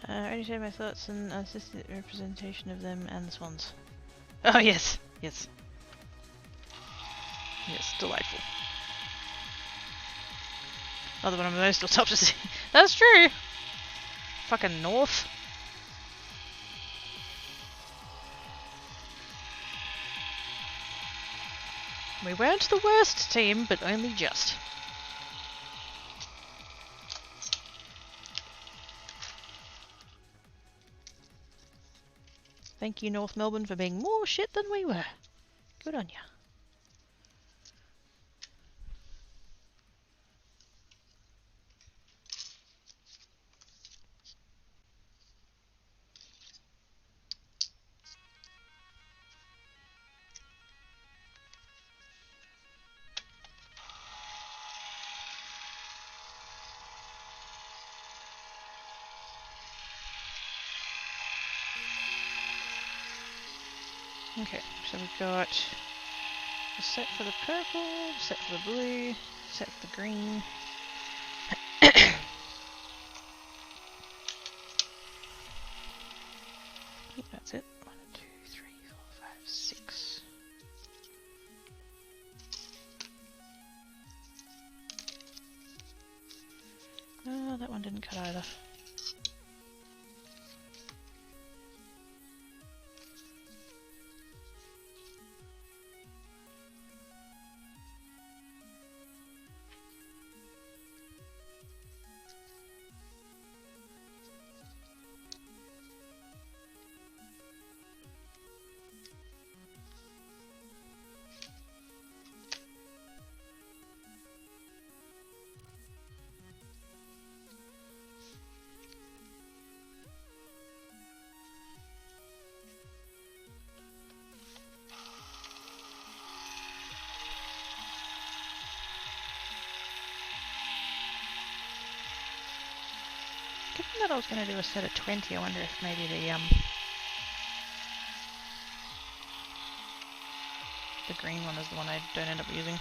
I already shared my thoughts and assisted representation of them and the Swans. Oh yes, yes. Yes, delightful. Other one of those still top to see. That's true! Fucking North. We weren't the worst team, but only just. Thank you, North Melbourne, for being more shit than we were. Good on ya. Okay, so we've got a set for the purple, a set for the blue, a set for the green. That's it. 1, 2, 3, 4, 5, 6. No, that one didn't cut either. Given that I was going to do a set of 20, I wonder if maybe the green one is the one I don't end up using.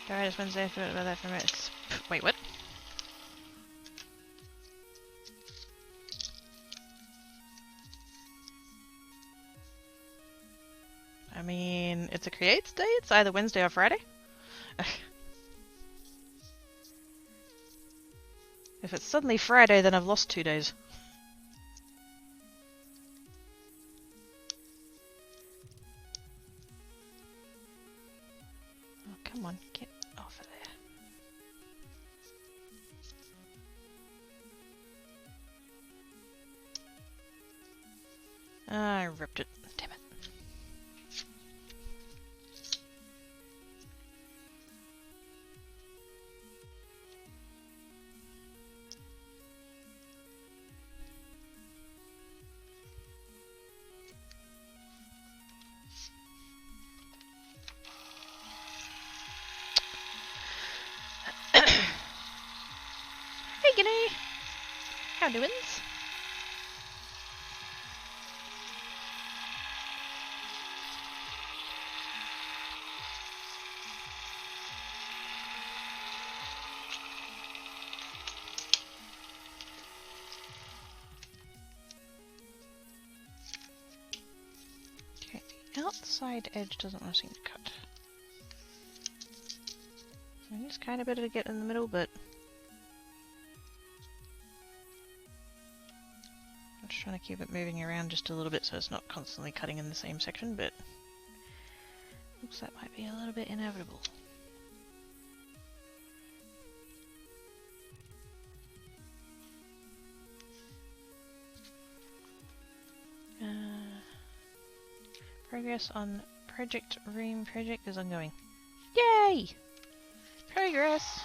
Alright, it's Wednesday, I forgot about that for a minute. Wait, what? I mean, it's a creates day, it's either Wednesday or Friday. If it's suddenly Friday, then I've lost 2 days. Oh, come on, get off of there. I ripped it. Damn it. Hey, Guinea! How doings? Okay, the outside edge doesn't want to seem to cut. It's kind of better to get in the middle, but I'm just trying to keep it moving around just a little bit so it's not constantly cutting in the same section, but looks like might be a little bit inevitable. Progress on Project Room project is ongoing. Yay! Progress!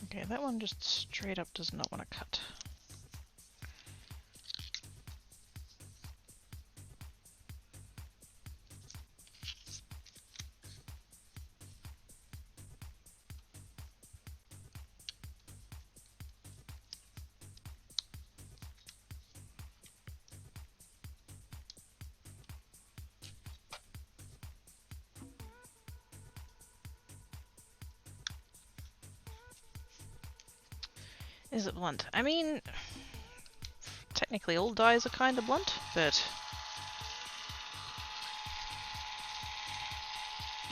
Okay, that one just straight up does not want to cut. Is it blunt? I mean, technically all dyes are kind of blunt, but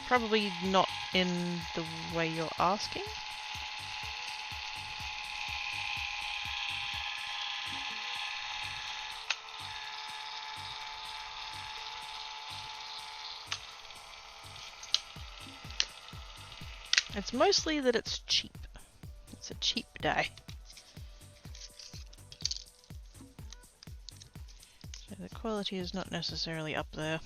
probably not in the way you're asking. It's mostly that it's cheap. It's a cheap dye. So the quality is not necessarily up there.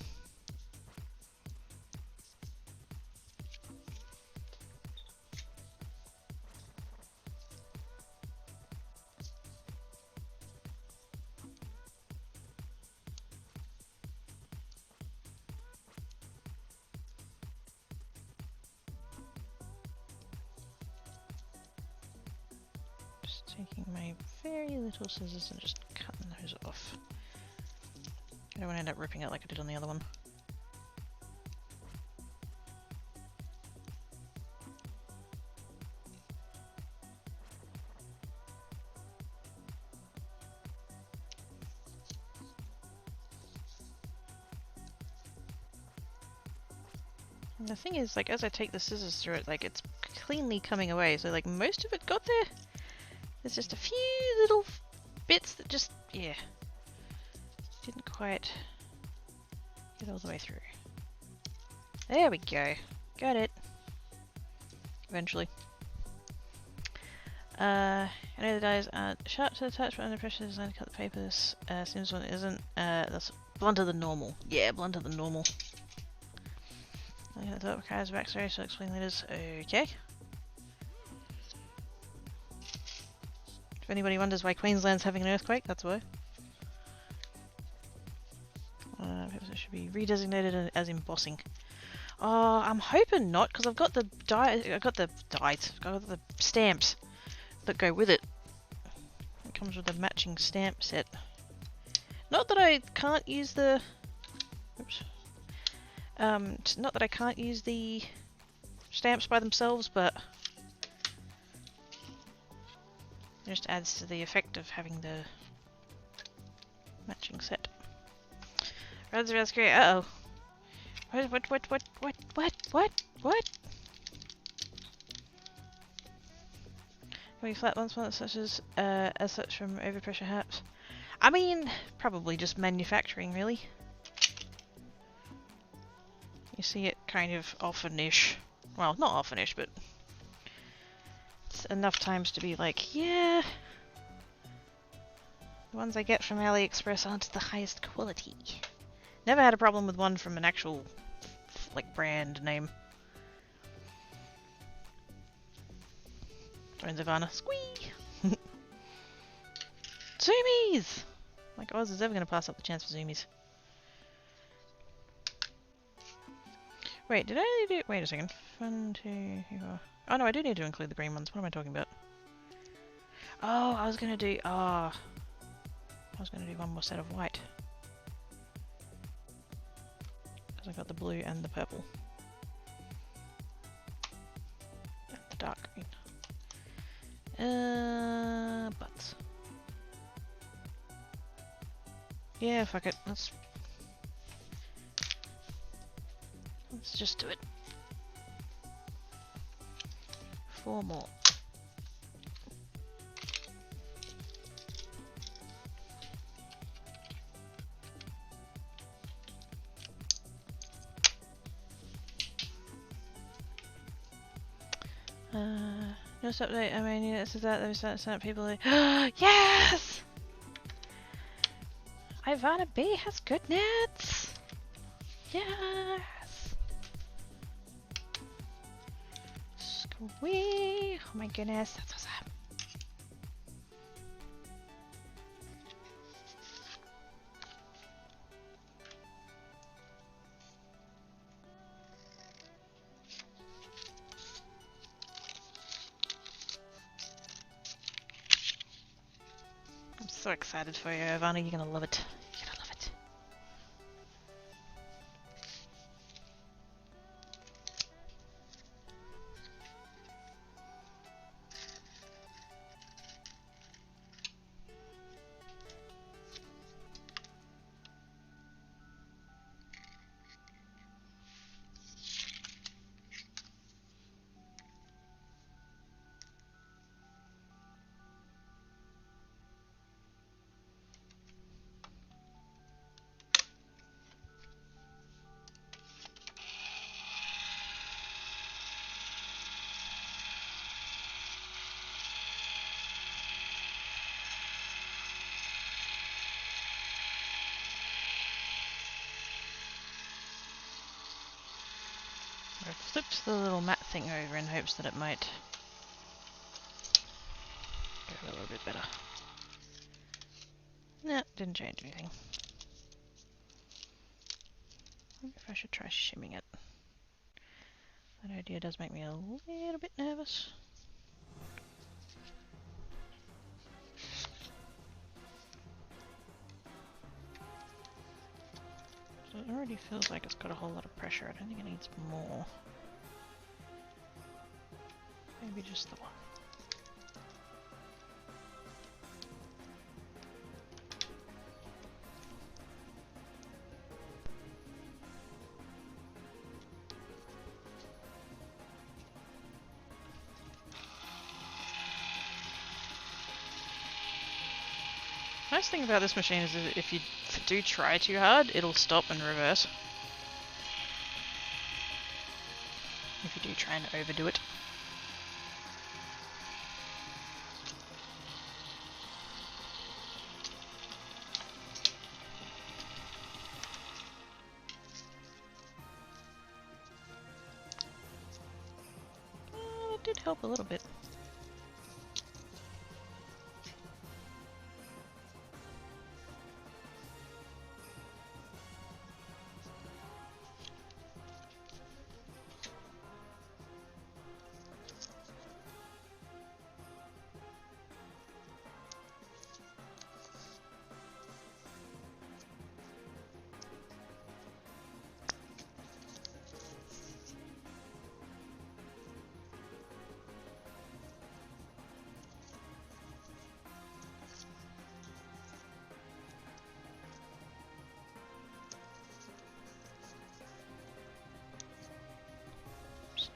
Just taking my very little scissors and just cutting those off. I don't want to end up ripping it like I did on the other one. And the thing is, like, as I take the scissors through it, like, it's cleanly coming away, so, like, most of it got there. There's just a few little bits that just, yeah, didn't quite get all the way through. There we go. Got it. Eventually. I know the dies aren't sharp to the touch, but under pressure they're designed to cut the papers. Seems one isn't. That's blunter than normal. Yeah, blunter than normal. I thought requires a backstory, so I'll explain later. Okay. If anybody wonders why Queensland's having an earthquake, that's why. It should be redesignated as embossing. Oh, I'm hoping not, because I've got the I've got the stamps that go with it. It comes with a matching stamp set. Not that I can't use the... Oops. Not that I can't use the stamps by themselves, but it just adds to the effect of having the matching set. That's great. Uh-oh. What? Can we flat ones such as such from overpressure haps? I mean, probably just manufacturing, really. You see it kind of often-ish. Well, not often-ish, but it's enough times to be like, yeah, the ones I get from AliExpress aren't the highest quality. Never had a problem with one from an actual, like, brand name. Friends of Anna. Squee! Zoomies! Like Oz is ever going to pass up the chance for zoomies. Wait, did I do... Wait a second. 1, 2, 4... Oh no, I do need to include the green ones. What am I talking about? Oh, I was going to do... I was going to do one more set of white. Because I got the blue and the purple. And the dark green. Butts. Yeah, fuck it. Let's just do it. 4 more. Just update. I mean, this is that. There's that people. Like, yes! Ivana B has good nets. Yes. Squee! Oh my goodness, that's awesome. I'm so excited for you, Ivana. You're gonna love it. You're gonna love it. I flipped the little mat thing over in hopes that it might go a little bit better. Nah, didn't change anything. I wonder if I should try shimming it. That idea does make me a little bit nervous. It already feels like it's got a whole lot of pressure. I don't think it needs more. Maybe just the one. Nice thing about this machine is that if you do try too hard, it'll stop and reverse. If you do try and overdo it. It did help a little bit.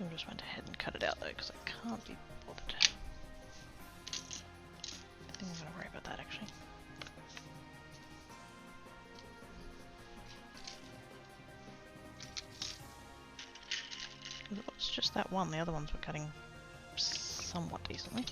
I just went ahead and cut it out though, because I can't be bothered. I think I'm going to worry about that actually. It was just that one, the other ones were cutting somewhat decently.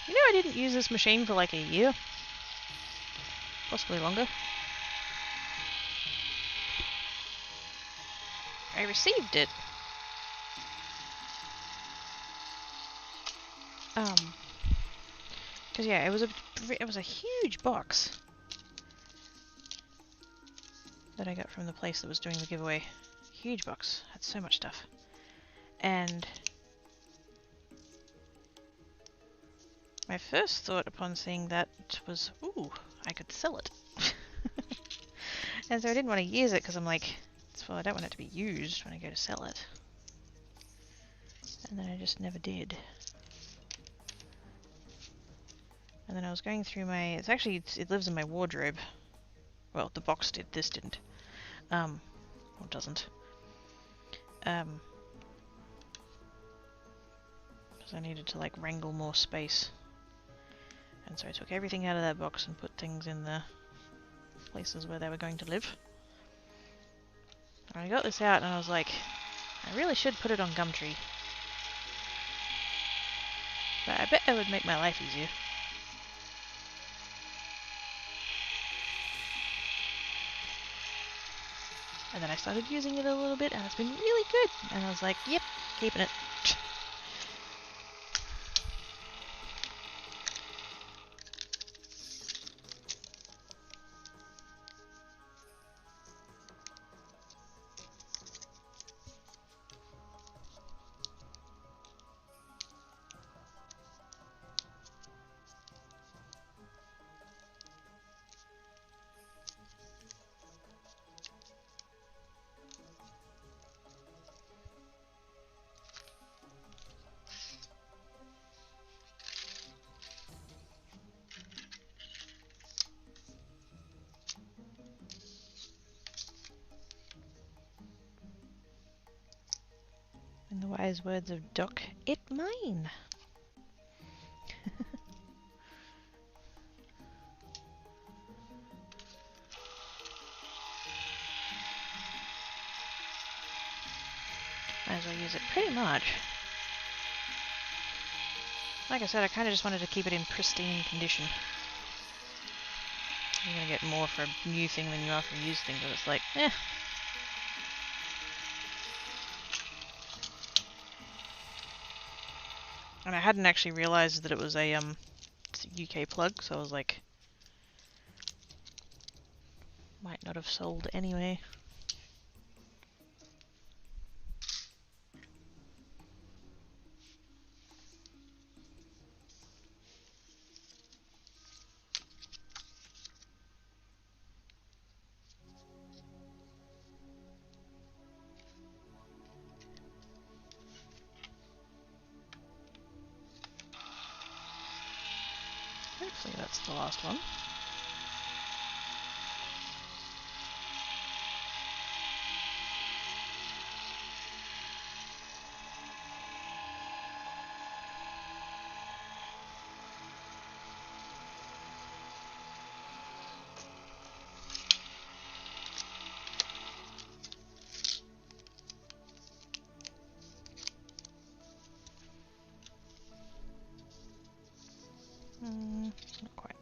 You know, I didn't use this machine for like a year. Possibly longer. I received it. Cause yeah, it was a huge box that I got from the place that was doing the giveaway. Huge box, had so much stuff. And my first thought upon seeing that was, ooh, I could sell it. And so I didn't want to use it because I'm like, well, I don't want it to be used when I go to sell it. And then I just never did. And then I was going through my, it lives in my wardrobe. Well, the box did, this didn't. Or doesn't. Because I needed to like wrangle more space. And so I took everything out of that box and put things in the places where they were going to live. And I got this out and I was like, I really should put it on Gumtree. But I bet that would make my life easier. And then I started using it a little bit and it's been really good. And I was like, yep, keeping it. In the wise words of Doc, it mine. Might as well use it pretty much. Like I said, I kind of just wanted to keep it in pristine condition. You're gonna get more for a new thing than you are for a used thing, but it's like, eh. And I hadn't actually realized that it was a UK plug, so I was like, Might not have sold anyway. Hopefully that's the last one. Not quite.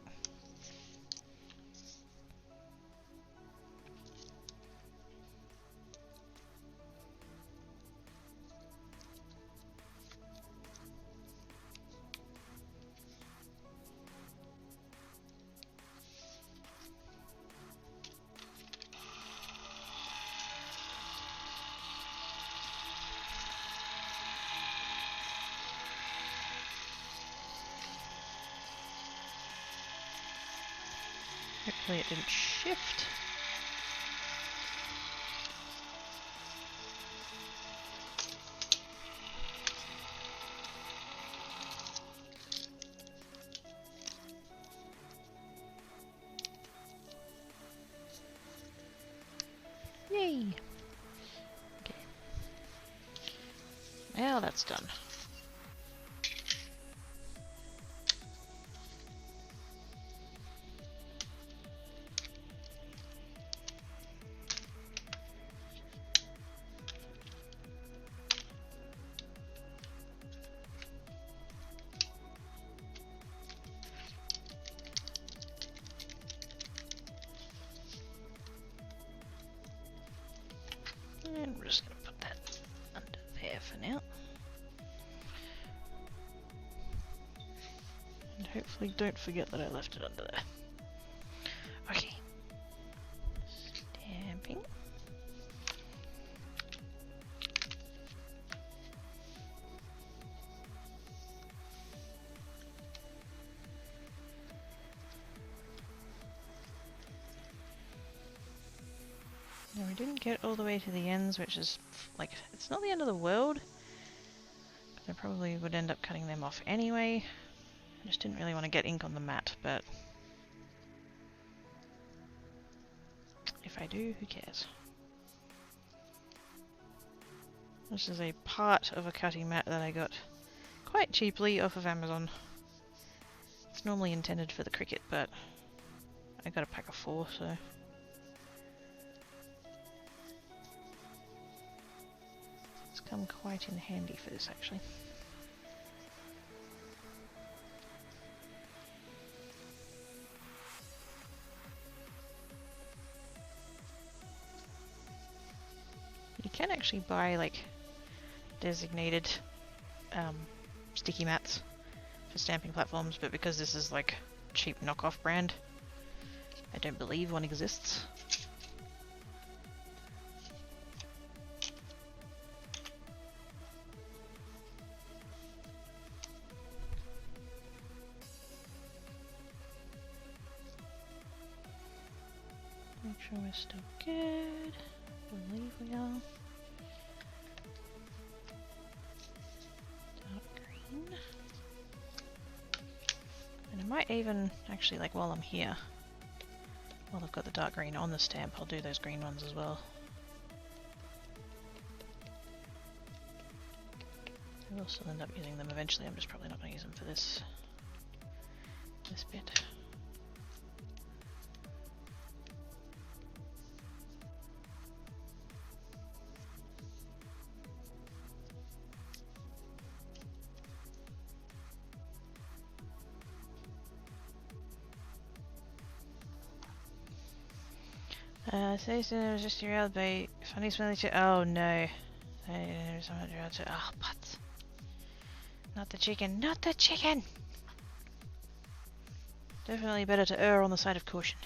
Hopefully it didn't shift. Yay! Okay. Now that's done. And we're just going to put that under there for now. And hopefully don't forget that I left it under there. Okay. Stamping. Now we didn't get all the way to the ends, which is like, it's not the end of the world. I probably would end up cutting them off anyway. I just didn't really want to get ink on the mat, but if I do, who cares? This is a part of a cutting mat that I got quite cheaply off of Amazon. It's normally intended for the Cricut, but I got a pack of 4, so it's come quite in handy for this actually. You can actually buy like designated sticky mats for stamping platforms, but because this is like cheap knockoff brand, I don't believe one exists. Make sure we're still good. I believe we are. Dark green. And I might even, actually, like while I'm here, while I've got the dark green on the stamp, I'll do those green ones as well. I will still end up using them eventually, I'm just probably not going to use them for this bit. Say so it was just derailed by funny smelly shit. Oh no. Oh, but not the chicken, not the chicken! Definitely better to err on the side of caution.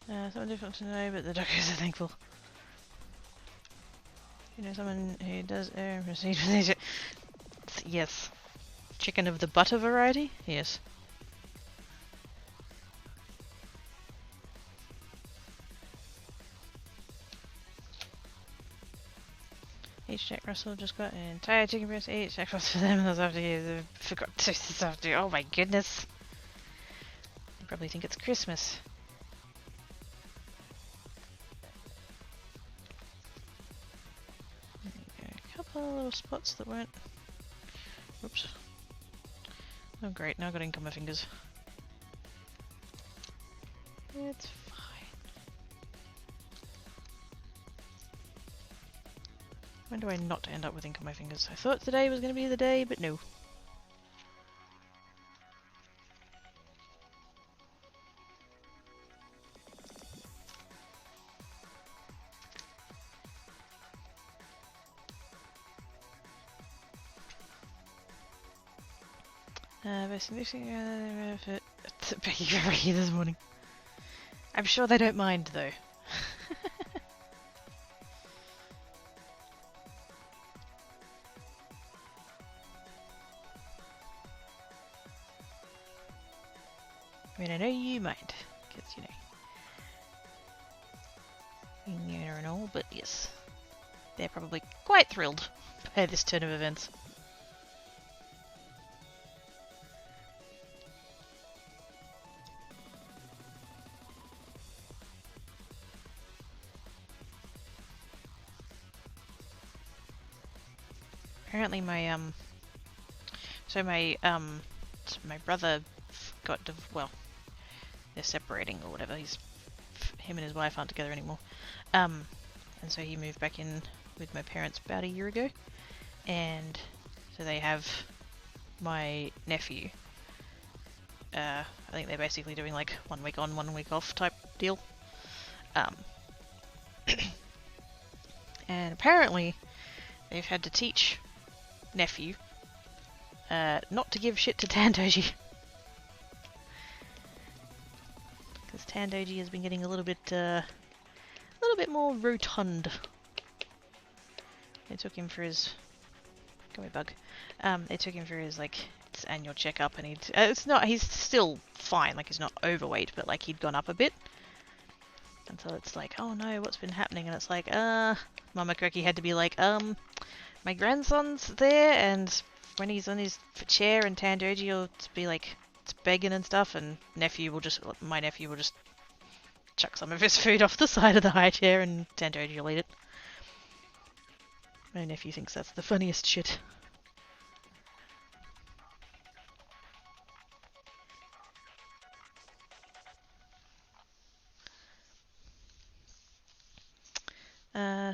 Someone difficult to know, but the doggos are thankful. You know someone who does proceed with it? Yes. Chicken of the butter variety? Yes. Each Jack Russell just got an entire chicken breast each. Jack Russell for them. That's after you forgot to this after. Oh my goodness. You probably think it's Christmas. There you go. A couple of little spots that weren't. Oops. Oh great, now I've got ink on my fingers. It's fine. When do I not end up with ink on my fingers? I thought today was going to be the day, but no. Begging this morning. I'm sure they don't mind though. I mean, I know you mind, because you know, you and all, but yes, they're probably quite thrilled by this turn of events. Apparently my my brother got well, they're separating or whatever. Him and his wife aren't together anymore. And so he moved back in with my parents about a year ago, and so they have my nephew. I think they're basically doing like 1 week on, 1 week off type deal. And apparently they've had to teach nephew not to give shit to Tandoji. Because Tandoji has been getting a little bit more rotund. They took him for his bug. They took him for his like his annual checkup, and he's still fine. Like he's not overweight, but like he'd gone up a bit. And so it's like, oh no, what's been happening? And it's like, Mama Cookie had to be like, my grandson's there, and when he's on his chair and Tandoji will be like, it's begging and stuff, and my nephew will just chuck some of his food off the side of the high chair, and Tandoji will eat it. My nephew thinks that's the funniest shit.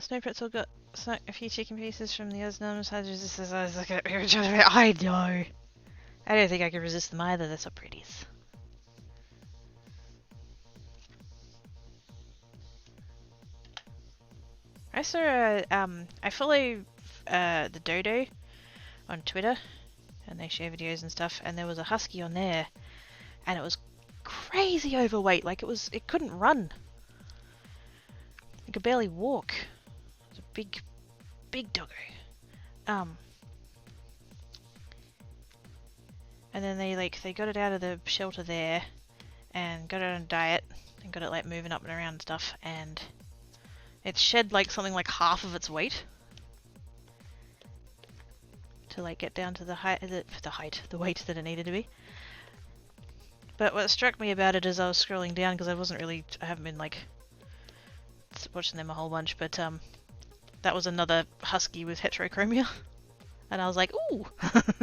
Snow Pretzel got snuck a few chicken pieces from the Osnums. How resist this? I was looking at each other. I know. I don't think I can resist them either. They're so pretties. I saw I follow the Dodo on Twitter, and they share videos and stuff. And there was a husky on there, and it was crazy overweight. Like it couldn't run. It could barely walk. It was a big doggo. And then they got it out of the shelter there, and got it on a diet, and got it like moving up and around and stuff, and it shed like something like half of its weight to like get down to the weight that it needed to be. But what struck me about it as I was scrolling down, because I haven't been like watching them a whole bunch, but that was another husky with heterochromia, and I was like, ooh,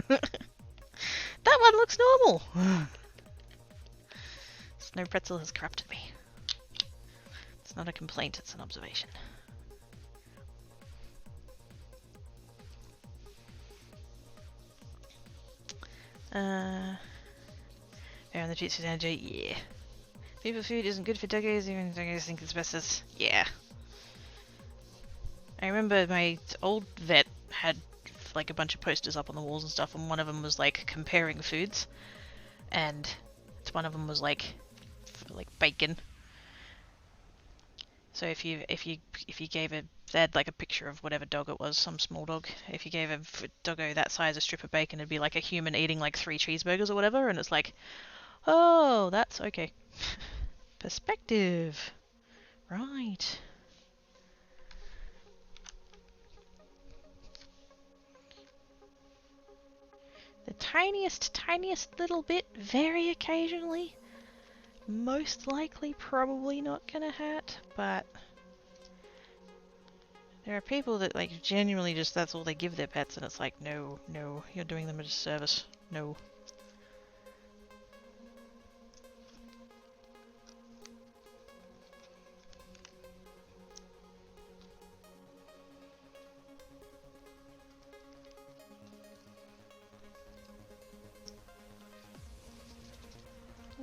that one looks normal. Snow Pretzel has corrupted me. It's not a complaint, it's an observation. On the Jitsu Dojo, yeah. People food isn't good for doggos, even doggos think it's asbestos. Yeah. I remember my old vet had like a bunch of posters up on the walls and stuff, and one of them was like comparing foods, and one of them was like bacon, So if you gave a they had like a picture of whatever dog it was, some small dog. If you gave a doggo that size a strip of bacon, it'd be like a human eating like 3 cheeseburgers or whatever, and it's like, oh, that's okay. Perspective. Right. The tiniest little bit, very occasionally. Most likely, probably not gonna hurt, but there are people that like genuinely just that's all they give their pets, and it's like, no, no, you're doing them a disservice. No.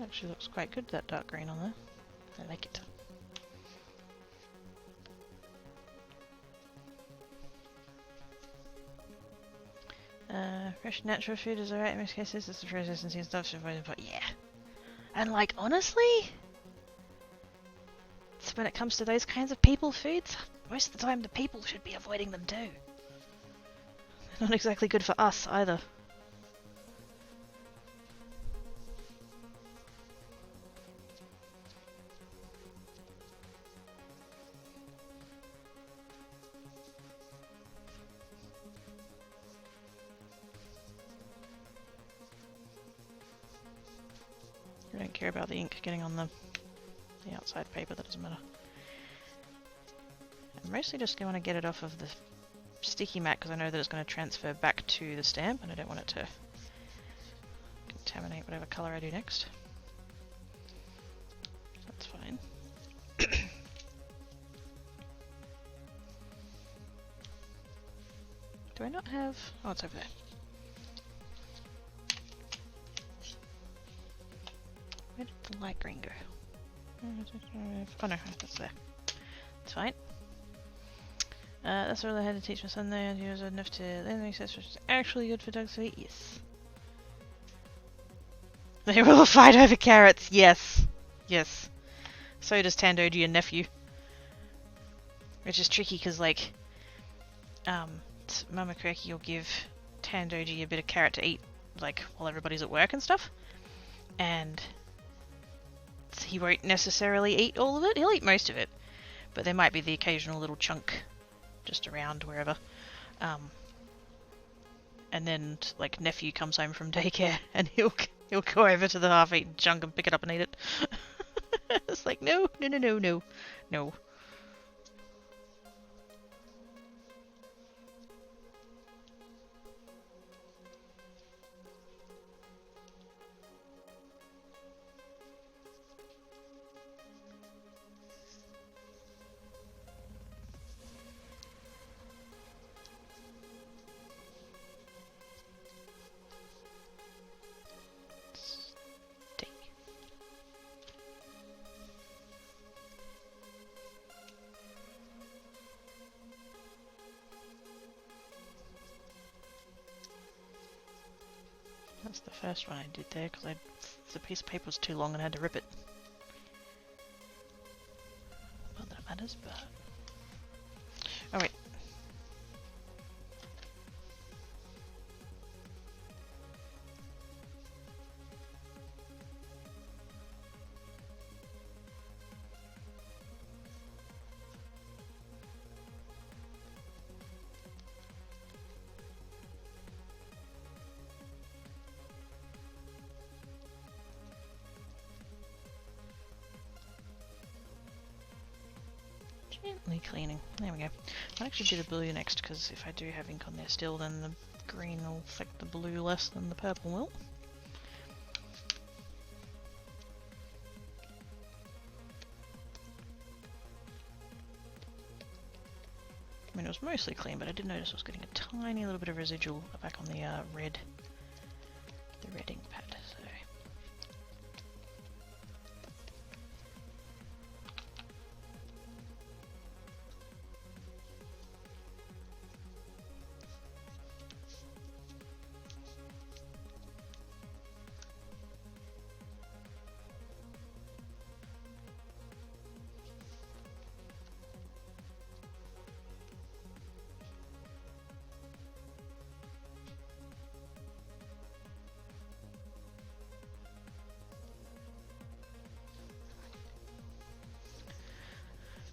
Actually looks quite good, that dark green on there. I like it. Fresh natural food is alright in most cases. It's the processing and stuff. But yeah. And like, honestly, it's when it comes to those kinds of people foods, most of the time the people should be avoiding them too. They're not exactly good for us either. I don't care about the ink getting on the outside paper, that doesn't matter. I'm mostly just going to get it off of the sticky mat because I know that it's going to transfer back to the stamp and I don't want it to contaminate whatever colour I do next. That's fine. Do I not have... oh, it's over there. Where did the light green go? Oh no, that's there. It's fine. That's all I had to teach my son there, and he was enough to learn the access which is actually good for dogs to eat. Yes. They will fight over carrots. Yes. Yes. So does Tandoji and nephew. Which is tricky because, like, Mama Quirky will give Tandoji a bit of carrot to eat, like, while everybody's at work and stuff. And he won't necessarily eat all of it. He'll eat most of it. But there might be the occasional little chunk just around wherever. And then, like, nephew comes home from daycare and he'll go over to the half-eaten chunk and pick it up and eat it. It's like, no, no, no, no, no, no. That's the first one I did there because the piece of paper was too long and I had to rip it. Not that it matters, but... oh wait. Gently cleaning. There we go. I'll actually do the blue next because if I do have ink on there still, then the green will affect the blue less than the purple will. I mean, it was mostly clean, but I did notice I was getting a tiny little bit of residual back on the red ink pad. So.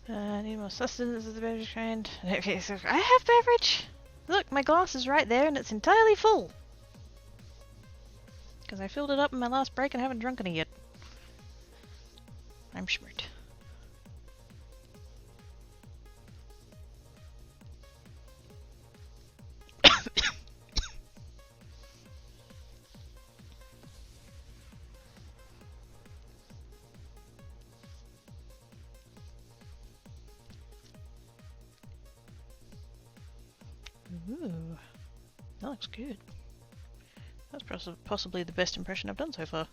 I need more sustenance of the beverage kind. Okay, so I have beverage! Look, my glass is right there and it's entirely full! Because I filled it up in my last break and haven't drunk any yet. I'm smart. Ooh, that looks good. That's possibly the best impression I've done so far.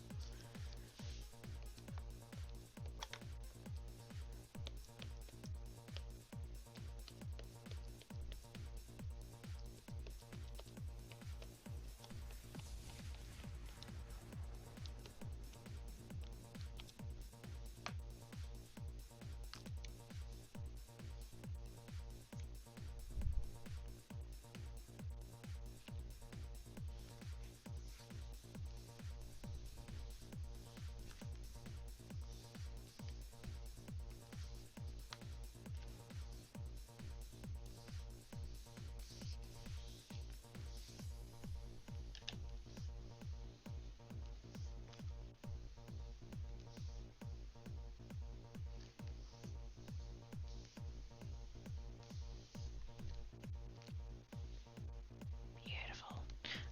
Beautiful.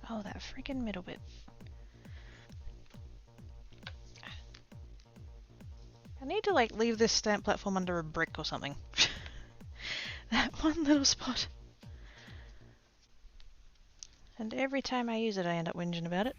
Oh, that freaking middle bit. I need to like leave this stamp platform under a brick or something. That one little spot. And every time I use it I end up whinging about it.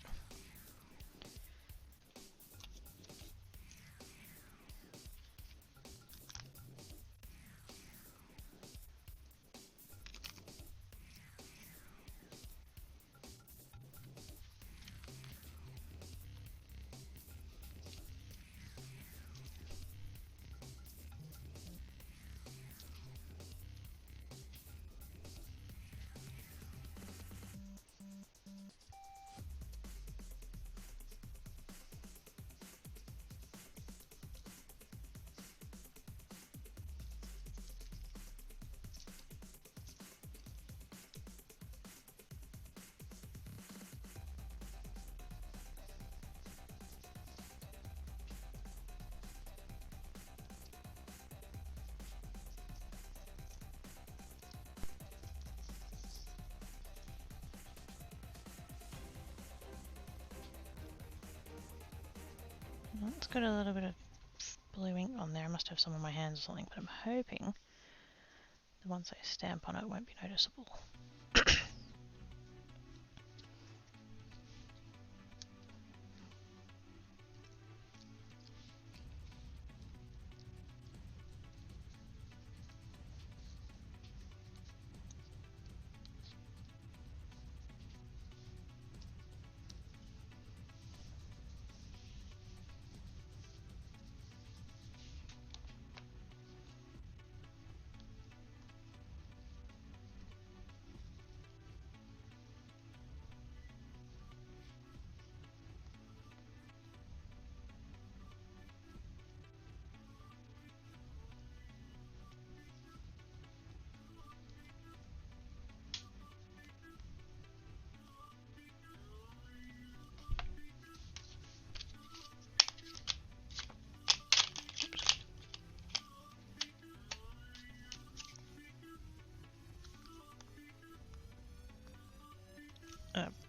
It's got a little bit of blue ink on there. I must have some on my hands or something, but I'm hoping the once I stamp on it won't be noticeable.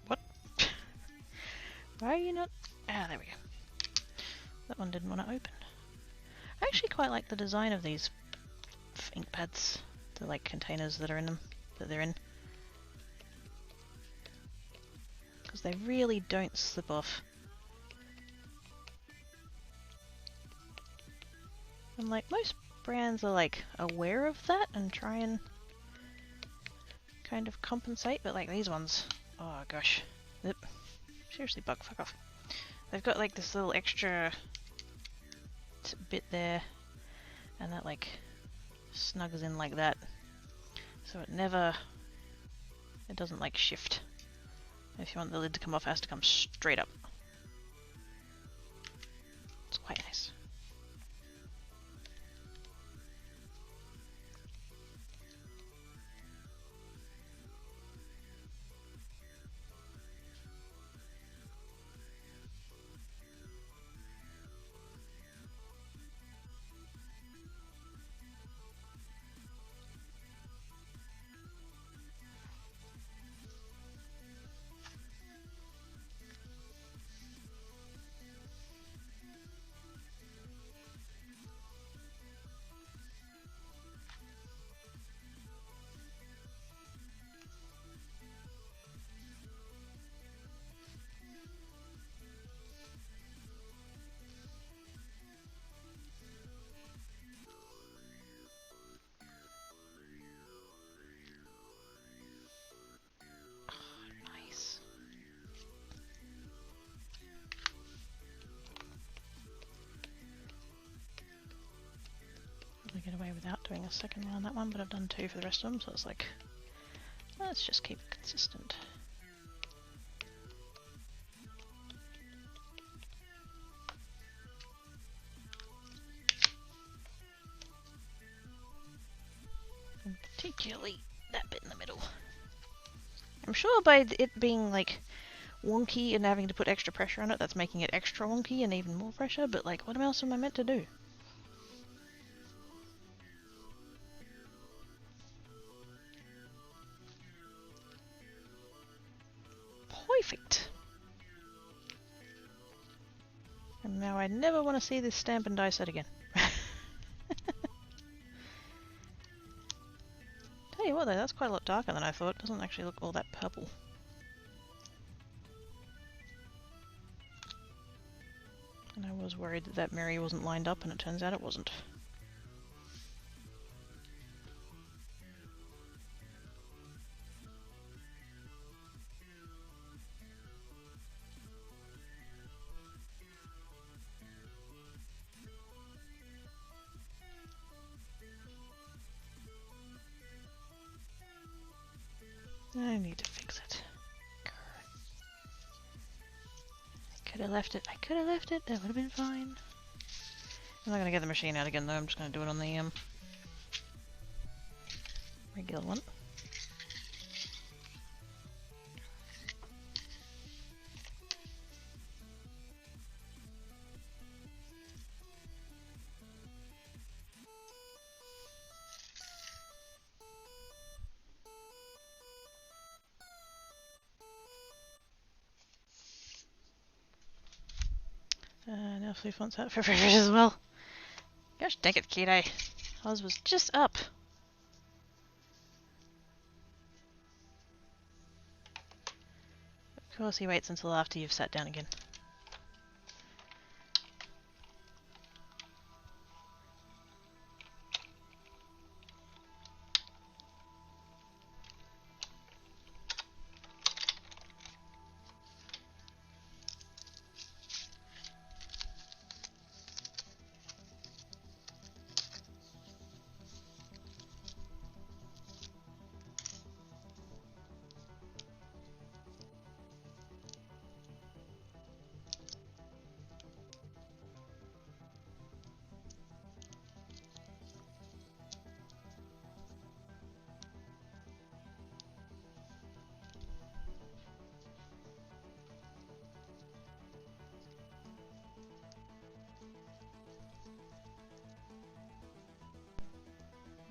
What? Why are you not... Ah, there we go. That one didn't want to open. I actually quite like the design of these ink pads. The like containers that are in them, that they're in. Because they really don't slip off. And like most brands are like aware of that and try and kind of compensate, but like these ones, oh gosh, seriously bug, fuck off. They've got like this little extra bit there, and that like snugs in like that, so it doesn't like shift. If you want the lid to come off, it has to come straight up. It's quite nice. without doing a second one on that one, but I've done 2 for the rest of them, so it's like, let's just keep it consistent. And particularly that bit in the middle. I'm sure by it being like wonky and having to put extra pressure on it, that's making it extra wonky and even more pressure, but like, what else am I meant to do? Perfect! And now I never want to see this stamp and die set again. Tell you what though, that's quite a lot darker than I thought. It doesn't actually look all that purple. And I was worried that that Mary wasn't lined up, and it turns out it wasn't. I need to fix it. I could have left it. I could have left it. That would have been fine. I'm not going to get the machine out again though. I'm just going to do it on the regular one. Now Floof wants that for breakfast as well. Gosh dang it, kiddo. Oz was just up. Of course he waits until after you've sat down again.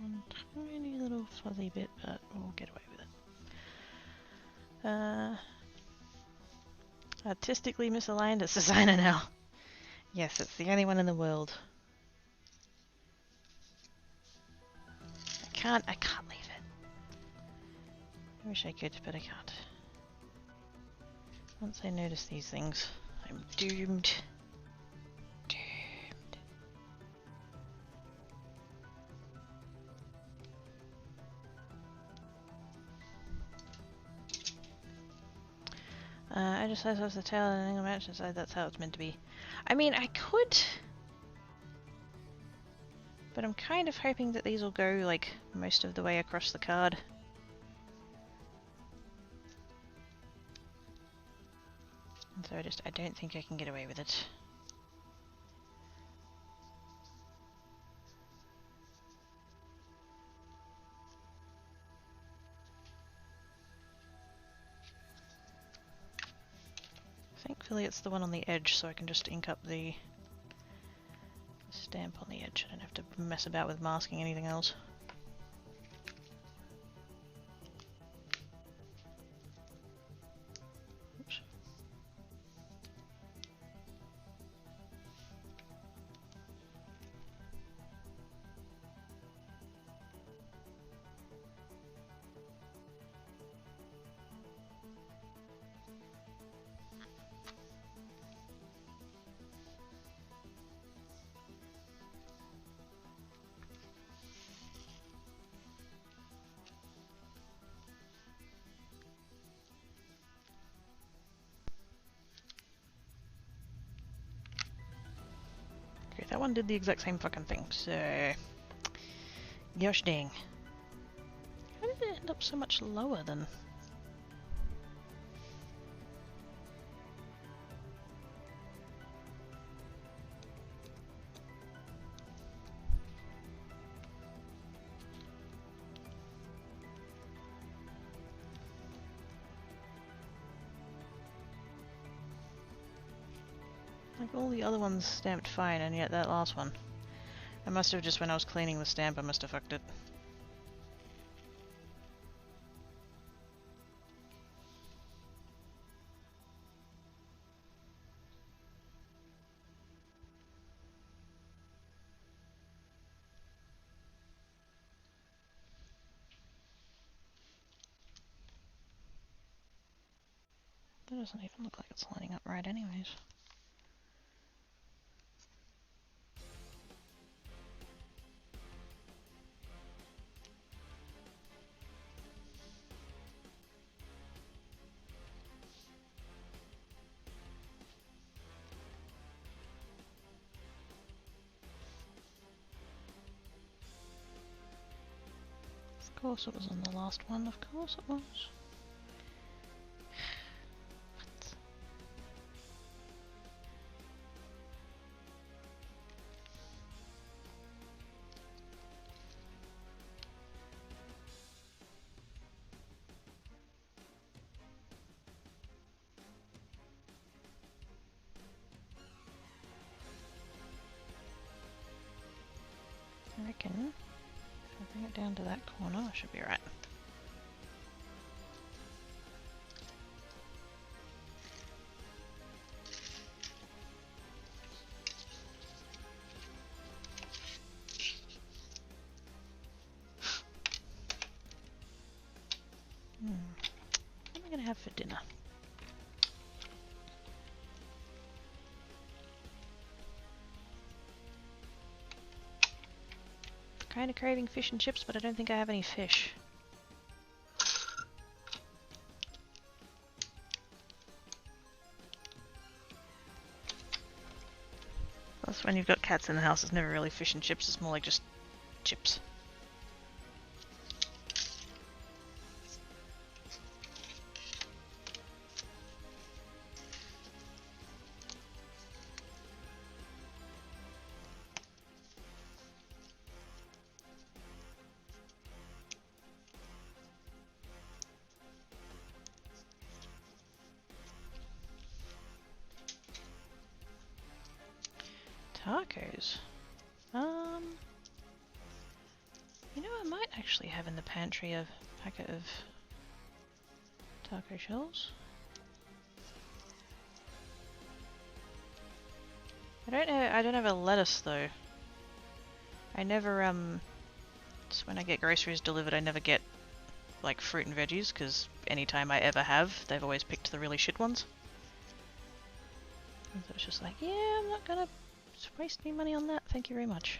One tiny little fuzzy bit, but we'll get away with it. Artistically misaligned as designer now. Yes, it's the only one in the world. I can't leave it. I wish I could, but I can't. Once I notice these things, I'm doomed. I just said the tail and angle match inside, that's how it's meant to be. I mean, I could, but I'm kind of hoping that these will go like most of the way across the card. And so I don't think I can get away with it. Thankfully it's the one on the edge, so I can just ink up the stamp on the edge. I don't have to mess about with masking anything else. Oops. Okay, that one did the exact same fucking thing, so... Gosh dang. How did it end up so much lower than... Like all the other ones stamped fine, and yet that last one. I must have just, when I was cleaning the stamp, I must have fucked it. That doesn't even look like it's lining up right anyways. Of course it was on the last one, of course it was. What? I reckon if I bring it down to that corner, I should be right. What am I gonna have for dinner? Kind of craving fish and chips, but I don't think I have any fish. Plus, when you've got cats in the house, it's never really fish and chips, it's more like just chips. Tacos. You know, I might actually have in the pantry a packet of taco shells. I don't have a lettuce though. I never, so when I get groceries delivered, I never get like fruit and veggies, because anytime I ever have, they've always picked the really shit ones. And so it's just like, yeah, I'm not gonna waste any money on that, thank you very much.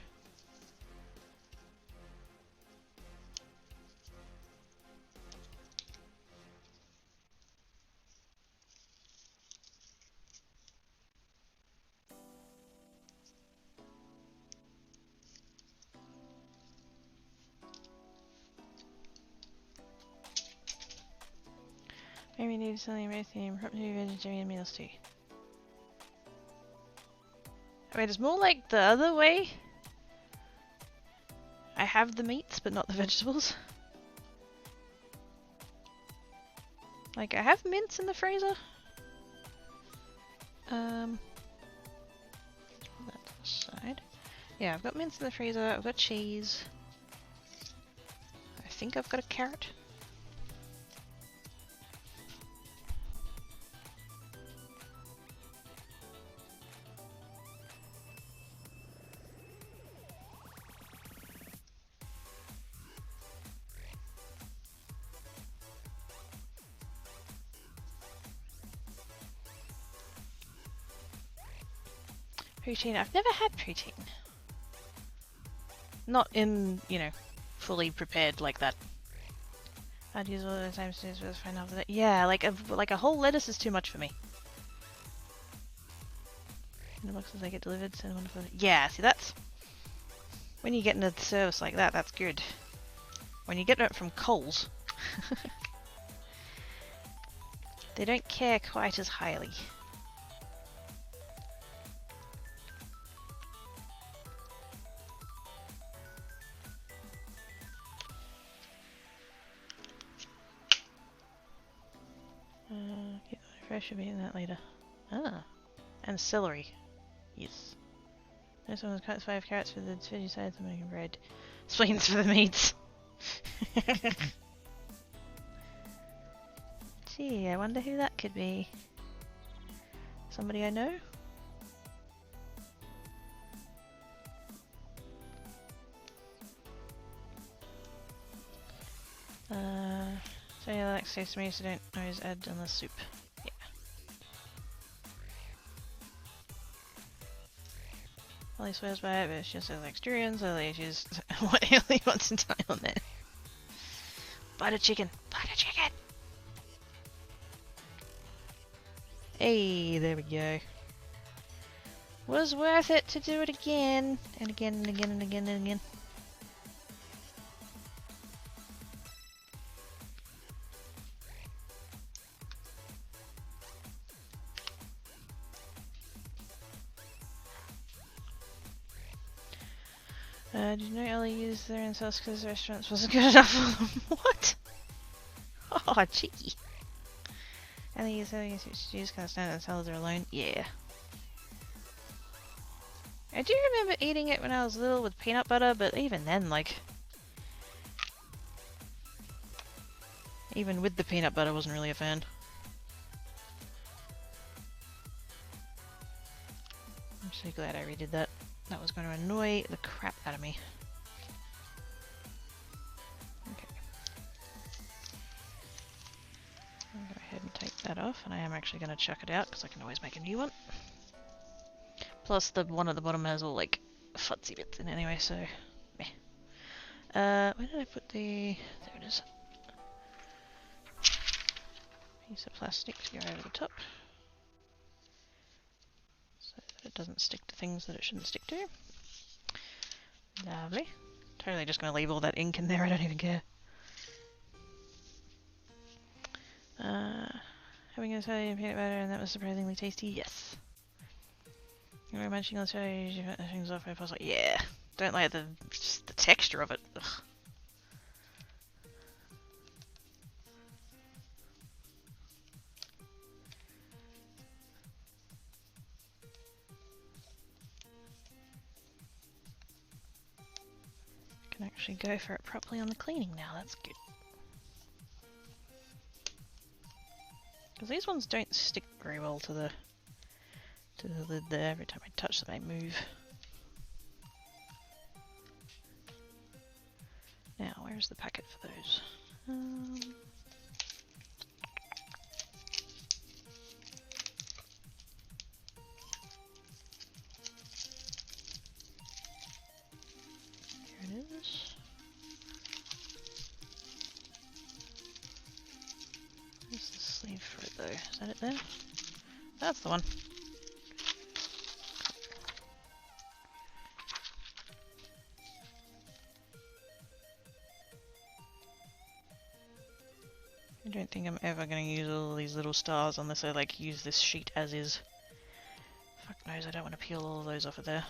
Maybe need something everything, probably vegetarian meals too. I mean, it's more like the other way. I have the meats, but not the vegetables. Like, I have mince in the freezer. Put that to the side. Yeah, I've got mince in the freezer, I've got cheese. I think I've got a carrot. Poutine. I've never had poutine. Not in, you know, fully prepared like that. I'd use all the time to find out that. Yeah, like a whole lettuce is too much for me. In the boxes I get delivered, send one for. Yeah, see that's. When you get into the service like that, that's good. When you get it from Coles, they don't care quite as highly. Get that fresh, should be in that later. Ah, and celery. Yes. This one cuts 5 carrots for the veggie sides and making bread. Spleens for the meats. Gee, I wonder who that could be. Somebody I know? So yeah, that tastes to me, so don't always add on the soup. Yeah. Ellie swears by it, but she just says Exturian, so Ellie just what Ellie wants to tie on there. Butter chicken! Butter chicken! Hey, there we go. Was worth it to do it again, and again, and again, and again, and again. Did you know Ellie used their own sauce because the restaurants wasn't good enough for them? What? Oh, cheeky. Ellie used their stews, can't stand it, and salads are alone. Yeah. I do remember eating it when I was little with peanut butter, but even then, like... Even with the peanut butter, I wasn't really a fan. I'm so glad I redid that. That was going to annoy the crap out of me. Okay. I'll go ahead and take that off, and I am actually going to chuck it out, because I can always make a new one. Plus, the one at the bottom has all, like, futsy bits in anyway, so... meh. Where did I put the... there it is. Piece of plastic to go over the top. So that it doesn't stick to things that it shouldn't stick to. Lovely. Totally just going to leave all that ink in there, I don't even care. Having a Italian peanut butter and that was surprisingly tasty, yes. You were munching on the toast, you put the things off, I was like, yeah. Don't like just the texture of it. Ugh. Can actually go for it properly on the cleaning now, that's good. Because these ones don't stick very well to the lid there. Every time I touch them, they move. Now, where's the packet for those? Here it is. Where's the sleeve for it though? Is that it there? That's the one. I don't think I'm ever going to use all these little stars unless I like use this sheet as is. Fuck knows, I don't want to peel all of those off of there.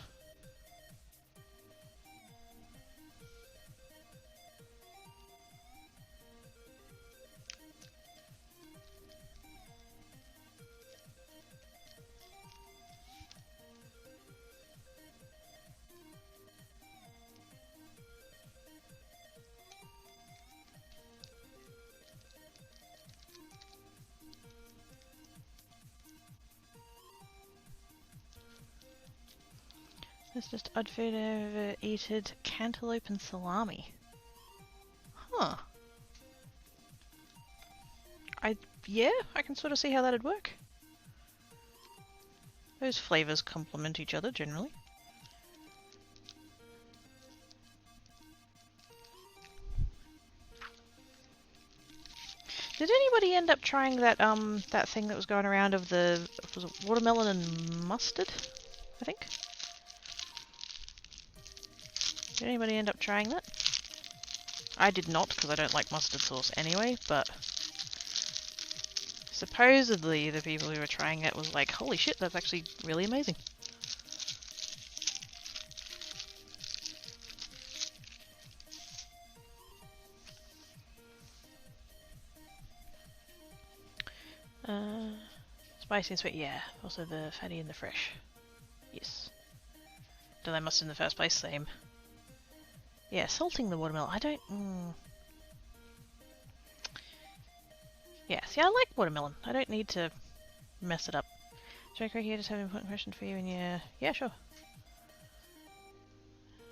It's just unfood overeated cantaloupe and salami. Huh. Yeah, I can sort of see how that'd work. Those flavours complement each other generally. Did anybody end up trying that that thing that was going around of the was it watermelon and mustard? I think. Did anybody end up trying that? I did not, because I don't like mustard sauce anyway, but supposedly the people who were trying it was like, holy shit, that's actually really amazing. Spicy and sweet, yeah. Also the fatty and the fresh. Yes. Done that mustard in the first place, same. Yeah, salting the watermelon. I don't... Yeah, see, I like watermelon. I don't need to mess it up. Joker here, just have an important question for you, and yeah, sure.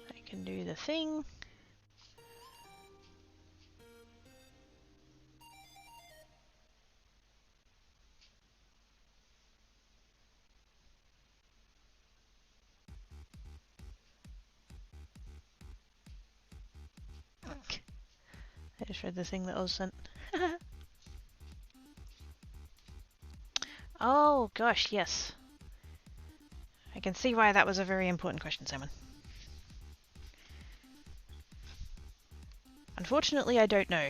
I can do the thing. I just read the thing that Oz sent. Oh, gosh, yes. I can see why that was a very important question, Simon. Unfortunately, I don't know.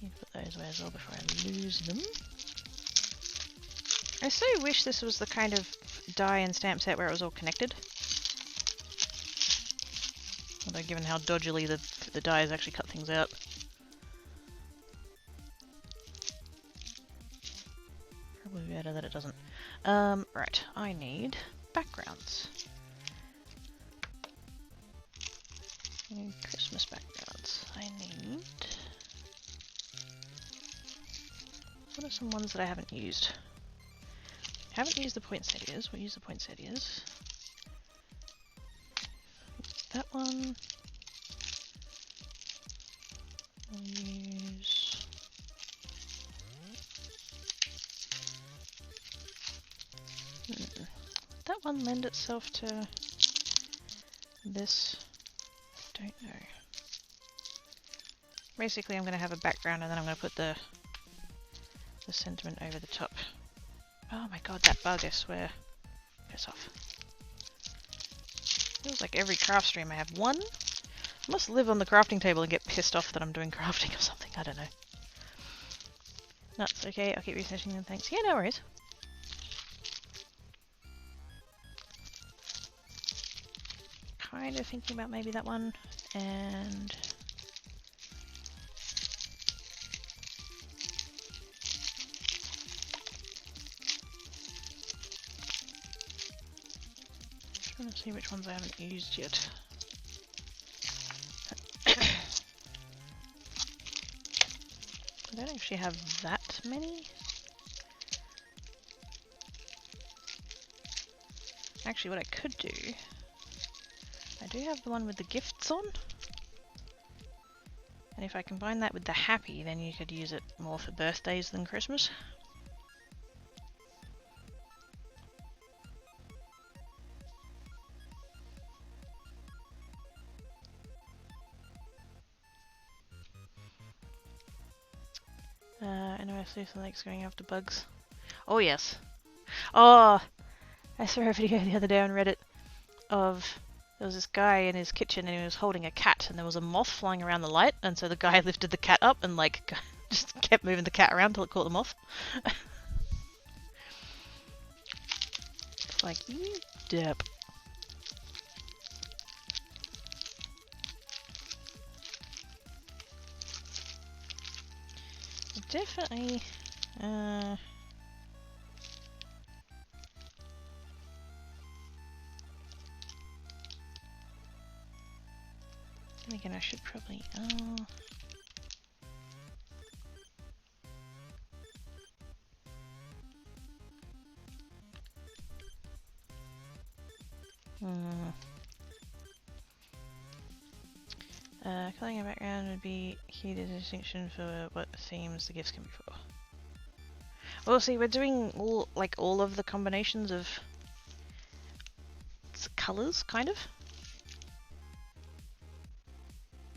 Need to put those away as well before I lose them. I so wish this was the kind of die and stamp set where it was all connected. Although given how dodgily the dies actually cut things out. Probably better that it doesn't. Right, I need backgrounds. I need Christmas backgrounds. I need... What are some ones that I haven't used? I haven't used the poinsettias. We'll use the poinsettias. That one. We'll use... That one lend itself to this? Don't know. Basically, I'm going to have a background and then I'm going to put the sentiment over the top. Oh my god, that bug, I swear. Piss off. Feels like every craft stream I have one. I must live on the crafting table and get pissed off that I'm doing crafting or something, I don't know. Nuts, okay, I'll keep researching them, thanks. Yeah, no worries. Kind of thinking about maybe that one, and... trying to see which ones I haven't used yet. I don't actually have that many. Actually, what I could do... I do have the one with the gifts on. And if I combine that with the happy, then you could use it more for birthdays than Christmas. I know I see some likes going after bugs. Oh yes. Oh! I saw a video the other day on Reddit of... There was this guy in his kitchen and he was holding a cat and there was a moth flying around the light, and so the guy lifted the cat up and like just kept moving the cat around till it caught the moth. It's like, you derp. Definitely, again, I should probably, Coloring a background would be key to distinction for what themes the gifts can be for. Well, see, we're doing all of the combinations of colours, kind of.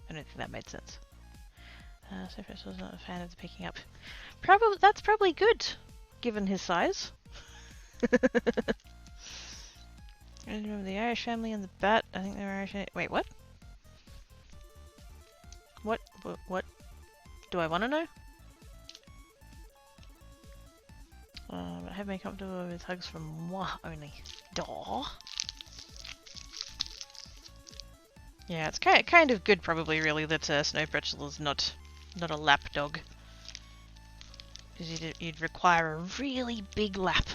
I don't think that made sense. So Fresh was not a fan of the picking up. Probably that's probably good, given his size. I remember the Irish family and the bat. I think they were Irish. Wait, what? What? Do I want to know? But have me comfortable with hugs from moi only. Daw. Yeah, it's kind of good, probably, really, that Snow Pretzel is not a lap dog. Because you'd require a really big lap.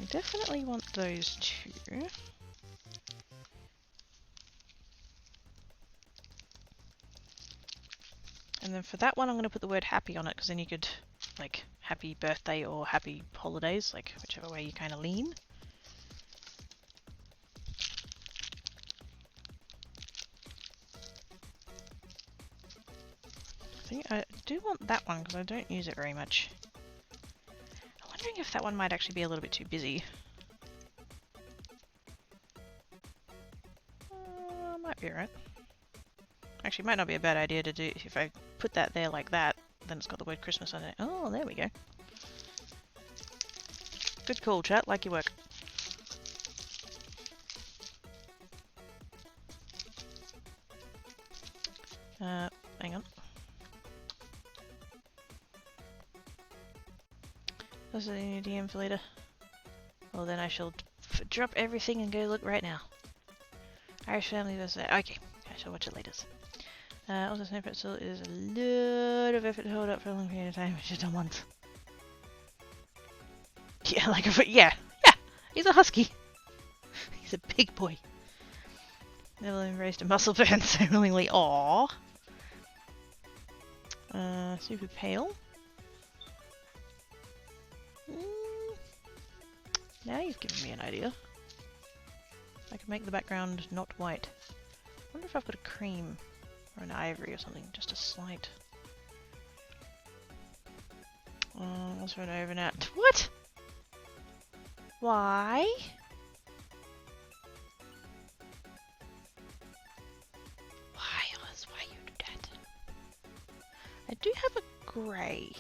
I definitely want those two. And then for that one, I'm going to put the word happy on it, because then you could, like, happy birthday or happy holidays, like, whichever way you kind of lean. I think I do want that one, because I don't use it very much. I'm wondering if that one might actually be a little bit too busy. Might be alright. Actually, it might not be a bad idea to do if I put that there like that, then it's got the word Christmas on it. Oh, there we go. Good call, chat. Like your work. Hang on. This is a new DM for later. Well, then I shall drop everything and go look right now. Irish family versus... Okay, I shall watch it later. Also, Snow Pretzel is a lot of effort to hold up for a long period of time, which is done once. Yeah, like yeah, he's a husky. He's a big boy. Never embraced a muscle burn so willingly. Aww. Super pale. Now you've given me an idea. I can make the background not white. I wonder if I've got a cream or an ivory or something, just a slight. Let's run over now. What? Why? Why, Oz? Why you do that? I do have a grey.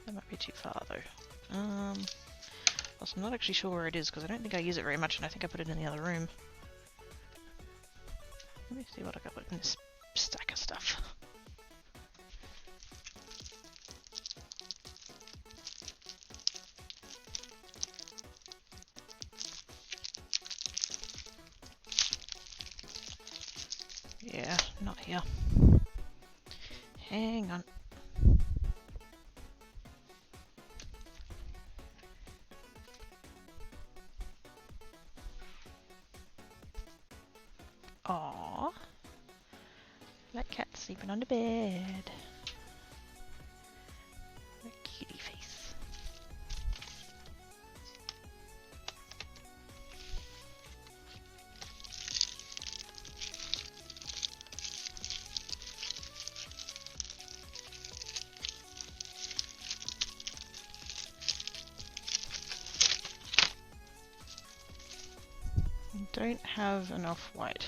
That might be too far though. Also, I'm not actually sure where it is because I don't think I use it very much and I think I put it in the other room. Let me see what I got in this stack of stuff. Yeah, not here. Hang on. Aww. That cat's sleeping on the bed. What a cutie face. I don't have enough white.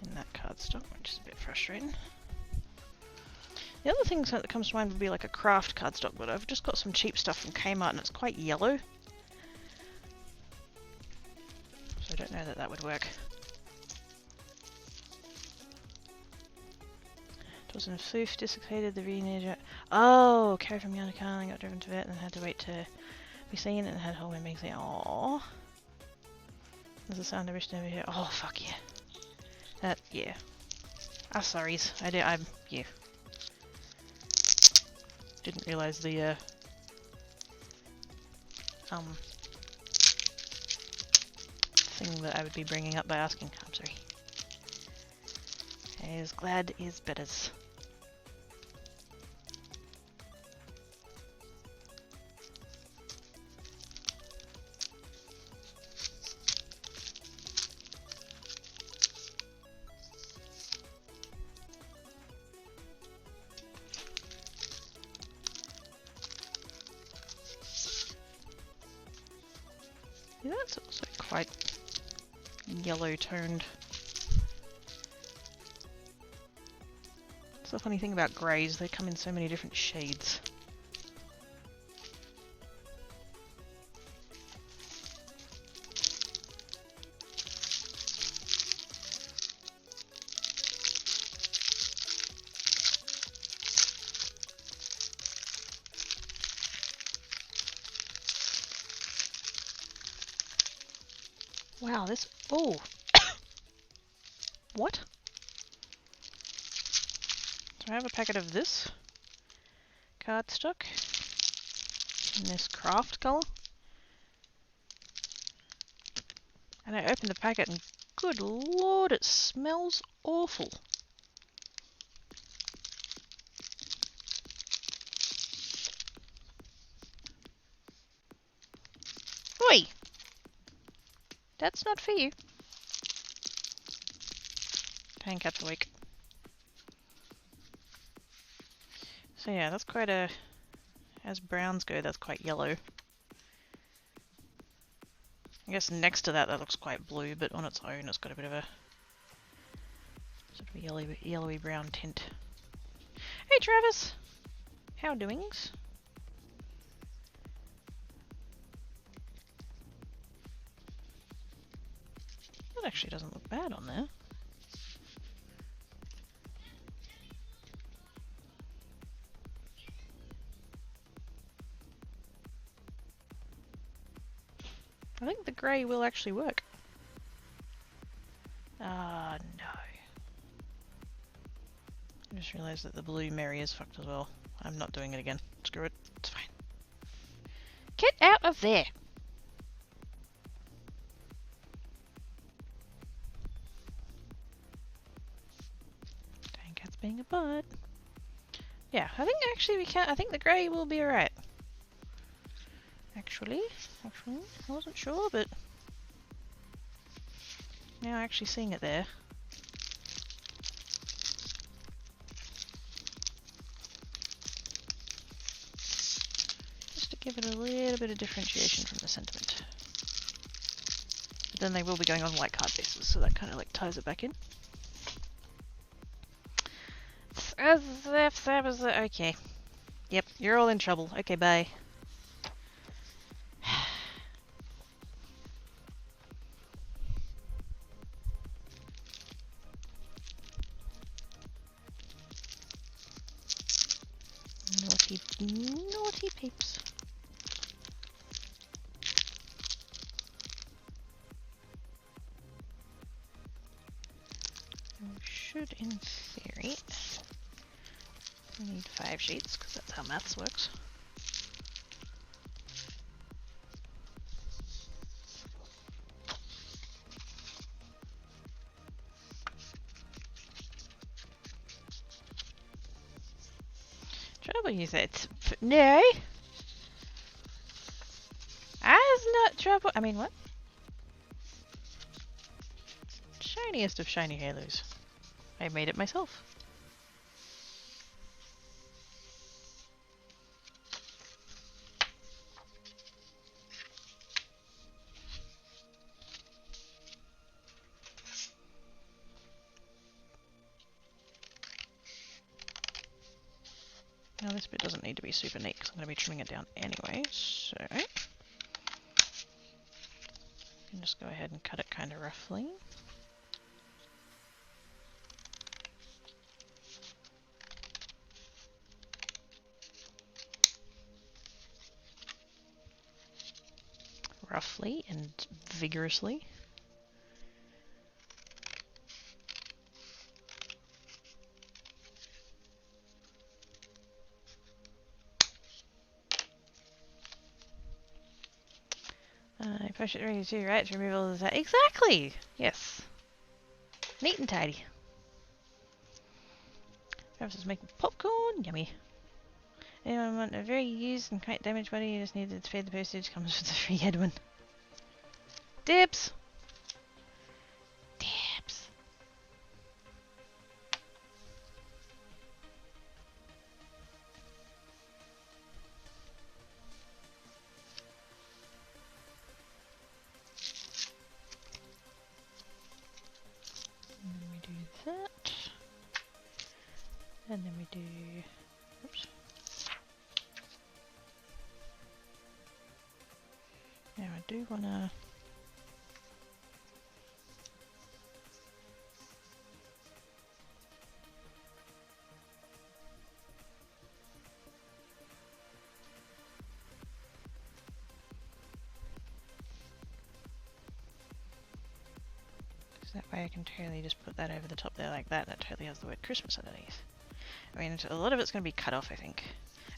In that cardstock, which is a bit frustrating. The other thing that comes to mind would be like a craft cardstock, but I've just got some cheap stuff from Kmart and it's quite yellow. So I don't know that that would work. It was in a floof, desiccated the teenager. Oh, carried from Yana Carling, got driven to vet and then had to wait to be seen and had a whole big thing. Aww. There's a sound I wish to never hear. Oh, fuck yeah. Yeah. Ah, sorries. Yeah. Didn't realise the, thing that I would be bringing up by asking. I'm sorry. As glad is betters. See, that's also quite yellow toned. That's the funny thing about greys, they come in so many different shades. Wow, this... Oh! What? So I have a packet of this cardstock in this craft colour. And I opened the packet and good lord, it smells awful. Oi! That's not for you. Dang, cat's awake. So yeah, that's quite a... As browns go, that's quite yellow. I guess next to that, that looks quite blue, but on its own it's got a bit of a sort of a yellowy brown tint. Hey Travis! How doings? That actually doesn't look bad on there. I think the grey will actually work. Ah, no. I just realised that the blue Mary is fucked as well. I'm not doing it again. Screw it. It's fine. Get out of there! Dang cat's being a butt. Yeah, I think actually we can. I think the grey will be alright. Actually, I wasn't sure, but now actually seeing it there. Just to give it a little bit of differentiation from the sentiment. But then they will be going on white card bases, so that kind of like ties it back in. Okay. Yep, you're all in trouble. Okay, bye. Naughty, naughty peeps. We should, in theory, we need 5 sheets, because that's how maths works. Trouble, you said. No! As not trouble. I mean, what? Shiniest of shiny halos. I made it myself. Now this bit doesn't need to be super neat because I'm going to be trimming it down anyway, so I can just go ahead and cut it kind of roughly. Roughly and vigorously. I push it ready to right to remove all of that. Exactly! Yes. Neat and tidy. Travis is making popcorn. Yummy. Anyone want a very used and quite damaged body? You just need to pay the postage. Comes with a free head one. Dibs! Dibs! I do... Oops. Now I do want to... That way I can totally just put that over the top there like that, and it totally has the word Christmas underneath. I mean, a lot of it's going to be cut off, I think.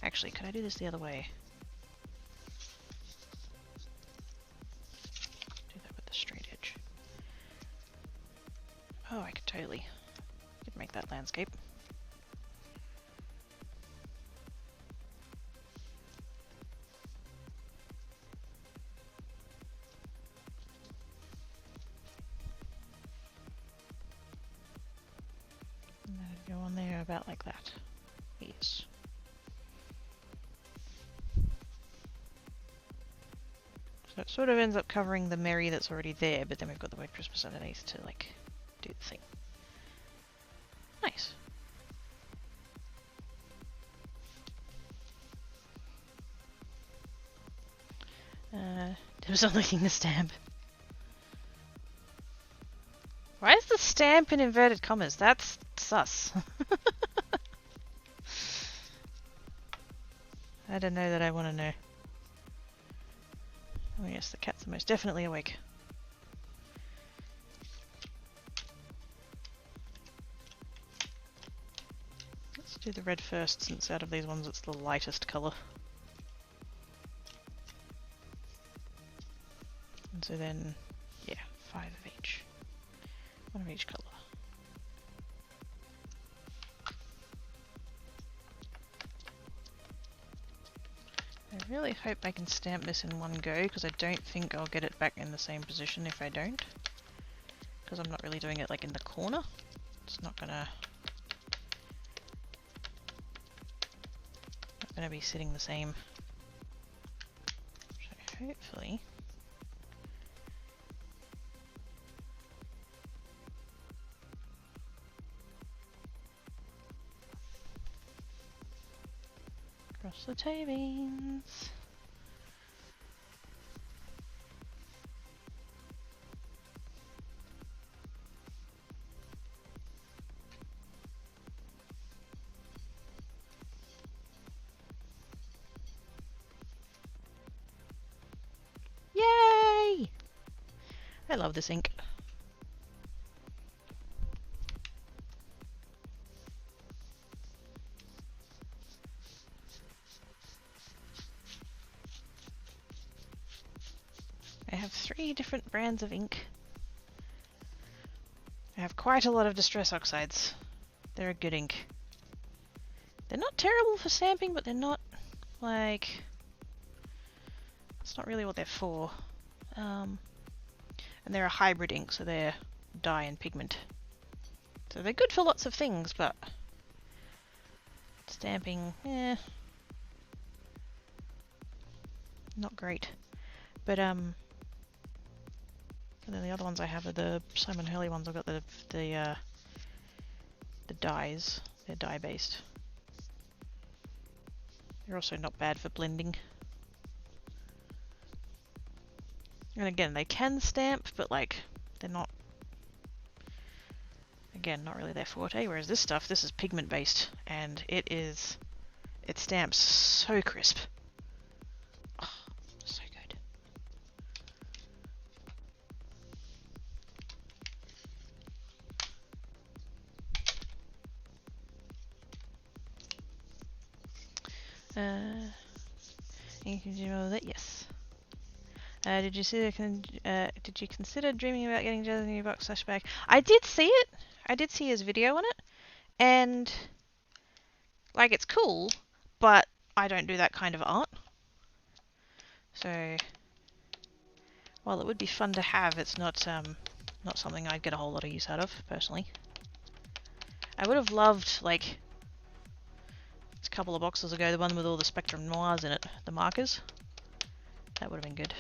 Actually, could I do this the other way? Do that with the straight edge. Oh, I could totally make that landscape. And that'd go on there about like that. Yes. So it sort of ends up covering the Merry that's already there, but then we've got the word Christmas underneath to like do the thing. Nice. Dibs on licking the stamp. Why is the stamp in inverted commas? That's sus. I don't know that I want to know. Oh yes, the cats are most definitely awake. Let's do the red first, since out of these ones it's the lightest colour. And so then, yeah, 5 of each. 1 of each colour. I really hope I can stamp this in one go, because I don't think I'll get it back in the same position if I don't. Because I'm not really doing it like in the corner. It's not gonna be sitting the same. So hopefully cross the toe beans. Yay! I love this ink. I have 3 different brands of ink. I have quite a lot of Distress Oxides. They're a good ink. They're not terrible for stamping, but they're not, like... That's not really what they're for. And they're a hybrid ink, so they're dye and pigment. So they're good for lots of things, but... Stamping, not great. But, and then the other ones I have are the Simon Hurley ones. I've got the dyes. They're dye based. They're also not bad for blending. And again, they can stamp, but like, they're not, again, not really their forte. Whereas this stuff, this is pigment based, and it stamps so crisp. Oh, so good. You can do all that, yes. Did you consider dreaming about getting Jazz a new box / bag? I did see it. I did see his video on it, and like it's cool, but I don't do that kind of art. So while it would be fun to have, it's not something I'd get a whole lot of use out of personally. I would have loved, like, a couple of boxes ago, the one with all the Spectrum Noirs in it, the markers. That would have been good.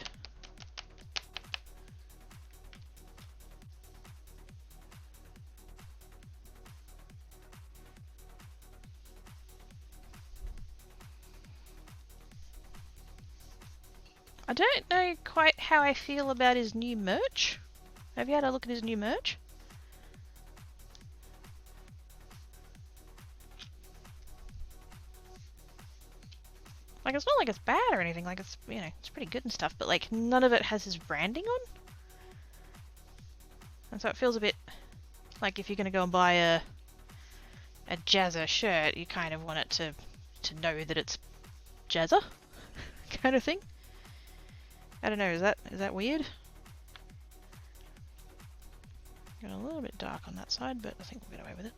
I don't know quite how I feel about his new merch. Have you had a look at his new merch? Like, it's not like it's bad or anything, like, it's, you know, it's pretty good and stuff, but, like, none of it has his branding on. And so it feels a bit like if you're going to go and buy a Jazza shirt, you kind of want it to know that it's Jazza kind of thing. I don't know, is that weird? Got a little bit dark on that side, but I think we'll get away with it.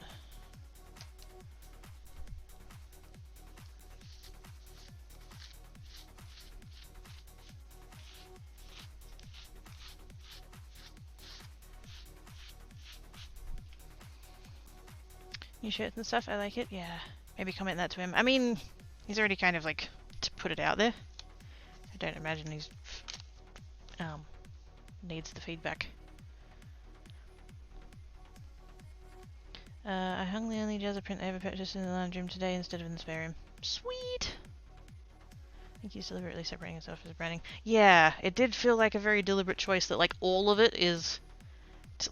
New shirts and stuff, I like it, yeah. Maybe comment that to him. I mean, he's already kind of like to put it out there. I don't imagine he's needs the feedback. I hung the only Jazza print I ever purchased in the lounge room today instead of in the spare room. Sweet! I think he's deliberately separating himself as branding. Yeah, it did feel like a very deliberate choice that like all of it is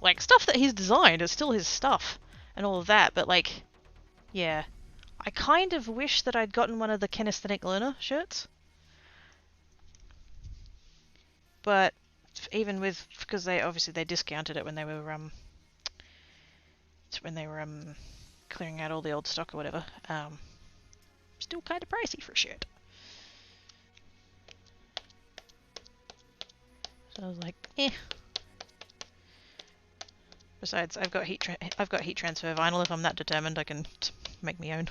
like stuff that he's designed. It's still his stuff and all of that, but like, yeah. I kind of wish that I'd gotten one of the Kinesthetic Learner shirts. But even with, because they obviously they discounted it when they were clearing out all the old stock or whatever. Still kind of pricey for a shirt. So I was like, eh. Besides, I've got heat transfer vinyl. If I'm that determined, I can make my own.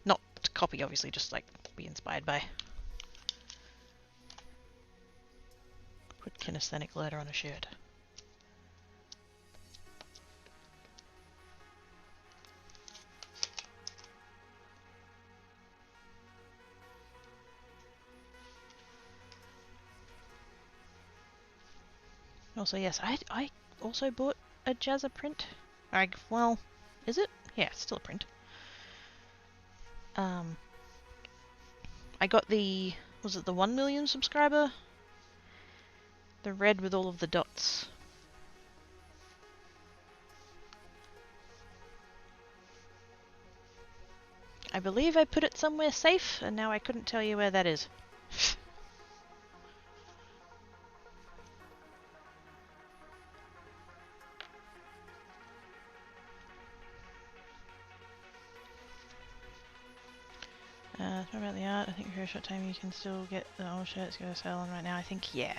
Not to copy, obviously, just like be inspired by. Put kinesthetic letter on a shirt. Also, yes, I also bought a Jazza print. Well, is it? Yeah, it's still a print. I got the, was it the 1 million subscriber? The red with all of the dots. I believe I put it somewhere safe, and now I couldn't tell you where that is. Talk about the art. I think for a short time you can still get the old shirts go sale on right now. I think, yeah.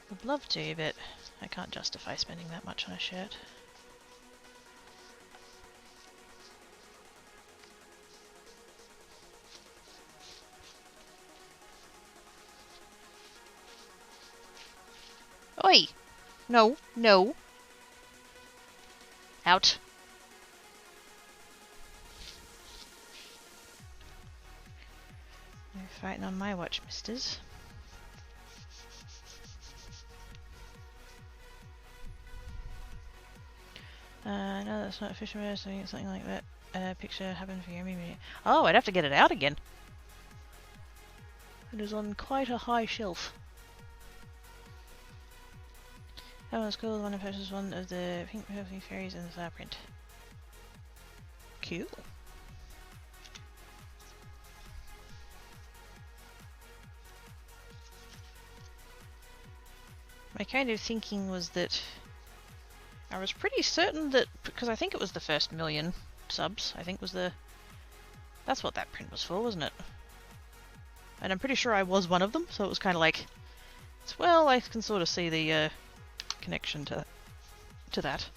Would love to, but I can't justify spending that much on a shirt. Oi! No, no. Out. You're fighting on my watch, misters. No, that's not official, so I think something like that picture happened for your media. Oh, I'd have to get it out again. It is on quite a high shelf. That one's cool. The one I purchased is one of the pink perfect fairies in the flower print. Cool. My kind of thinking was that I was pretty certain that, because I think it was the first 1 million subs, I think was the, that's what that print was for, wasn't it? And I'm pretty sure I was one of them, so it was kind of like, well, I can sort of see the connection to that.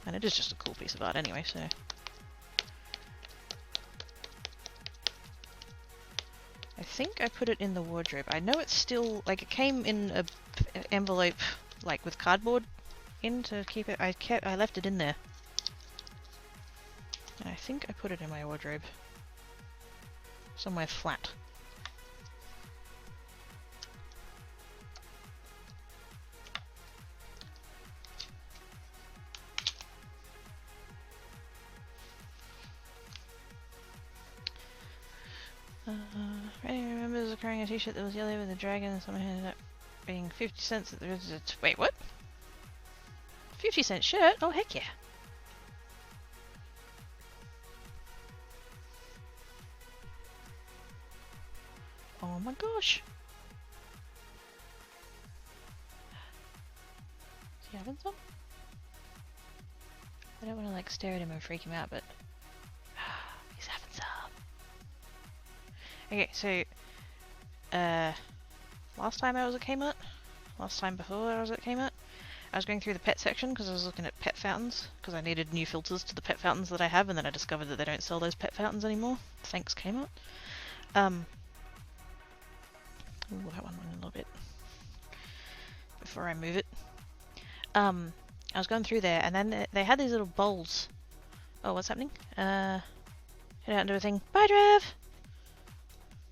And it is just a cool piece of art anyway, so. I think I put it in the wardrobe. I know it's still, like, it came in a envelope, like, with cardboard in to keep it. I left it in there. And I think I put it in my wardrobe. Somewhere flat. Randy remembers carrying a t-shirt that was yellow with a dragon and someone ended up being 50 cents at the... Wait, what? 50-cent shirt? Oh, heck yeah. Oh my gosh. Is he having some? I don't want to like stare at him and freak him out, but he's having some. Okay, so last time I was at Kmart, last time before I was at Kmart, I was going through the pet section because I was looking at pet fountains because I needed new filters to the pet fountains that I have, and then I discovered that they don't sell those pet fountains anymore. Thanks, Kmart. Ooh, that one went a little bit before I move it. I was going through there, and then they had these little bowls. Oh, what's happening? Head out and do a thing. Bye, Trev!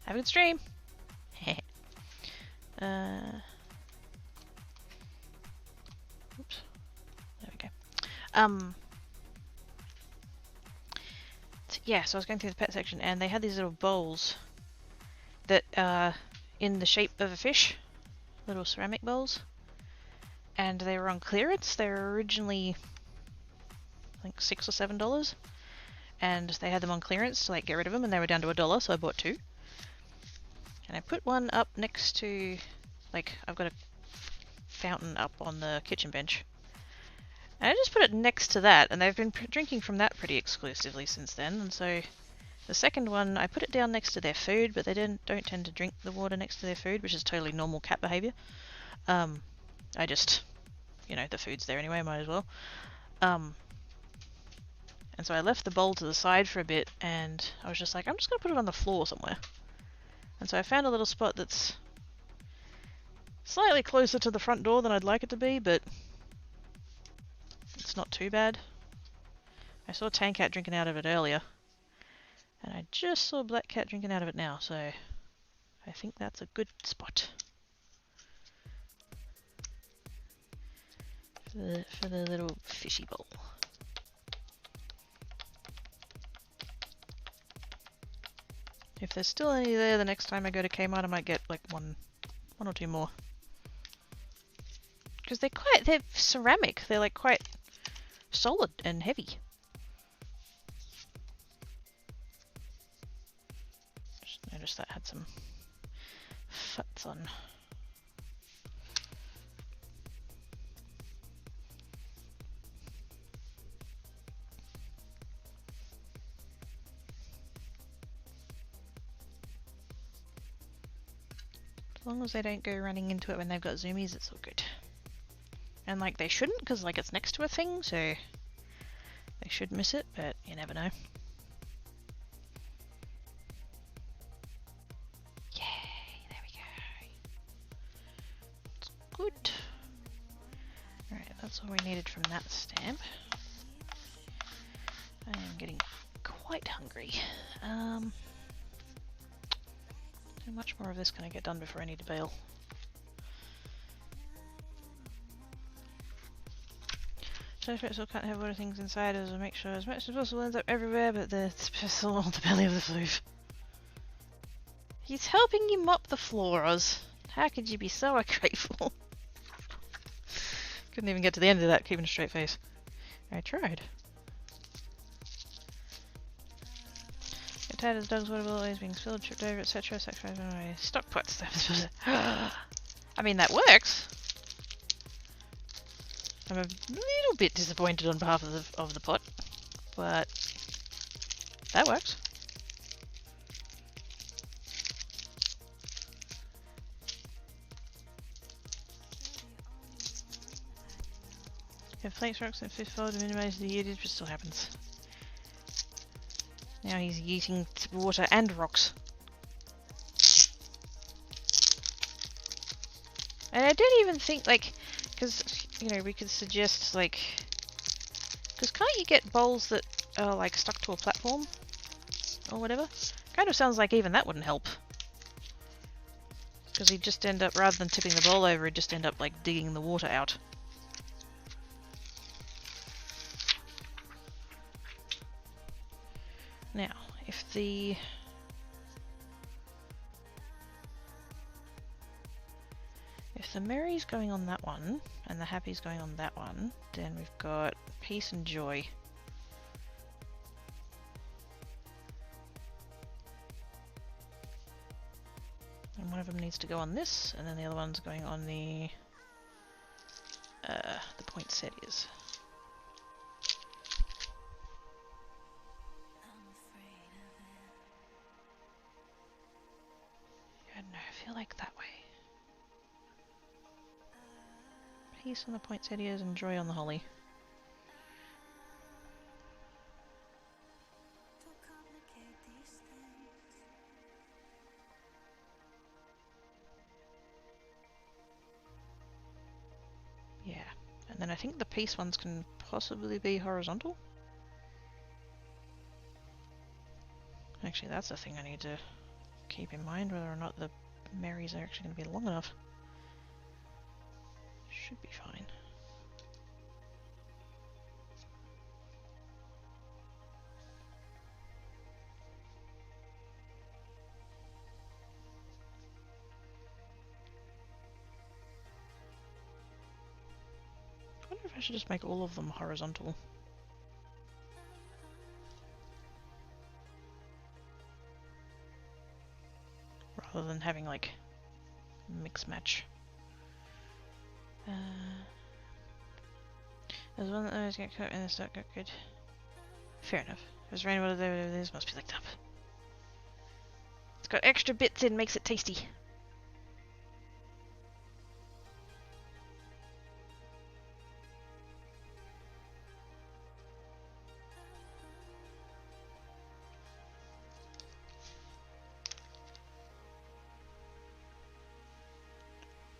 Have a good stream! Oops. There we go. Yeah, so I was going through the pet section, and they had these little bowls that are in the shape of a fish. Little ceramic bowls. And they were on clearance. They were originally, I think, $6 or $7, and they had them on clearance to like get rid of them, and they were down to $1, so I bought 2. And I put one up next to, like, I've got a fountain up on the kitchen bench, and I just put it next to that, and they've been drinking from that pretty exclusively since then. And so the second one, I put it down next to their food, but they don't tend to drink the water next to their food, which is totally normal cat behavior. I just, you know, the food's there anyway, might as well. And so I left the bowl to the side for a bit, and I was just like, I'm just going to put it on the floor somewhere. And so I found a little spot that's slightly closer to the front door than I'd like it to be, but it's not too bad. I saw Tan Cat drinking out of it earlier, and I just saw Black Cat drinking out of it now, so I think that's a good spot. For the little fishy bowl. If there's still any there, the next time I go to Kmart, I might get like one or 2 more. Because they're ceramic. They're like quite solid and heavy. Just noticed that had some futs on. As long as they don't go running into it when they've got zoomies, it's all good. And like they shouldn't, because like it's next to a thing, so they should miss it, but you never know. Yay, there we go. It's good. Alright, that's all we needed from that stamp. I am getting quite hungry. How much more of this can I get done before I need to bail? So I still can't have water things inside as I make sure as much as possible ends up everywhere, but it's all on the belly of the floof. He's helping you mop the floor, Oz. How could you be so ungrateful? Couldn't even get to the end of that keeping a straight face. I tried. Tired as dogs, water will always being spilled, tripped over, etc. Stock pots. I mean, that works. I'm a little bit disappointed on behalf of the pot, but that works. If flakes, rocks, and fish fall to minimize the yeetage, but still happens. Now he's eating water and rocks. And I don't even think, like, because, you know, we could suggest, like, because can't you get bowls that are, like, stuck to a platform? Or whatever? Kind of sounds like even that wouldn't help. Because he'd just end up, rather than tipping the bowl over, he'd just end up, like, digging the water out. Now, if the the Mary's going on that one, and the Happy's going on that one. Then we've got Peace and Joy. And one of them needs to go on this, and then the other one's going on the poinsettias. I don't know, I feel like that way. Peace on the poinsettias and Joy on the holly. Yeah, and then I think the peace ones can possibly be horizontal. Actually, that's the thing I need to keep in mind, whether or not the Marys are actually going to be long enough. Should be fine. I wonder if I should just make all of them horizontal. Rather than having like mix match. There's one that always get cut and it's not good. Fair enough. If it's rainbow, this must be licked up. It's got extra bits in, makes it tasty.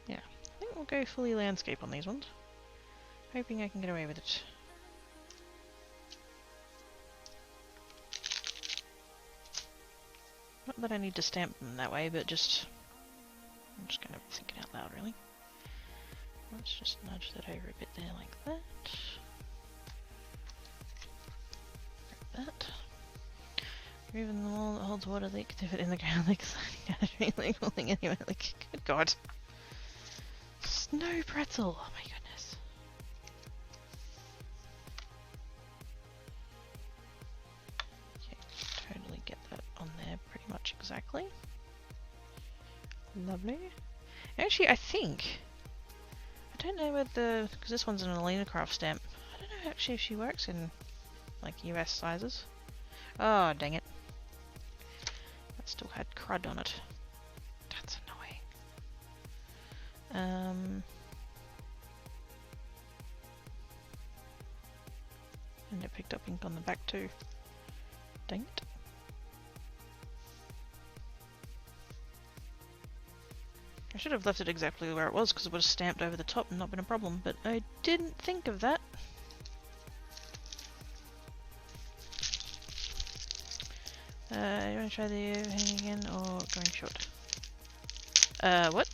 Yeah, I think we'll go fully landscape on these ones. Hoping I can get away with it. Not that I need to stamp them that way, but just... I'm just kind of thinking out loud, really. Let's just nudge that over a bit there like that. Like that. Even the wall that holds water leak, dip it in the ground like sliding down, really falling anywhere. Like, good God. Snow pretzel! Oh my goodness. Okay, totally get that on there pretty much exactly. Lovely. Actually, I think... I don't know whether... because this one's an Alina Craft stamp. I don't know actually if she works in, like, US sizes. Oh, dang it. That still had crud on it. That's annoying. And it picked up ink on the back too. Dang it. I should have left it exactly where it was because it would have stamped over the top and not been a problem, but I didn't think of that. You want to try the hanging again or going short? What?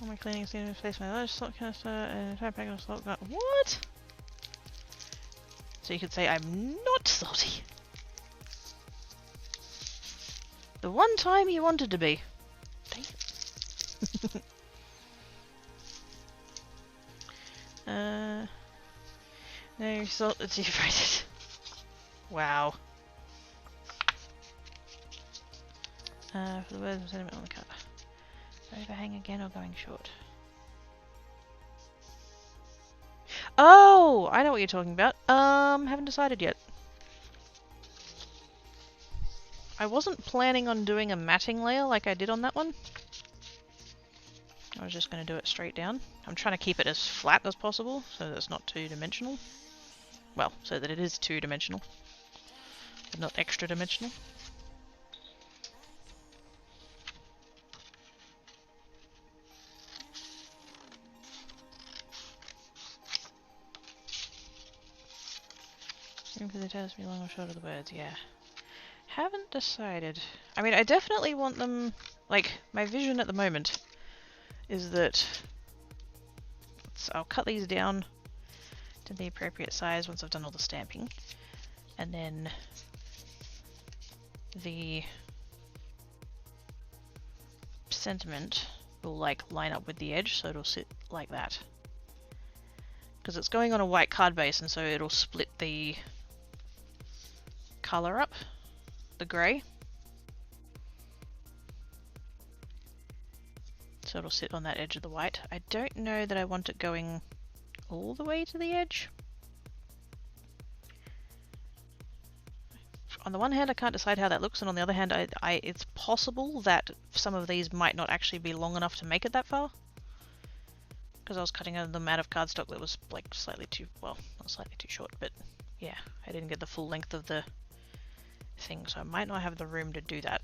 All my cleaning is in place, my large slot canister and entire pack of salt gun. What? So you could say I'm not salty. The one time you wanted to be. Dang it. No salt that's evaporated. Wow. For the words and sentiment on the cover. Overhang again or going short? Oh! I know what you're talking about. Haven't decided yet. I wasn't planning on doing a matting layer like I did on that one. I was just going to do it straight down. I'm trying to keep it as flat as possible so that it's not two-dimensional. Well, so that it is two-dimensional, but not extra-dimensional. Room for the tails to be long or short of the words, yeah. Haven't decided. I mean, I definitely want them... Like, my vision at the moment is that... I'll cut these down to the appropriate size once I've done all the stamping. And then... the... sentiment will like line up with the edge, so it'll sit like that. Because it's going on a white card base, and so it'll split the colour up, the grey. So it'll sit on that edge of the white. I don't know that I want it going all the way to the edge. On the one hand, I can't decide how that looks, and on the other hand, it's possible that some of these might not actually be long enough to make it that far. Because I was cutting them out of cardstock that was like slightly too, well, not slightly too short, but yeah, I didn't get the full length of the thing, so I might not have the room to do that.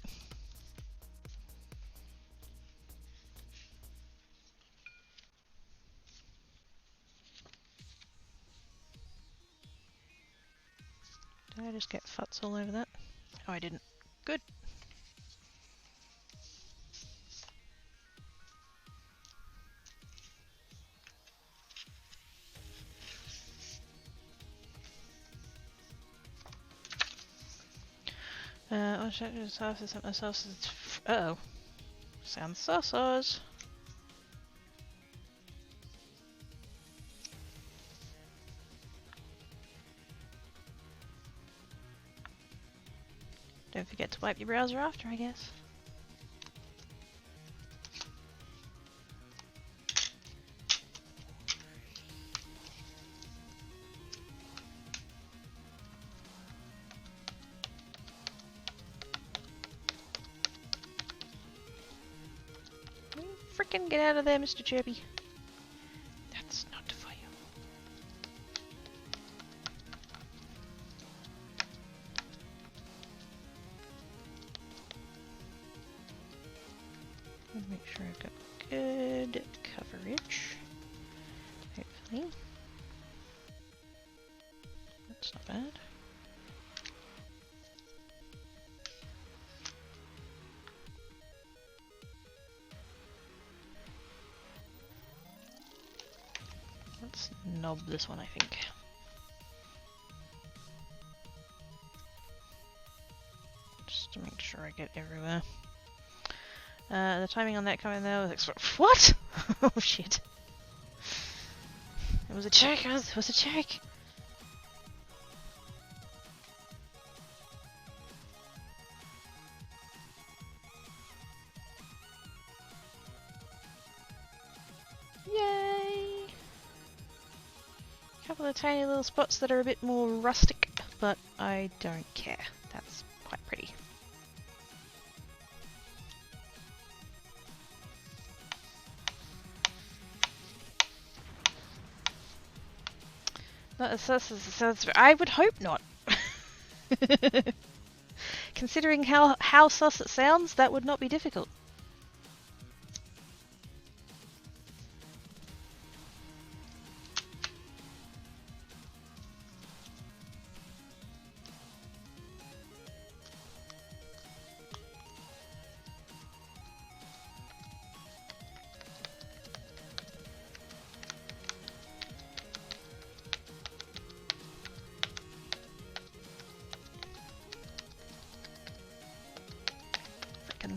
Did I just get futs all over that? Oh, I didn't. Good. I'll check this house is something else. Uh oh. Sounds sus. Don't forget to wipe your browser after, I guess. Frickin' get out of there, Mr. Chirpy. That's not for you. Make sure I've got good coverage. Hopefully. That's not bad. Let's knob this one, I think. Just to make sure I get everywhere. The timing on that coming there was what? Oh shit! It was a joke. It was a joke. Yay! A couple of tiny little spots that are a bit more rustic, but I don't care. That's quite pretty. I would hope not. Considering how sus it sounds, that would not be difficult.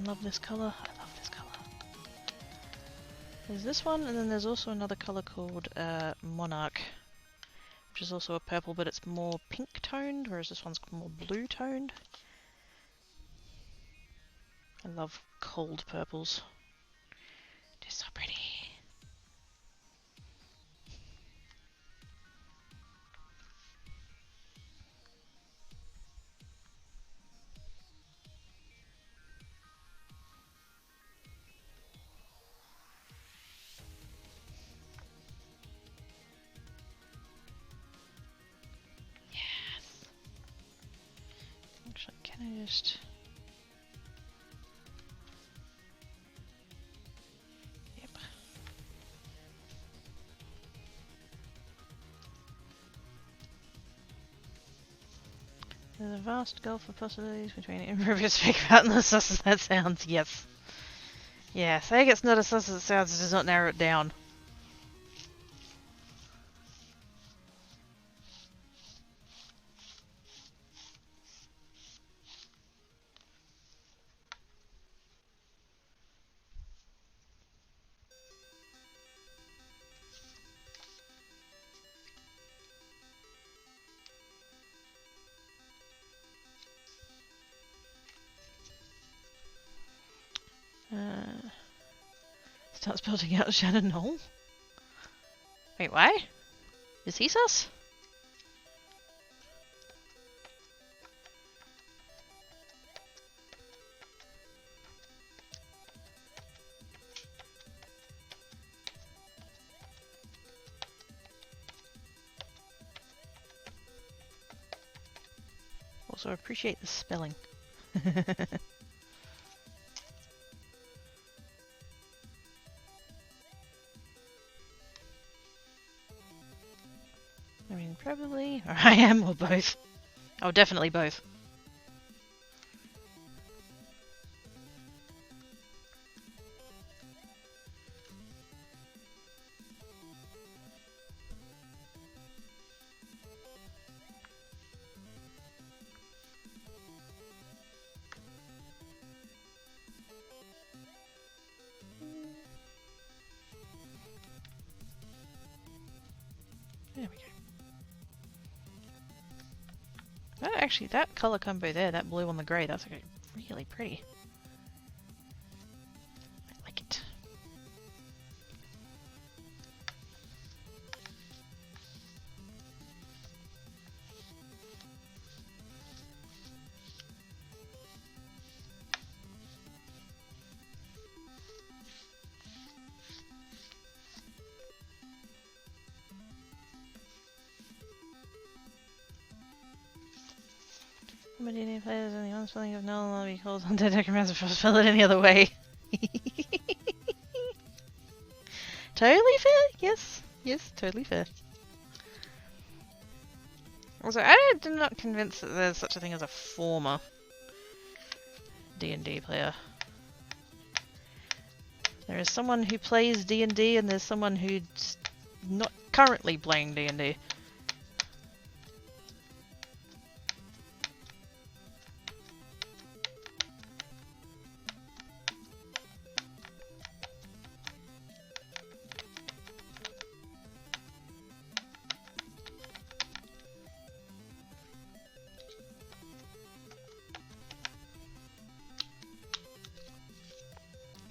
Love this color. I love this color. There's this one, and then there's also another color called Monarch, which is also a purple, but it's more pink toned, whereas this one's more blue toned. I love cold purples. They're so pretty. Actually, can I just... Yep. There's a vast gulf of possibilities between impervious fake out and the sus as that sounds, yes. Yeah, saying it's not as sus as it sounds does not narrow it down. Starts building out Shannon Knoll. Wait, why? Is he sus? Also appreciate the spelling. I mean, probably, or I am, or both. Oh, definitely both. There we go. That actually, that colour combo there, that blue on the grey, that's like really pretty. I like it. But any players only one spelling of null will be called on dead necromancer for spell it any other way. Totally fair? Yes. Yes, totally fair. Also, I am not convinced that there's such a thing as a former D&D player. There is someone who plays D&D and there's someone who's not currently playing D&D.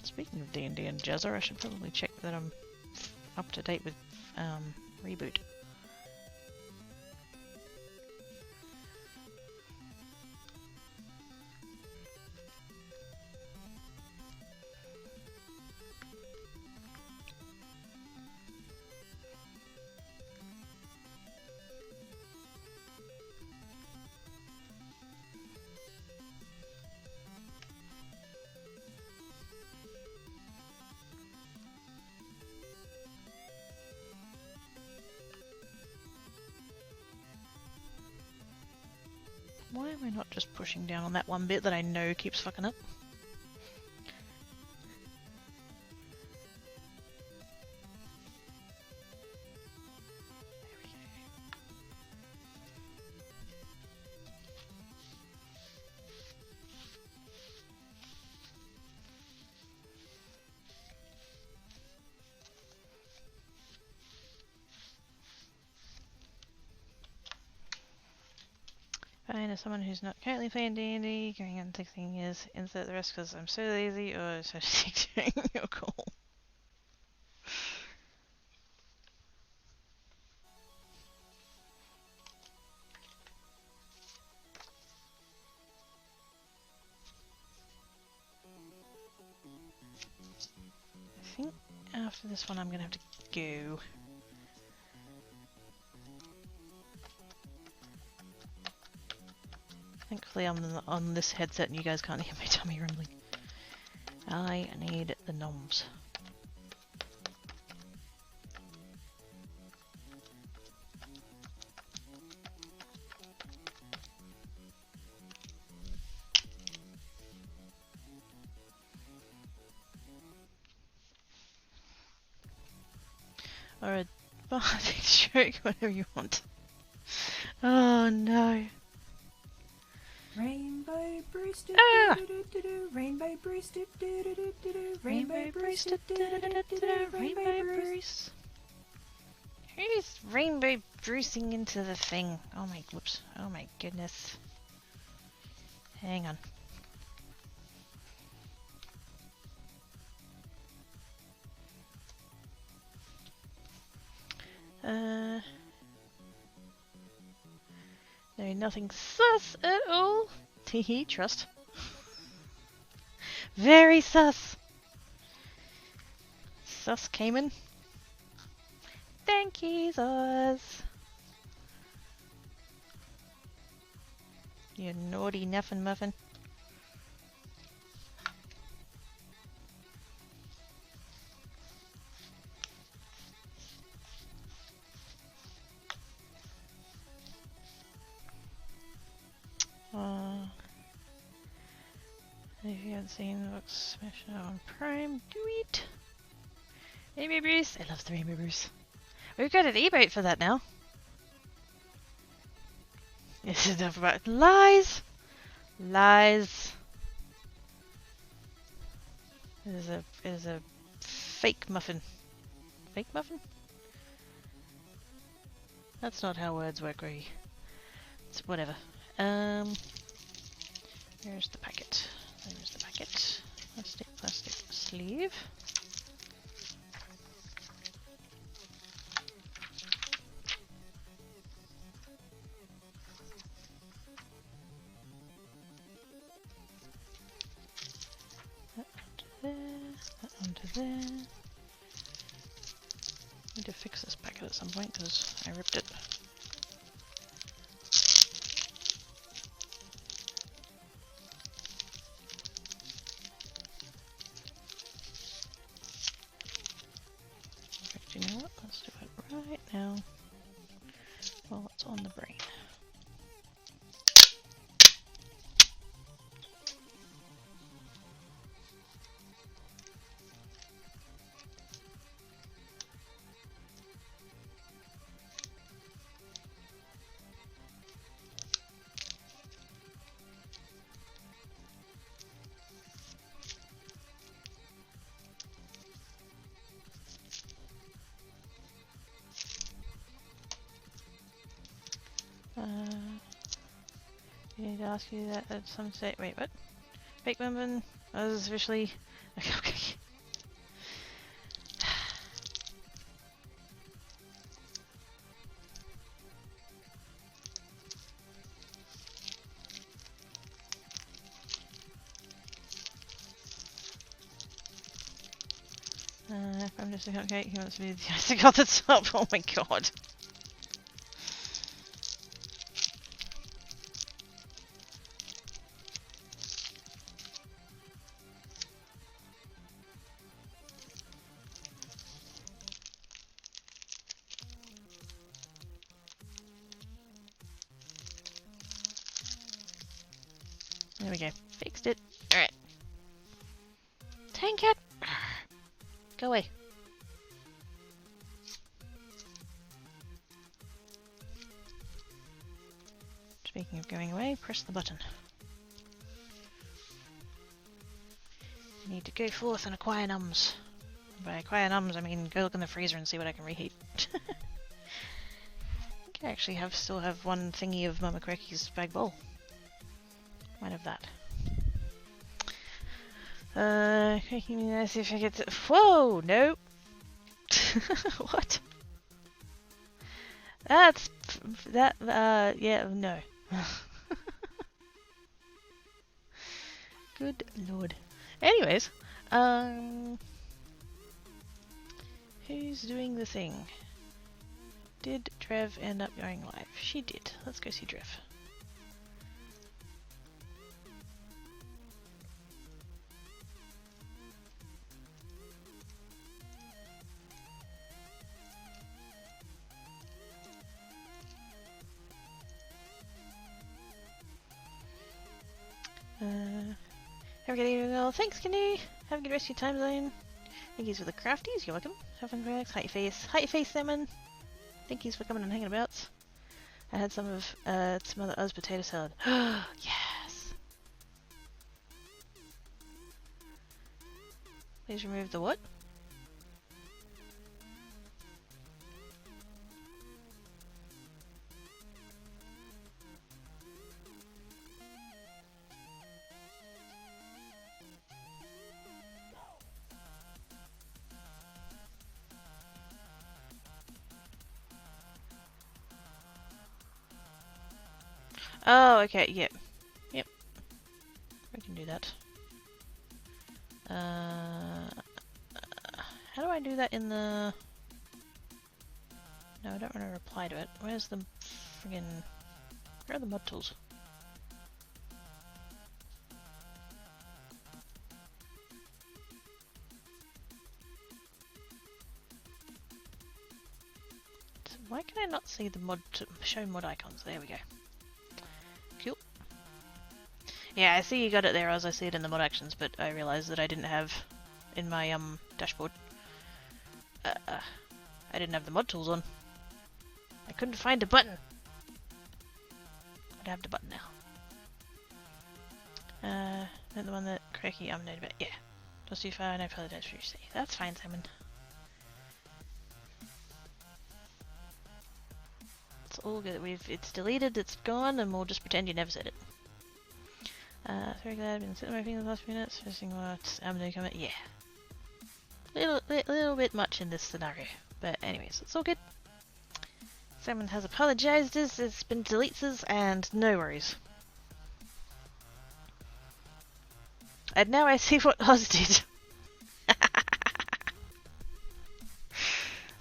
Speaking of D&D and Jezza, I should probably check that I'm up to date with Reboot. Why am I not just pushing down on that one bit that I know keeps fucking up? Fine, as someone who's not currently playing D&D, going on 16 years, insert the rest because I'm so lazy or so sick doing your call. I think after this one I'm gonna have to go. Thankfully I'm on this headset and you guys can't hear my tummy rumbling. I need the noms. Or a bardic stroke, whatever you want. Oh no. Rainbow Bruce, Ah! Rainbow Bruce, Rainbow Bruce, Rainbow Bruce. Who's Rainbow Brucing into the thing? Oh my, whoops. Oh my goodness. Hang on. No, nothing sus at all. Teehee, trust. Very sus. Sus Cayman. Thank you, Oz. You naughty nuffin muffin. If you haven't seen the books, smash it on Prime, do it! Rainbow Bruce! I love the Rainbow Bruce. We've got an e-boat for that now. This is enough about lies! Lies! It is a fake muffin. Fake muffin? That's not how words work, Greggy. It's whatever. Here's the packet. There's the packet. Plastic sleeve. That onto there. That onto there. Need to fix this packet at some point because I ripped it. You know what? Let's do it right now while it's on the brain. I need to ask you that at some stage. Wait, what? Fake muffin. I was officially. Okay. If I'm just okay, he wants me to icing off the top. Oh my god. There we go. Fixed it. Alright. Tank cat! Go away. Speaking of going away, press the button. I need to go forth and acquire nums. By acquire nums, I mean go look in the freezer and see what I can reheat. I think I actually still have one thingy of Mama Cracky's bag bowl. Might have that. Cracking me nice if I get to— Whoa! Nope! What? That's— that, yeah, no. Good lord. Anyways, who's doing the thing? Did Trev end up going live? She did. Let's go see Trev. Have a good evening, all. Thanks, Kenny. Have a good rest of your time zone. Thank you for the crafties. You're welcome. Have fun, Rex. Hi, face. Hi, face, Salmon. Thank you for coming and hanging about. I had some of some other Oz potato salad. Yes. Please remove the what? Oh, okay, yep. Yep. We can do that. How do I do that in the... No, I don't want to reply to it. Where's the friggin... Where are the mod tools? Why can I not see the show mod icons? There we go. Cool. Yeah, I see you got it there as I see it in the mod actions, but I realized that I didn't have in my dashboard. I didn't have the mod tools on. I couldn't find a button. I have the button now. Not the one that Cracky noted about. Yeah. Just too far and I apologize for your say. That's fine, Simon. It's all good. It's deleted, it's gone, and we'll just pretend you never said it. Very glad I've been sitting my fingers the last few minutes. Finishing what I'm doing comment. Yeah. Little bit much in this scenario. But anyways, it's all good. Simon has apologized, it's been deleted, and no worries. And now I see what Oz did.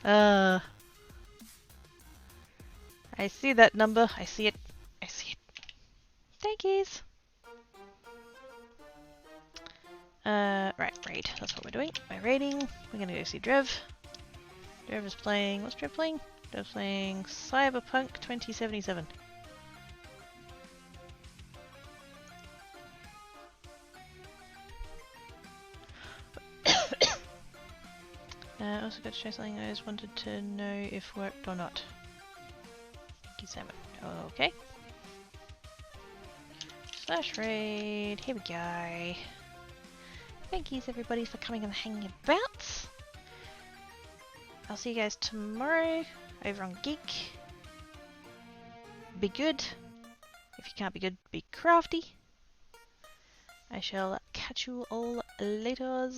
I see that number. I see it. I see it. Thank yous. Right, raid. That's what we're doing. We're raiding. We're gonna go see Drev. Drev is playing... What's Drev playing? Drev's playing Cyberpunk 2077. Also got to show something I just wanted to know if worked or not. Thank you, Simon. Okay. Slash raid. Here we go. Thank yous everybody for coming and hanging about. I'll see you guys tomorrow over on Geek. Be good. If you can't be good, be crafty. I shall catch you all later.